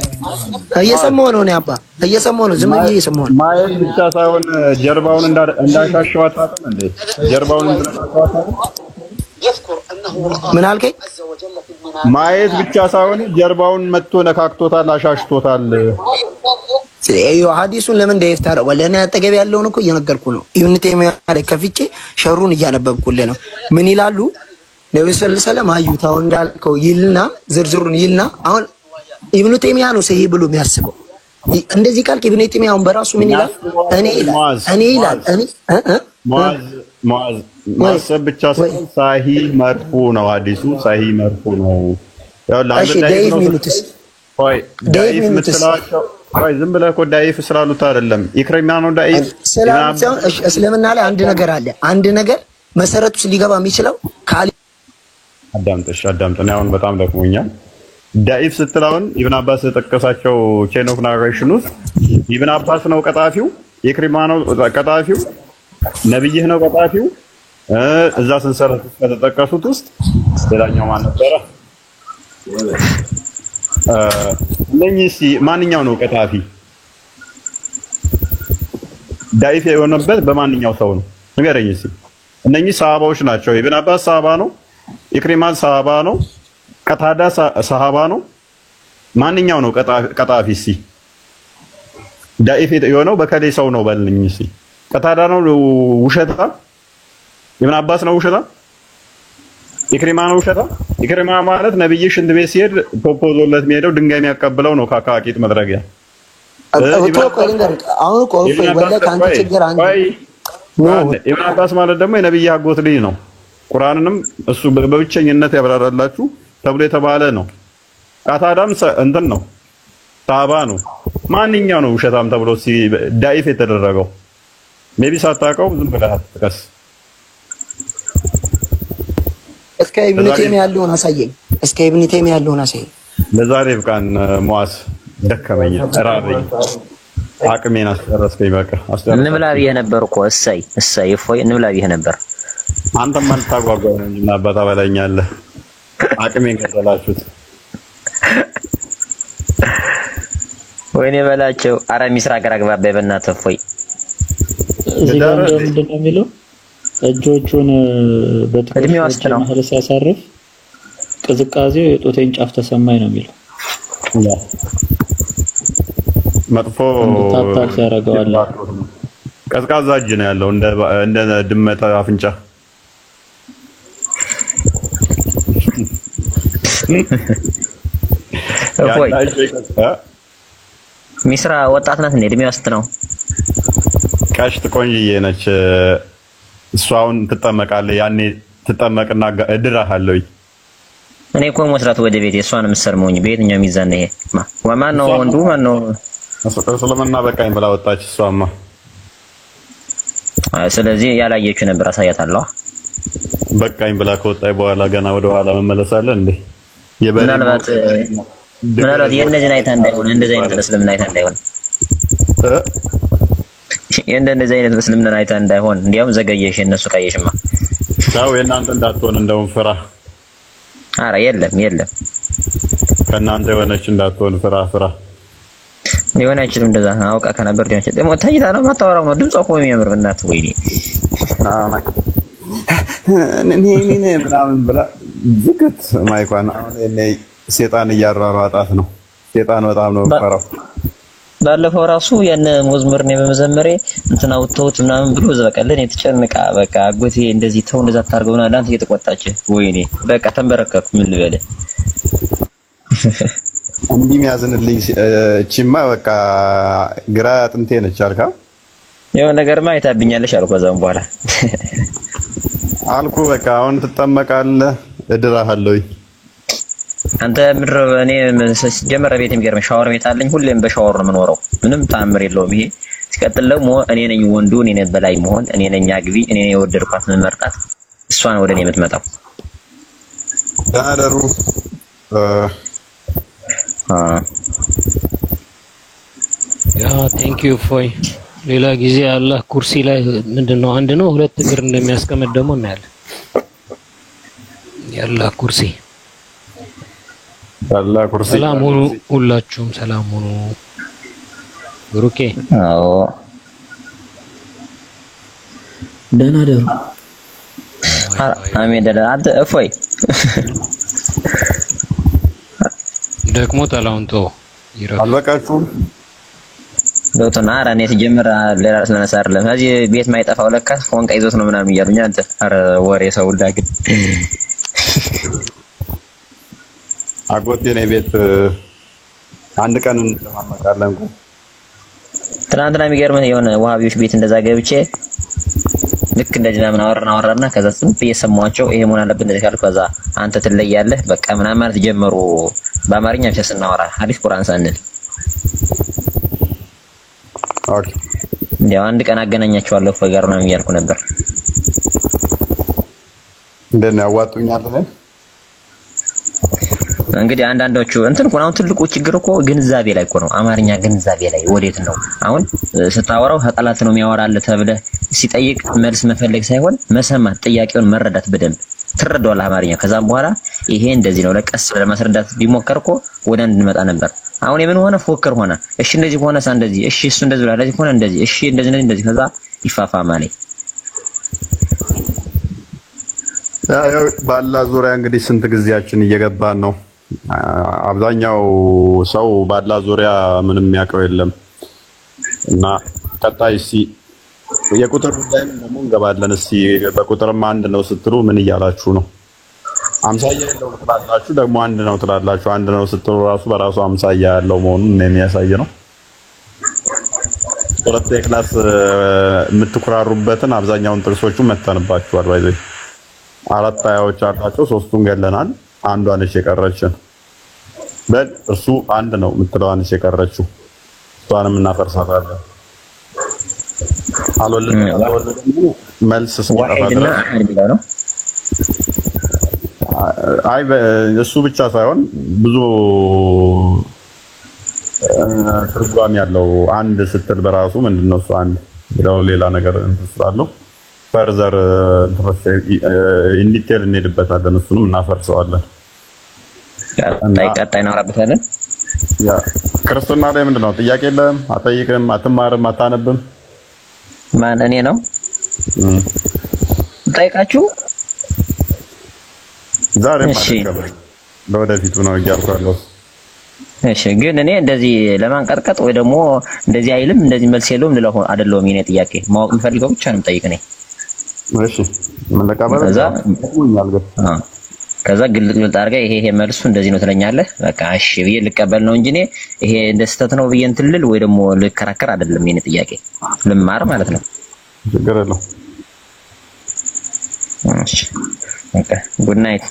እየሰማሁ ነው አባ እየሰማሁ ነው። ዝም ብዬ እየሰማሁ ነው። ማየት ብቻ ሳይሆን ጀርባውን እንዳሻሸው አታውቅም እንዴ? ጀርባውን እንዳሻሸው አታውቅም? ምን አልከኝ? ማየት ብቻ ሳይሆን ጀርባውን መጥቶ ነካክቶታል፣ አሻሽቶታል። ሐዲሱን ለምን እንደይፍ ታረጋለህ? ለኔ አጠገብ ያለውን እኮ እየነገርኩ ነው። ኢብኑ ተይሚያ ላይ ከፍቼ ሸሩን እያነበብኩልህ ነው። ምን ይላሉ? ነብዩ ሰለላሁ ዐለይሂ ወሰለም አዩት አሁን እንዳልከው ይልና ዝርዝሩን ይልና አሁን ኢብኑ ተይሚያ ነው ሰሂህ ብሎ የሚያስበው እንደዚህ ቃል ኢብኑ ተይሚያ አሁን በራሱ ምን ይላል? እኔ ይላል ሙአዝ ማሰብ ብቻ ሳይሆን ሰሂህ መርፉ ነው ሐዲሱ፣ ሰሂህ መርፉ ነው። ያው ዳይፍ ሚሉትስ ዳይፍ ምትላቸው ዝም ብለህ እኮ ዳይፍ ስላሉት አይደለም። ኢክራማ ነው ዳይፍ እስልምና ላይ አንድ ነገር አለ። አንድ ነገር መሰረቱ ሊገባ የሚችለው ካሊ አዳምጥሽ ነው። አሁን በጣም ደክሞኛል። ዳይፍ ስትላውን ኢብኑ አባስ ተጠቀሳቸው ቼን ኦፍ ናሬሽን ውስጥ ኢብኑ አባስ ነው ቀጣፊው፣ ኢክራማ ነው ቀጣፊው፣ ነብይህ ነው ቀጣፊው። እዛ ሰንሰለት ከተጠቀሱት ውስጥ ሌላኛው ማን ነበረ? እነኚህ ማንኛው ነው ቀጣፊ? ዳይፍ የሆነበት በማንኛው ሰው ነው ንገረኝ እስኪ። እነኚህ ሰሃባዎች ናቸው። ኢብኑ አባስ ሰሃባ ነው፣ ኢክሪማል ሰሃባ ነው፣ ቀታዳ ሰሃባ ነው። ማንኛው ነው ቀጣፊ? እስኪ ዳይፍ የሆነው በከሌ ሰው ነው በልኝ እስኪ። ቀታዳ ነው ውሸታ? ኢብኑ አባስ ነው ውሸታ? ኢክሪማ ነው ውሸታ? ኢክሪማ ማለት ነብይ ሽንት ቤት ሲሄድ ፕሮፖዞለት የሚሄደው ድንጋይ የሚያቀብለው ነው ካካቂት መድረጊያ። ኢብኑ አባስ ማለት ደግሞ የነብይ አጎት ልጅ ነው። ቁርአንንም እሱ በብቸኝነት ያብራራላችሁ ተብሎ የተባለ ነው። ቀታዳም እንትን ነው ሰሃባ ነው። ማንኛው ነው ውሸታም ተብሎ ዳይፍ የተደረገው? ሜቢ ሳታውቀው ዝም ብለህ አትጥቀስ። እስከ ኢብኑ ተይሚያ ያለውን አሳየኝ። እስከ ኢብኑ ተይሚያ ያለውን አሳየኝ። ለዛሬ ብቃን ሙአዝ ደከመኝ፣ ራበኝ፣ አቅሜን አስጨረስከኝ። በቃ እንብላ ብዬሽ ነበር እኮ እሰይ እፎይ እንብላ ብዬሽ ነበር። አንተም አልታጓጓኝ ነው እንጂ አባታ በላኛለህ። አቅሜን ገደላችሁት። ወይኔ በላቸው። ኧረ ሚስራ ገራግባባ በእናትህ እፎይ። እዚህ ጋር ምንድን ነው የሚለው? እጆቹን በትክክል መሀል ሲያሳርፍ ቅዝቃዜው የጦቴን ጫፍ ተሰማኝ ነው የሚለው። መጥፎ ታታክ ያደርገዋል። ቀዝቃዛ እጅ ነው ያለው እንደ ድመት አፍንጫ። እፎይ ሚስራ ወጣት ናት እንዴ? እድሜዋ ስንት ነው? ቀሽት ቆንጅዬ ነች። እሷውን ትጠመቃለህ። ያኔ ትጠመቅና እድራሃለሁ። እኔ እኮ መስራት ወደ ቤት እሷን የምትሰርመውኝ በየትኛው ሚዛን ነው ይሄ? ማን ነው ወንዱ? ማን ነው እስልምና በቃኝ ብላ ወጣች እሷማ። ስለዚህ ያላየችው ነበር አሳያታለሁ። በቃኝ ብላ ከወጣች በኋላ ገና ወደ ኋላ መመለሳለን እንዴ? ምናልባት የእነዚህን አይታ እንዳይሆን እንደዚህ አይነት እስልምና አይታ እንዳይሆን እንደዚህ አይነት እስልምና አይታ እንዳይሆን እንዲያውም ዘገየሽ። እነሱ ካየሽማ ታው የእናንተ እንዳትሆን እንደውም ፍራ። ኧረ የለም ከእናንተ የሆነች እንዳትሆን ፍራ። የሆነችም እንደዛ አውቃ ከነበር ደግሞ ታይታ ነው የማታወራው ነው። ድምጿ እኮ የሚያምር እናት ወይኔ እኔ ምናምን ብላ ዝግት ማይኳን አሁን እኔ ሴጣን እያራራጣት ነው። ሴጣን በጣም ነው ፈራው። ባለፈው ራሱ ያን መዝሙር ነው በመዘመሬ እንትና ወጥተውት ምናምን ብሎ ዘበቀልን የተጨነቃ በቃ አጎቴ እንደዚህ ተው እንደዛ ታርገውና ዳንተ እየተቆጣች ወይኔ በቃ ተንበረከኩ ምን ልበል እንዲህ የሚያዝንልኝ እቺማ በቃ ግራ አጥንቴ ነች አልካ የሆነ ነገርማ አይታብኛለሽ አልኩ ከዛም በኋላ አልኩ በቃ አሁን ትጠመቃለህ እድራሃለሁኝ አንተ ምድር እኔ ጀመረ ቤት የሚገርም ሻወር ቤት አለኝ ሁሌም በሻወር ነው የምኖረው ምንም ታምር የለውም ይሄ ሲቀጥል ደግሞ እኔ ነኝ ወንዱ እኔ ነኝ በላይ መሆን እኔ ነኝ አግቢ እኔ ነኝ የወደድኳት መመርጣት እሷ ነው ወደ እኔ የምትመጣው ዳሩ ያ ቴንክ ዩ ፎይ ሌላ ጊዜ አላህ ኩርሲ ላይ ምንድነው አንድ ነው ሁለት እግር እንደሚያስቀምጥ ደግሞ እናያለን ያላህ ኩርሲ ያላህ ኩርሲ ሰላም ሁኑ ሁላችሁም ሰላም ሁኑ ብሩኬ አዎ ደህና ደሩ አሜን ደህና አንተ እፎይ ደግሞ ታላውንቶ አልበቃችሁም ዶክተር አራኔ ሲጀምር ሌላ ስለነሳር ለዚህ ቤት ማይጠፋው ለካ ፎንቃ ይዞት ነው ምናምን ይያሉኝ አንተ አረ ወሬ ሰው ዳግም አጎቴ ነው ቤት አንድ ቀን እንተማመቃለን ትናንትና የሚገርምህ የሆነ ዋሃቢዎች ቤት እንደዛ ገብቼ ልክ እንደዚህ ምናምን አወራና ከዛ ዝም ብዬ ሰማኋቸው ይሄ መሆን አለበት እንደዚህ ካልኩ ከዛ አንተ ትለያለህ በቃ ምናምን ማለት ጀመሩ በአማርኛ ብቻ ስናወራ ሐዲስ ቁርአን ሳንል ኦኬ ያው አንድ ቀን አገናኛቸዋለሁ ፈጋር ነው የሚያልኩ ነበር እንደነ ያዋጡኛል እንግዲህ አንዳንዶቹ እንትን እኮ ነው ትልቁ ችግር እኮ ግንዛቤ ላይ እኮ ነው አማርኛ ግንዛቤ ላይ ወዴት ነው አሁን ስታወራው ከጠላት ነው የሚያወራልህ ተብለህ ሲጠይቅ መልስ መፈለግ ሳይሆን መሰማት ጥያቄውን መረዳት በደንብ ትረዳዋለህ አማርኛ ከዛም በኋላ ይሄ እንደዚህ ነው ለቀስ ለማስረዳት ቢሞከር እኮ ወደ አንድ እንመጣ ነበር አሁን የምን ሆነ ፎከር ሆነ እሺ እንደዚህ ሆነ እንደዚህ እሺ እሱ እንደዚህ ብላ እንደዚህ ሆነ እንደዚህ እሺ እንደዚህ ከዛ ይፋፋማል ያው ባላ ዙሪያ እንግዲህ ስንት ጊዜያችን እየገባን ነው አብዛኛው ሰው ባላ ዙሪያ ምንም ያውቀው የለም እና ቀጣይ የቁጥር ጉዳይ ደግሞ እንገባለን እስቲ በቁጥርም አንድ ነው ስትሉ ምን እያላችሁ ነው አምሳያ ያለው ትላላችሁ ደግሞ አንድ ነው ትላላችሁ አንድ ነው ስትሉ ራሱ በራሱ አምሳያ ያለው መሆኑን የሚያሳይ ነው ሁለት ክላስ የምትኩራሩበትን አብዛኛውን ጥርሶቹ መተንባችኋል ባይዘይ አራት አያዎች አላቸው ሶስቱን ገለናል አንዷን እሺ የቀረችን በል እሱ አንድ ነው የምትለዋን እሺ የቀረችው እሷንም እናፈርሳታለን አልወለደም መልስ ሲጠፋ ነው አይ እሱ ብቻ ሳይሆን ብዙ ትርጓሜ ያለው አንድ ስትል በራሱ ምንድነው እሱ አንድ ሌላ ነገር እንስራለው ፈርዘር ኢንዲቴል እንሄድበታለን እሱንም እናፈርሰዋለን ቀጣይ እናወራበታለን ያ ክርስትና ላይ ምንድነው ጥያቄ የለም አትጠይቅም አትማርም አታነብም ማን እኔ ነው ጠይቃችሁ ዛሬ ማለት ለወደፊቱ ነው እያልኩ እሺ ግን እኔ እንደዚህ ለማንቀጥቀጥ ወይ ደግሞ እንደዚህ አይልም እንደዚህ መልስ የለውም ልለው አይደለም የኔ ጥያቄ ማወቅ የምፈልገው ብቻ ነው ጠይቅነኝ እሺ መለቃበል ከዛ ግልጽ አድርገህ ይሄ መልሱ እንደዚህ ነው ትለኛለህ በቃ እሺ ብዬ ልቀበል ነው እንጂ እኔ ይሄ እንደ ስህተት ነው ብዬ እንትን ልል ወይ ደግሞ ልከራከር አይደለም የኔ ጥያቄ ልማር ማለት ነው ችግር የለውም እሺ ኦኬ ጉድ ናይት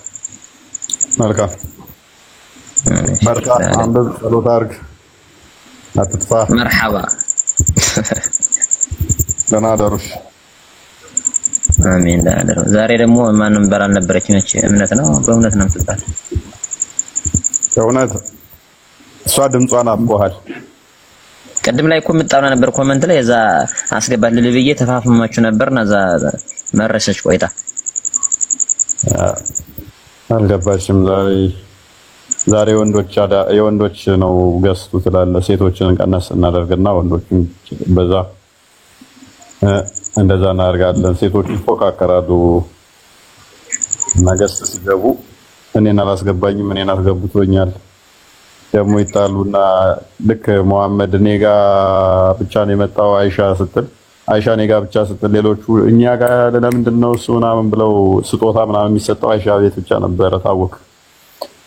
መልካም በርካ አንበብ ጸሎት አድርግ አትጥፋ መርሐባ ደህና ደሩሽ አሜን ደህና ደሩ ዛሬ ደግሞ ማንም በላል ነበረች ነች እምነት ነው በእውነት ነው የምትባል በእውነት እሷ ድምጿን አጥቆሃል ቅድም ላይ እኮ የምጣውና ነበር ኮሜንት ላይ እዛ አስገባት ልልብዬ ተፋፍማችሁ ነበርና እዛ መረሰች ቆይታ አልገባሽም ዛሬ የወንዶች ነው ገስቱ ትላለ ሴቶችን ቀነስ እናደርግና ወንዶችን በዛ እንደዛ እናደርጋለን ሴቶች ይፎካከራሉ ነገስት ሲገቡ እኔን አላስገባኝም እኔን አስገብቶኛል ደግሞ ይጣሉና ልክ መሐመድ እኔ ጋር ብቻ ነው የመጣው አይሻ እኔ ጋር ብቻ ስትል ሌሎቹ እኛ ጋር ለምንድን ነው እሱ ምናምን ብለው ስጦታ ምናምን የሚሰጠው አይሻ ቤት ብቻ ነበረ ታወቅ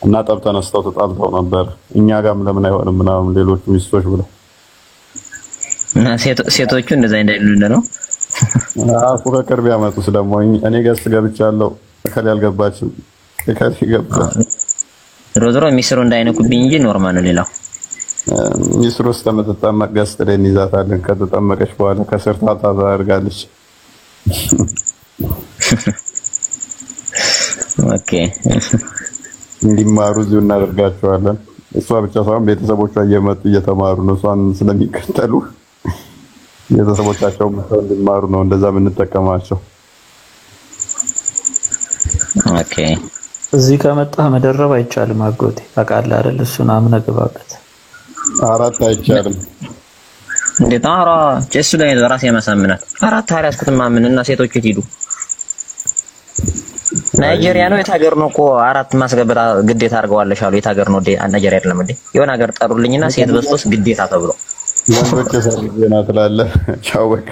እና ጠብ ተነስተው ተጣልተው ነበር። እኛ ጋርም ለምን አይሆንም ምናምን ሌሎቹ ሚስቶች ብለው እና ሴቶቹ እንደዛ እንዳይሉን ነው ፉከክር ቢያመጡስ ደግሞ እኔ ገስ ገብቻለሁ እከሌ አልገባችም እከሌ ገባ ሮዝሮ ሚስሩ እንዳይነኩብኝ እንጂ ኖርማል ነው። ሌላው ሚስሩ ውስጥ ተመተጣመቅ ገስ ተደን ይዛታለን ከተጠመቀች በኋላ ከስር ታደርጋለች። ኦኬ እንዲማሩ እዚሁ እናደርጋቸዋለን። እሷ ብቻ ሳይሆን ቤተሰቦቿ እየመጡ እየተማሩ ነው። እሷን ስለሚከተሉ ቤተሰቦቻቸው መጥተው እንዲማሩ ነው እንደዛ የምንጠቀማቸው። ኦኬ እዚህ ከመጣህ መደረብ አይቻልም። አጎቴ ታውቃለህ አይደል? እሱን አምነህ ግባበት። አራት አይቻልም። እንዴት አራ ጀሱ ላይ ራስ ያመሳምናል። አራት አሪያስኩት ማምንና ሴቶች ይሄዱ ናይጄሪያ ነው የታገር ነው እኮ አራት ማስገበታ ግዴታ አድርገዋለሽ አሉ። የታገር ነው ናይጄሪያ አይደለም እንዴ? የሆነ ሀገር ጠሩልኝና ሴት በስቶስ ግዴታ ተብሎ ወንዶች ሰርግ ዜና ትላለህ። ቻው በቃ